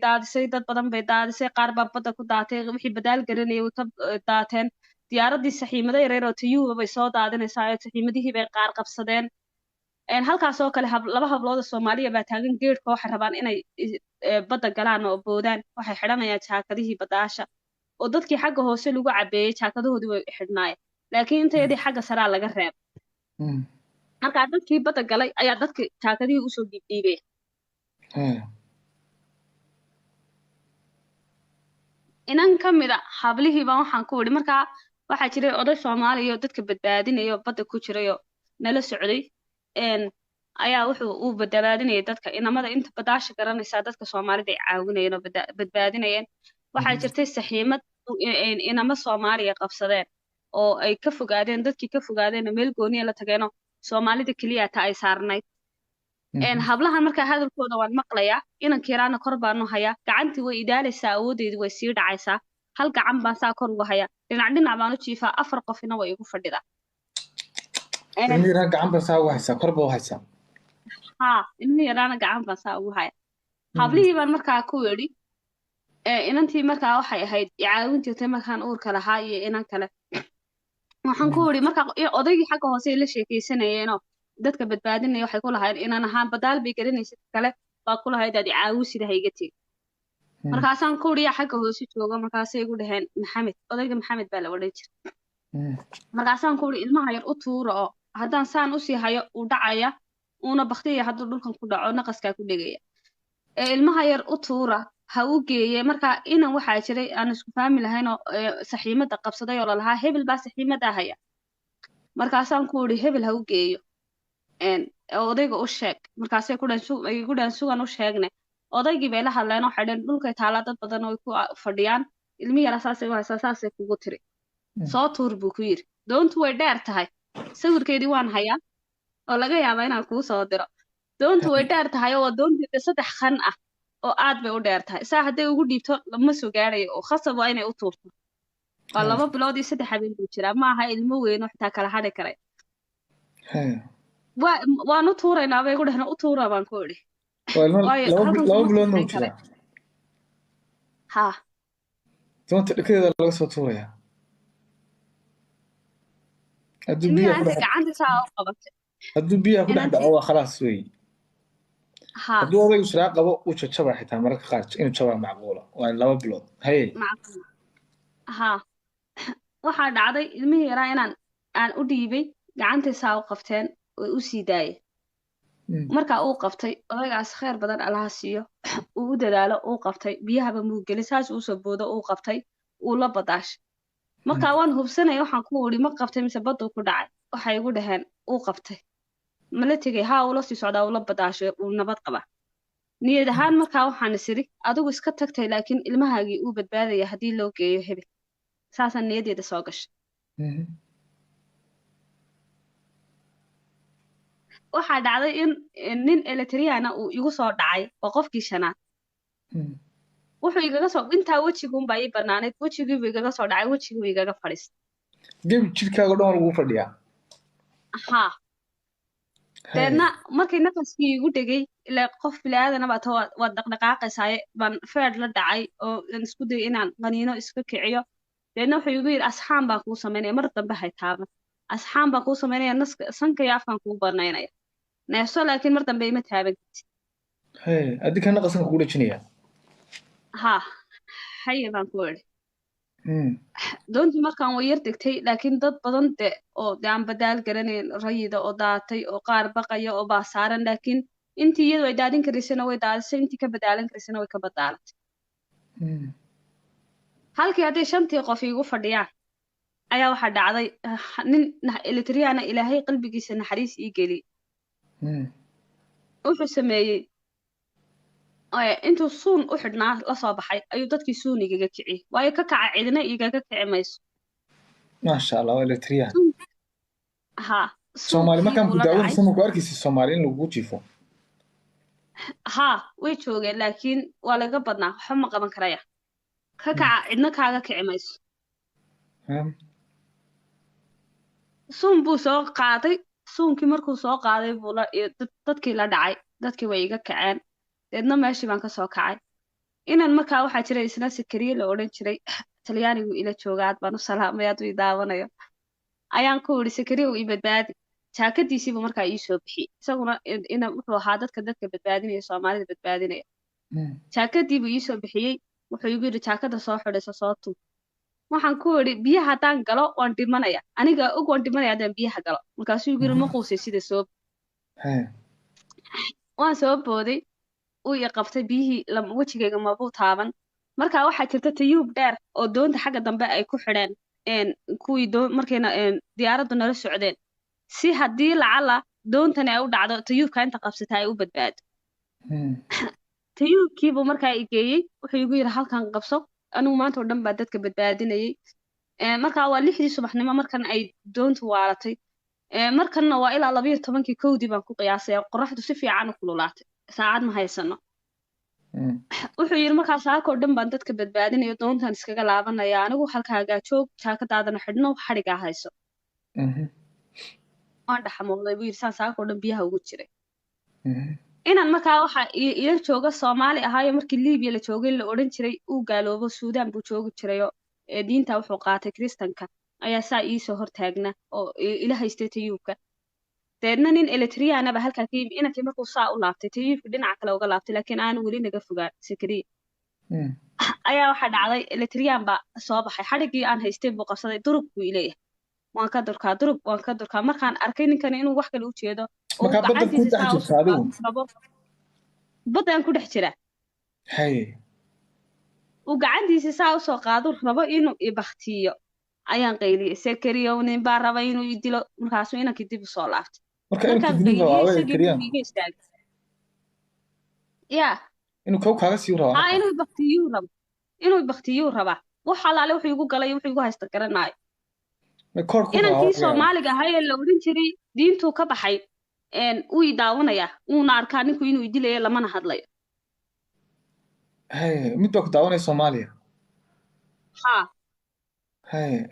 daadisay qaar baa badda ku daatay wixii badaal garanayay way ka daateen diyaaradii saxiimada yareer oo tayuuba bay soo daadinaysaa oo saxiimadihii bay qaar qabsadeen halkaasoo kale laba hablood oo Soomaaliya baa taagan geedka waxay rabaan inay badda galaan oo boodaan waxay xidhanayaan jaakadihii badaasha oo dadkii xagga hoose lagu cabeeyay jaakadahoodii way xidhnaayeen laakiin intayadii xagga saraa laga reeb markaa dadkii badda galay ayaa dadkii jaakadihii usoo dhiibdhiibaya inan ka mid a hablihiiba waxaan ku idhi markaa waxaa jiray oday Soomaaliya oo dadka badbaadinayo badda ku jirayo nala socday ayaa uu badbaadinayay dadka inamada inta badaasha garanaysaa dadka Soomaalida ay caawinayeen oo badbaadinayeen waxaa jirtay saxiimad inama Soomaaliya qabsadeen oo ay ka fogaadeen dadkii ka fogaadeen meel gooniya la tageenoo Soomaalida kaliya ta ay saarnayd hablahan markaa hadalkooda waan maqlayaa inanka yaraana kor baanu hayaa gacantii way idaalaysaa awoodeedii way sii dhacaysaa hal gacan baan saa kor uga hayaa dhinac baan u jiifaa 4 qofina way igu fadhidaa ilmi yaraana gacan baan saa ugu haysaa kor baa u haysaa ilmi yaraana gacan baan saa ugu hayaa hablihii baan markaa ku idhi inantii markaa waxay ahayd icaawin jirtay markaan uurka lahaa iyo inan kale waxaan ku idhi markaa odaygii xagga hoose la sheekaysanayeenoo dadka badbaadinaya waxay ku lahayd inaan ahaan badaal bay garanaysid kale baa ku lahayd aad icaawisidaha iga tegi markaasaan ku idhi yaa xagga hoose jooga markaasay igu dhaheen maxamed odayga maxamed baa la odhan jiray markaasaan ku idhi ilmaha yar u tuura oo haddaan saan usii hayo uu dhacaya uuna baktiya hadduu dhulkan ku dhaco naqaskaa ku dhegaya ilmaha yar u tuura ha u geeye markaa inan waxaa jiray aan isku fahmi lahayn oo saxiimada qabsaday oo lalahaa hebel baa saxiimada haya markaasaan ku idhi hebel ha u geeyo odayga u sheeg markaasay ku dhahan sugan u sheegne odaygii bay la hadleen oo xidheen dhulkay taalaa dad badan oo ku fadhiyaan ilmi yara saasay u haysaa saasay kugu tiri soo tuur buu ku yidhi doontu way dheer tahay sawirkeedii waan hayaa oo laga yaabaa inaan kuu soo diro doontu way dheer tahay oo doonteeda 3 khan ah oo aad bay u dheer tahay saa hadday ugu dhiibto lama soo gaarayo oo khasab waa inay u tuurto waa 2 bilood iyo 3 habeen buu jiraa ma aha ilmo weyn oo xitaa kala hadhi karay waan u tuuraynaa bay igu dhaheen u tuura baan ku idhi laba biloodna u jiraa doonta dhikadeeda laga soo tuurayaa hadduu biyaha ku dhex dhaco waa khalaas wey hadduu odaygu siraa qabo uu jajabaa xitaa mararka qaar inuu jabaa macquula waa 2 bilood haye waxaa dhacday ilmihii yaraa aan u dhiibay gacantay saa u qabteen oo u sii daayay markaa uu qabtay odaygaas khayr badan allaha siiyo uu u dadaalo uu qabtay biyahaba muu gelin saas uu soo boodo uu qabtay uu la badaashay markaa waan hubsanaya waxaan ku idhi ma qabtay mise baduu ku dhacay waxay igu dhaheen uu qabtay mala tegay ula sii socdaa ula badaashay uu nabad qaba niyad ahaan markaa waxaan is idhi adigu iska tagtay laakiin ilmahaagii uu badbaadaya haddii loo geeyo hebel saasaan niyadeeda soo gashay waxaa dhacday in nin eletriana uu igu soo dhacay waa qofkii 5aad wuxuu igaga soo intaa wejiguunbaa ii banaanayd wejigiibuu igaga soo dhacay wejiguu igaga fadhiistay gebi jirkaaga dhan lagu fadhiyaa deedna markii naqaskii igu dhegay ilaa qof bilaadanaba waad dhaqdhaqaaqaysaaye baan feed la dhacay oo isku dayay inaan qaniino iska kiciyo deedna wuxuu igu yidhi asxaan baan kuu samaynaya mar dambe hay taaban asxaan baan kuu samaynaya sanka iyo afkaan kuu banaynaya neefso laakiin mar dambe ima taaban kartid adinka naqasanka kugu dhejinaya haye baan ku idhi doontii markaan way yar degtay laakiin dad badan oo aan badaal garanayn rayida oo daatay oo qaar baqaya oo baa saaran laakiin intii iyadu ay daadin karaysana way daadisay intii ka badaalan karaysana way ka badaalatay halkii hadday 5 qof igu fadhiyaan ayaa waxaa dhacday nin eletriana ilaahay qalbigiisa naxariis ii geliyey wuxuu sameeyey intuu suun u xidhnaa la soo baxay ayuu dadkii suun igaga kiciyey waayo ka kaca cidina igaga kici mayso maasha allah waa eletrian soomaali markaan ku daawanaysa ma ku arkaysa soomaali in lagugu jiifo way joogeen laakiin waa laga badnaa waxba ma qaban karaya ka kaca cidna kaaga kici mayso suun buu soo qaaday suunkii markuu soo qaaday buu dadkii la dhacay dadkii way iga kaceen deedna meeshii baan ka soo kacay inan markaa waxaa jiray isna sakariye la odhan jiray talyaanigu ila jooga aad baan u salaamay aad ii daawanayo ayaan ku idhi sakariye uu ii badbaadi jaakadiisiiba markaa ii soo bixiyey isaguna ina wuxuu ahaa dadka badbaadinaya soomaalida badbaadinaya jaakadiibuu ii soo bixiyey wuxuu igu yidhi jaakada soo xidhayso soo tuub waxaan ku idhi biyaha haddaan galo waan dhimanaya aniga og waan dhimanaya haddaan biyaha galo markaasuu igu yidhi ma quusay sida soo waan soo booday uu i qabtay biyihii wejigayga mabuu taaban markaa waxaa jirta tayuub dheer oo doonta xagga dambe ay ku xidheen kuwii markayna diyaaraddu nala socdeen si haddii lacala doontani ay u dhacdo tayuubka inta qabsata ay u badbaado tayuubkiibuu markaa i geeyey wuxuu igu yidhi halkan qabso anigu maanta oo dhan baa dadka badbaadinayay markaa waa 6dii subaxnimo markan ay doontu waalatay markanna waa ilaa 12 kowdii baan ku qiyaasay qorraxdu si fiican u kululaatay saacad ma haysano wuxuu yidhi markaa saakoo dhan baan dadka badbaadinayo doontan iskaga laabanaya anigu halkaagaa joog jaakadaadana xidhno xadhigaa hayso waan dhaxamooday buu yidhi saan saakoo dhan biyaha ugu jiray inaan markaa waxa ila jooga Soomaali ahaayo markii Liibiya la joogay la oran jiray uu gaaloobo Suudaan buu joogi jirayo diinta wuxuu qaatay Kristanka ayaa saa ii soo hortaagna oo ila haystay tayuubka deedna nin Eritrean ba halkaa ka yimi inankii markuu saa u laabtay tayuubka dhinaca kale uga laabtay laakiin aan weli naga fogaan Sakariya ayaa waxa dhacday Eritrean ba soo baxay xadhigii aan haystay buu qabsaday durub buu ileeyahay waan ka durkaa markaan arkay ninkan inuu wax kale u jeedo marka badda ku dhex jirta adigu badan ku dhex jira uu gacantiisa saa u soo qaado rabo inuu i bakhtiyo ayaan qayliyay Sakariya nin baa raba inuu i dilo markaasuu inankii dib u soo laabtay marka inuu ya inuu kaaga sii rabo inuu bakhtiyo raba wax alaale wuxuu igu galay wuxuu igu haysta garanaayo inankii Soomaaliga ahaa ee la oran jiray diintuu ka baxay uu i daawanaya uuna arkaa ninku inuu i dilayo lamana hadlayo mid baa ku daawanaya Soomaaliya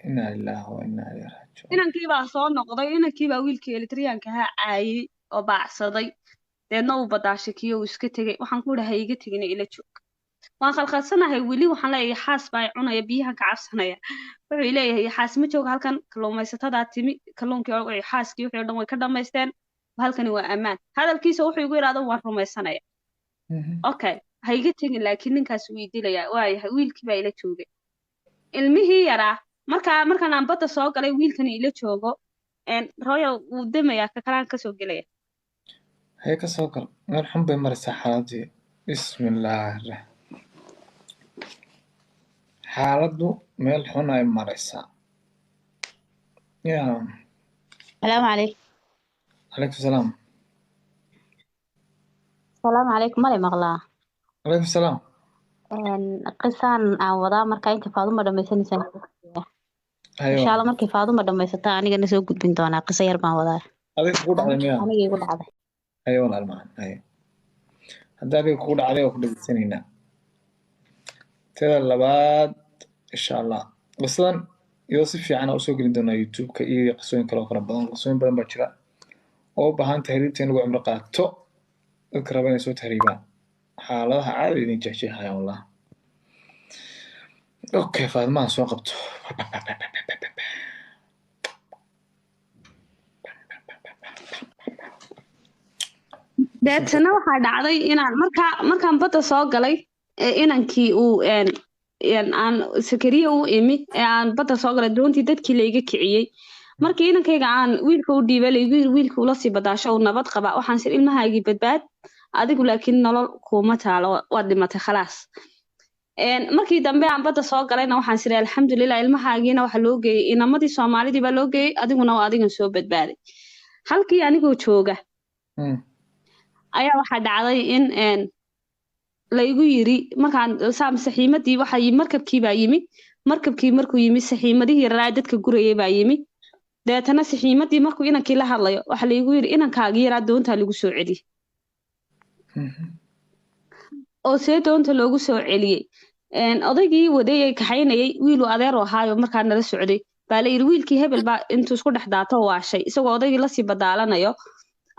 inna lillahi wa inna ilayhi raaji'uun. inankii baa soo noqday inankii baa wiilkii Eritreanka ahaa caayay oo baacsaday deedna uu badaashakiyo uu iska tegay waxaan ku dhahay iga tegina ila joog waan khalkhalsanahay weli waxaan leeyahay xaas baa cunaya biyahan ka cabsanaya wuxuu leeyahay xaas ma jooga halkan kalluumaysatada timi kalluunkii oo xaaskii wixii dhan way ka dhameysteen halkani waa amaan hadalkiisa wuxuu igu yiraahdo waan rumaysanaya okay ha iga tegin laakiin ninkaas uu dilayaa waayahay wiilkii baa ila joogay ilmihii yaraa markaan aan badda soo galay wiilkan ila joogo royal uu damaya ka kalaan ka soo galaya hay ka soo gal meel xun bay maraysaa xaaladii bismillaah xaaladdu meel xun ay maraysaa السلام عليكم. عليكم السلام. السلام عليكم مالي مغلا. عليكم السلام. قصان aan wadaa marka inta Faaduma dhamaysanaysan أيوة. insha Allah markii Faaduma dhamaysata aniga na soo gudbin doonaa qisa yar baan wadaa adiga ku dhacday miyaa aniga igu dhacday ayo walaal ma ayo hadda adiga ku dhacday oo ku dhageysanayna tada labaad insha Allah qisadan iyo si fiican u soo gelin doonaa YouTube-ka iyo qisooyin kale oo fara badan qisooyin badan baa jira oo u baahan tahriibta in lagu cimro qaato dadka raba inay soo tahriibaan xaaladaha caadi idin jecjecayaan wallah okay Faadma soo qabto deetana waxaa dhacday inaan markaan badda soo galay inankii uu aan Sakariya u imi aan badda soo galay doontii dadkii la iga kiciyay markii inankayga aan wiilka u dhiibay wiilka ula sii badaasho uu nabad qaba waxaan sir ilmahaagii badbaad adigu laakiin nolol kuma taalo waa dhimatay khalaas markii dambe aan badda soo galayna waxaan sir alxamdulillah ilmahaagiina waxa loo geeyay inamadii Soomaalidii baa loo geeyay adiguna waa adigan soo badbaaday halkii anigoo jooga ayaa waxa dhacday in la igu yiri markaan saam saxiimadii waxa markabkii baa yimi markabkii markuu yimi saxiimadii yaraa dadka gurayay baa yimi deetana saxiimadii markuu inankii la hadlayo waxa la igu yiri inankaagii yaraa doonta lagu soo celiyay oo see doonta loogu soo celiyay odaygii wadeeyay kaxaynayay wiil adeer oo ahaayo markaa nala socday baa la yiri wiilkii hebel baa intuu isku dhex daato waashay isagoo odaygii la sii badaalanayo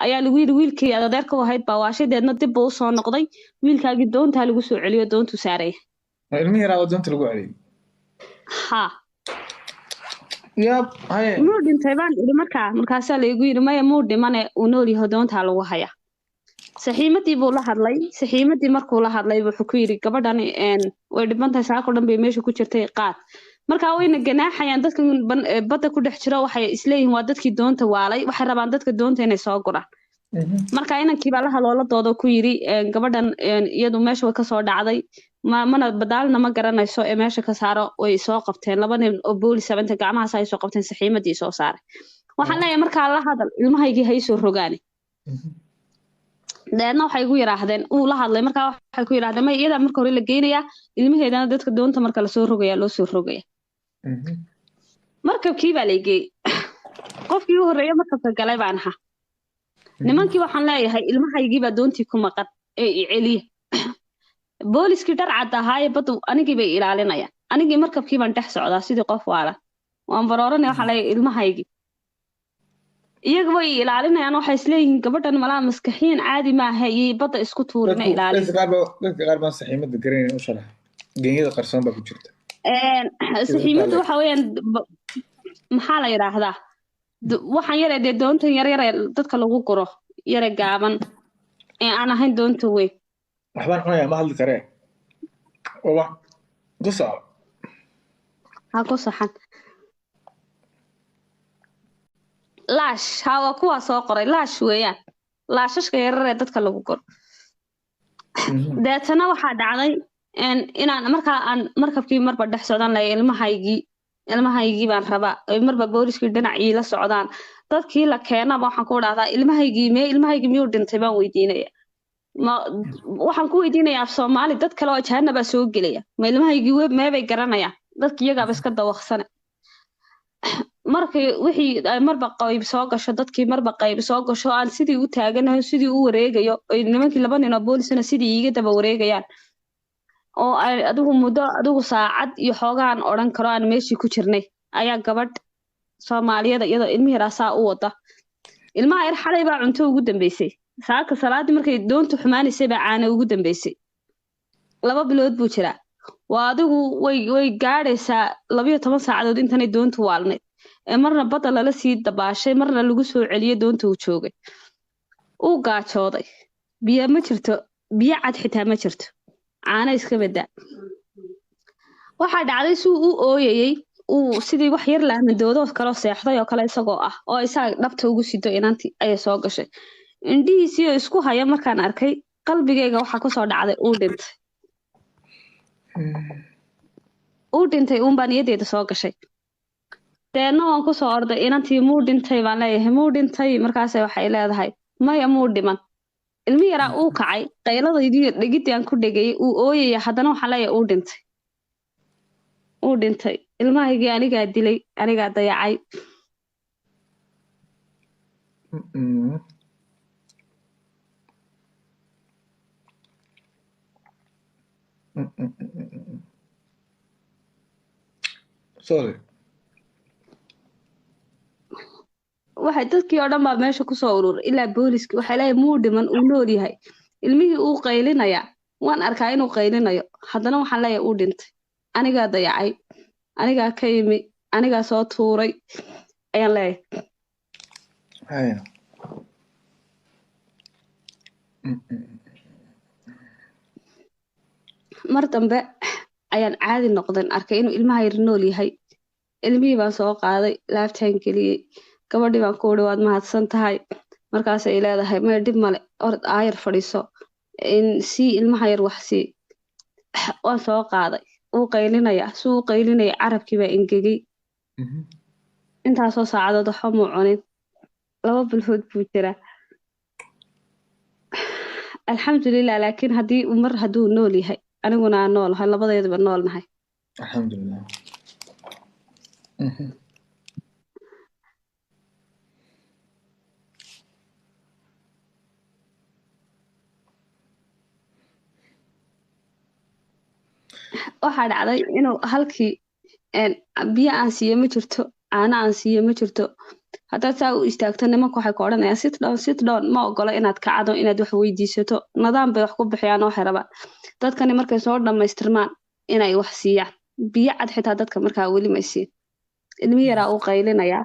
ayaa lagu yiri wiilkii adeerka ahayd baa waashay deedna dib uu soo noqday wiilkaagii doonta lagu soo celiyo doontu saaray ilmihi yaraa doonta lagu celiyay ha ياب هاي muu dhintay baan idhi markaasaa laygu yidhi maya muu dhimane uu nool yaho doontaa lagu haya saxiimadii buu la hadlay saxiimadii markuu la hadlay wuxuu ku yidhi gabadhani way dhibantahay saako dhan bay meesha ku jirtay qaad markaa wayna ganaaxayaan dadka badda ku dhex jiro waxay isleeyihiin waa dadkii doonta waalay waxay rabaan dadka doonta inay soo guraan marka inankii baa la hadlooladooda ku yidhi gabadhan iyadu meesha way kasoo dhacday mana badaalna ma garanayso ee meesha ka saaro way soo qabteen laba nin oo boolis inta gacmahaas ay soo qabteen saxiimadii soo saaray waxaan leeyahay markaa la hadal ilmahaygii hay soo rogaane deedna waxay ku yiraahdeen uu la hadlay markaa waxay ku yiraahdeen may iyada marka hore la geynayaa ilmaheedana dadka doonta marka la soo rogaya loo soo rogaya markabkii baa la geeyey qofkii u horreeyay markabka galay baan ahaa nimankii waxaan leeyahay ilmahaygii baa doontii ku maqan ee i celiya booliskii dhar cad ahaaye baddu anigii bay ilaalinayaan anigii markabkii baan dhex socdaa sidii qof waalan waan barooranaya waxaan leeyahay ilmahaygii iyaga way ilaalinayaan waxay isleeyihiin gabadhan malaa maskaxiin caadi maaha iyo badda isku tuurina ilaalin dadka qaar baan saxiimada garanayn u sharax genyada qarsoon baa ku jirta saxiimadu waxa weeyaan maxaa la yidhaahdaa waxaan yare dee doontan yaryare dadka lagu guro yare gaaban ee aan ahayn doonta weyn waxbaan cunayaa ma hadli karee waa ku soco ha ku saxan laash ha waa kuwaa soo qoray laash weeyaan laashashka yararee dadka lagu guro deetana waxaa dhacday inaan markaa aan markabkii marba dhex socdaan lahay ilmahaygii baan rabaa marba booliskii dhinacii la socdaan dadkii la keenaba waxaan ku dhahdaa ilmahaygii miyuu dhintay baan weydiinaya waxaan ku weydiinayaa af soomaali dad kale oo ajaana baa soo gelaya ma ilmahaygii meebay garanayaan dadki iyagaaba iska dawaqsane markii wixii marba qayb soo gasho dadkii marba qayb soo gasho aan sidii u taaganahay sidii u wareegayo nimankii laba nin oo boolisna sidii iiga daba wareegayaan oo adigu saacad iyo xoogaan odhan karo aan meeshii ku jirnay ayaa gabadh soomaaliyada iyadoo ilmihii raasaa u wada ilmaha yar xalay baa cunto ugu dambeysay saaka salaadii markay doontu xumaanaysay baa caana ugu dambeysay 2 bilood buu jiraa waa adigu way gaadhaysaa 12 saacadood intanay doontu waalnayd ee marna badda lala sii dabaashay marna lagu soo celiyay doonta uu joogay uu gaajooday biyo ma jirto biyo cad xitaa ma jirto caana iska badaa waxaa dhacday suu u ooyayay uu sidii wax yar laamandoodo kaloo seexday oo kale isagoo ah oo isaga dhabta ugu sido inantii ayay soo gashay indhihiisii oo isku haya markaan arkay qalbigayga waxaa kusoo dhacday uu dhintay uunbaa niyadeyda soo gashay deedna waan kusoo orday inantii muu dhintay baan leeyahay muu dhintay markaas waxay leedahay maya muu dhiman ilmi yaraa uu kacay qayladaydii dhegidii aan ku dhegayay uu ooyaya haddana waxaan leeyahay uu dhintay ilmahaygii anigaa dilay anigaa dayacay sorry waxay dadkii oo dhan baa meesha kusoo ururay ilaa booliskii waxay leeyahay muu dhiman uu nool yahay ilmihii uu qaylinayaa waan arkaa inuu qaylinayo haddana waxaan leeyahay uu dhintay anigaa dayacay anigaa ka imi anigaa soo tuuray ayaan leeyahay mar dambe ayaan caadi noqden arkay inuu ilmaha yar nool yahay ilmihii baan soo qaaday laabtaan geliyey gabadhii baan ku uri waad mahadsan tahay markaasay leedahay maya dhib male ord aayar fadhiiso sii ilmaha yar wax sii waan soo qaaday uu qaylinaya suu u qaylinaya carabkii baa engegay intaasoo saacadood waxba muu cunin 2 bilood buu jiraa alxamdulilah laakiin hadduu nool yahay aniguna aan noolahay labadeedaba nool nahay alxamdulilah waxaa dhacday inuu halkii biyo aan siiyo ma jirto caano aan siiyo ma jirto haddaad saa u istaagto nimanka waxay ku odhanayaan sit down ma ogolo inaad kacdo inaad wax weydiisato nidaam bay wax ku bixiyaan waxay rabaan dadkani markay soo dhammaystirmaan inay wax siiyaan biyo cad xitaa dadka markaa weli may siin ilmi yaraa uu qaylinayaa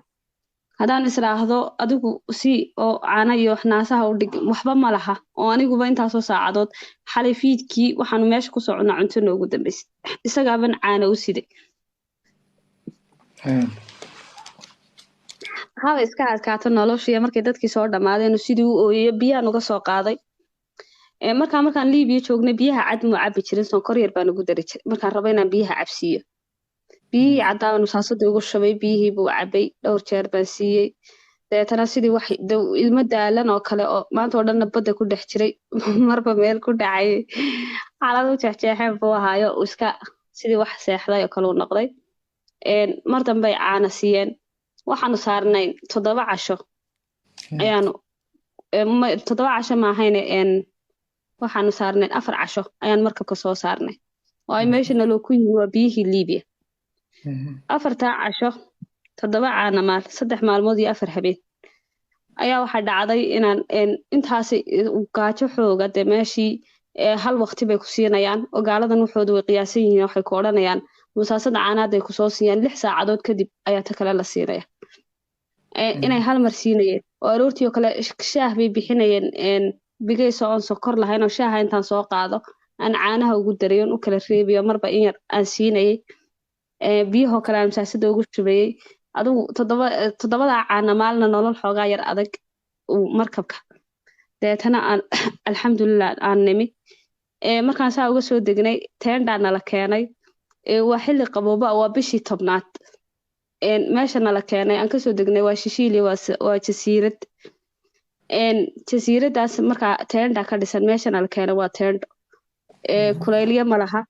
haddaan israahdo adigu si oo caana iyo wax naasaha u dhig waxba ma laha oo aniguba intaasoo saacadood xalay fiidkii waxaanu meesha ku soconnaa cunto noogu dambaysay isagaaban caana u siday haba iska adkaato noloshiiya markay dadkii soo dhammaadeen sidii u ooyayo biyaan uga soo qaaday markaan liibiya joognay biyaha cad muu cabbi jirin sonkor yar baan ugu dari jiray markaan rabo inaan biyaha cabsiiyo biyihii caddaabanu saasada ugu shubay biyihii buu cabbay dhowr jeer baan siiyey dabeetana sidii wax ilmo daalan oo kale oo maanta oo dhanna badda ku dhex jiray marba meel ku dhacay xaalad u jeexjeexeen buu ahaayo iska sidii wax seexday oo kale u noqday mar dambey caana siiyeen waxaanu saarnayn 7 casho ayaanu 7 casho maahayne waxaanu saarnayn 4 casho ayaan markabka soo saarnay oo ay meesha naloo ku yimi waa biyihii liibiya 4 casho 7 caana maal 3 maalmood iyo 4 habeen ayaa waxaa dhacday inaan intaasi gaajo xooga dee meeshii hal waqti bay ku siinayaan oo gaaladan waxoodu way qiyaasan yihiin waxay ku odhanayaan musaasada caanaaday kusoo siiyaan 6 saacadood kadib ayaa ta kale la siinaya inay hal mar siinayeen oo aroortii oo kale shaah bay bixinayeen bigayso oon sokor lahayn oo shaaha intaan soo qaado aan caanaha ugu darayon u kala reebiyo marba in yar aan siinayay biyahoo kale aan musaasada ugu shubayey adigu 7 caana maalna nolol xoogaa yar adag markabka dabeetana aan alxamdulilah aan nimi markaan saa uga soo degnay teendhaa nala keenay waa xilli qabooba waa bishii 10aad meesha nala keenay aan kasoo degnay waa shishiili waa jasiirad jasiiradaas markaa teendha ka dhisan meesha nala keenay waa teendho kulaylyo ma laha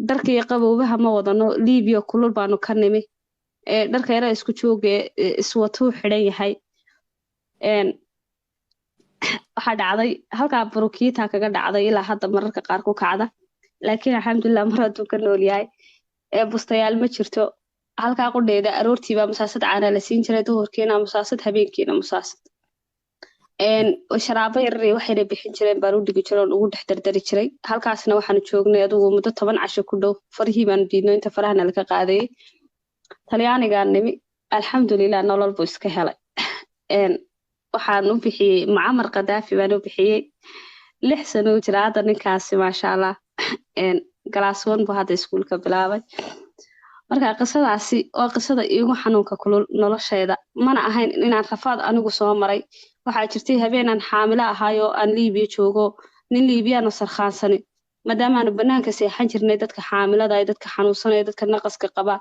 dharkaiyo qaboobaha ma wadano liibiya kulul baanu ka nimi dharka yara isku jooge iswatuu xidhan yahay waxaa dhacday halkaa burukiita kaga dhacday ilaa hadda mararka qaar ku kacda laakiin alxamdulilah mar hadduu ka nool yahay bustayaal ma jirto halkaa qudheeda aroortiibaa musaasad caana la siin jiray duhurkiina musaasad habeenkiina musaasad sharaabo yarar waxayna bixin jireen baan u dhigi jiray oon ugu dhex dardari jiray halkaasna waxaanu joognay adugu muddo 10 casho ku dhow farihii baanu diidno inta farahana laga qaadayay talyaanigaan nimi alxamdulilah nolol buu iska helay waxaan u bixiyey mucamar kadaafi baan u bixiyey 6 sano u jira hadda ninkaasi maasha allah galaas 1 buu hadda iskuulka bilaabay marka qisadaasi waa qisada iigu xanuunka kulul noloshayda mana ahayn inaan rafaad anigu soo maray waxaa jirtay habeenaan xaamilo ahaayo aan liibiya joogo nin liibiyaana sarkhaansani maadaamaanu banaanka seexan jirnay dadka xaamilada iyo dadka xanuunsanaya dadka naqaska qaba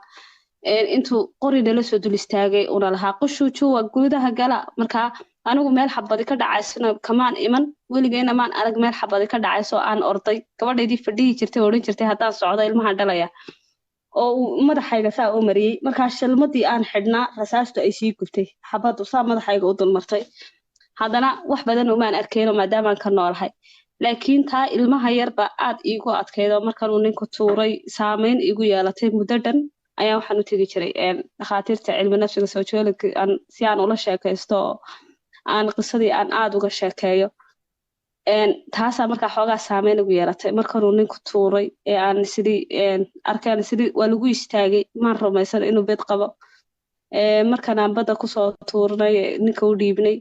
intuu qori nala soo dul istaagay una lahaa qushuujuwa gudaha gala markaa anigu meel xabadi ka dhacaysana kamaan iman weligeyna maan arag meel xabadi ka dhacayso aan orday gabadhaydii fadhihi jirtay odhan jirtay haddaan socdo ilmahan dhalaya oo uu madaxayga saa u mariyey markaa shalmadii aan xidhnaa rasaastu ay sii gubtay xabadu saa madaxayga u dulmartay haddana wax badan umaan arkeyno maadaamaan ka noolahay laakiin taa ilmaha yarba aad iigu adkaydo markanuu ninku tuuray saameyn igu yeelatay muddo dhan ayaan waxaan u tegi jiray dhakhaatiirta cilmi nafsiga soojoolinka si aan ula sheekaysto oo aan qisadii aan aad uga sheekeeyo taasaa markaa xoogaa saameyn igu yeelatay markanuu ninku tuuray aan sidii arkeen sidii waa lagu istaagay maan rumaysan inuu bed qabo markan aan badda kusoo tuurnay ninka u dhiibnay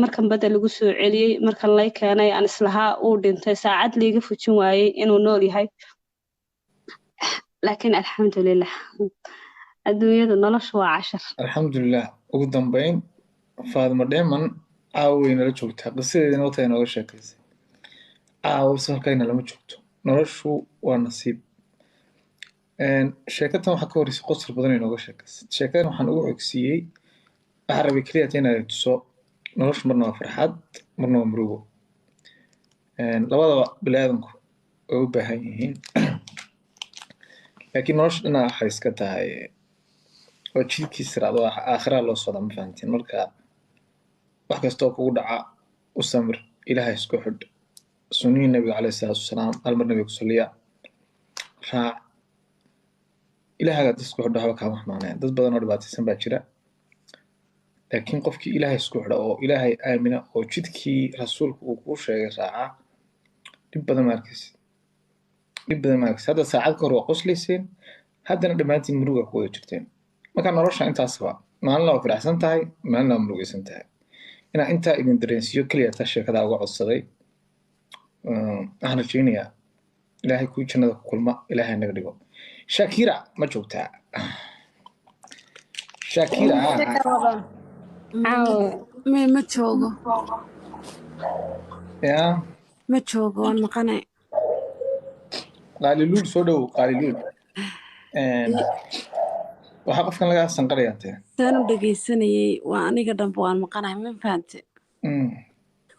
markan badda lagu soo celiyey markan lay keenay aan islahaa uu dhintay saacad liiga fujin waayey inuu nool yahay laakiin alxamdulilah adduunyadu noloshu waa cashar alxamdulilah ugu dambeyn faadimo dheeman caaway nala joogtaa qisadeedina wata inooga sheekaysay caawase halkayna lama joogto noloshu waa nasiib sheekadan waxaa ka horreysay qosol badan inooga sheekaysay sheekadan waxaan ugu cogsiiyey waxaa rabay keliyata inaad tuso noloshu marna waa farxad marna waa murugo labadaba bini aadamku way u baahan yihiin laakiin nolosha dhanaa waxay iska tahay waa jidkiisa raacdo aakhiraa loo socdaa ma fahantiin marka wax kastoo kugu dhaca u samir ilaahay isku xidh sunnihii nabiga calayhi salaatu wasalaam hal mar nabiga ku saliya raac ilaahaagaa dad isku xidho waxba kaama xumaanayaan dad badan oo dhibaataysan baa jira laakiin qofkii ilaahay isku xidha oo ilaahay aamina oo jidkii rasuulku uu kuu sheegay raaca dhib badan ma arkaysid hadda saacad ka hor waa qoslayseen haddana dhammaantiin muruga ku wada jirteen marka nolosha intaasba maalin waa faraxsan tahay maalin waa murugaysan tahay inaa intaa idin dareensiyo keliya taa sheekada uga codsaday waxaan rajaynayaa ilaahay kuu jannada ku kulma ilaahay naga dhigo shakira ma joogtaa shakira ma joogo ya ma joogo waan maqanay qaaliluul soo dhow qaaliluul waxaa qofkan lagaa sanqarayaa tee saan u dhegaysanayay waa aniga dhanba waan maqanahay ma fahante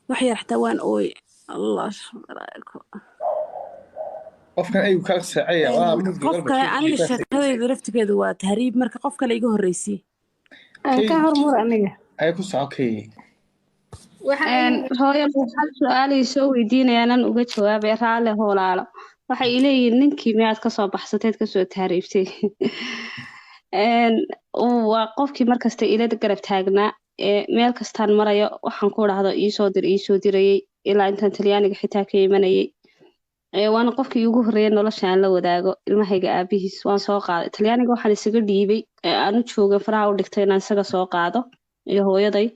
wax yar xataa waan ooy allah shukaraako qofkan ayuu kala saacaya qof kale aniga sheekadayda laftigeedu waa tahriib marka qof kale iga horreysay ka hormar aniga ay ku socokay hooyo hal su'aal ay soo weydiinayaan uga jawaabay raale hoolaalo waxay leeyihiin ninkii miyaad ka soo baxsateed ka soo tahriibtay waa qofkii markasta ila garab taagnaa meel kastaan marayo waxaan ku dhahdo iisoo dirayay ilaa intaan talyaaniga xitaa ka imanayay waana qofkii ugu horreeyay nolosha aan la wadaago ilmahayga aabihiis waan soo qaaday talyaaniga waxaan isaga dhiibay aanu jooga faraha u dhigtay inaan isaga soo qaado iyo hooyaday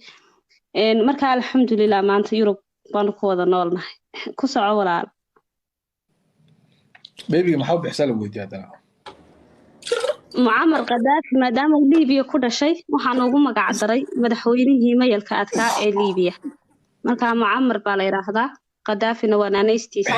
marka alxamdulilah maanta yurub baanu ku wada noolnahay ku soco walaal beebiga maxaa u bixsaa lagu weydiiya haddana mucamar qadaafi maadaama uu liibiya ku dhashay waxaan ugu magac daray madaxweynihii mayalka adkaa ee liibiya marka mucamar baa la yidhaahdaa qadaafina waa naanaystiisa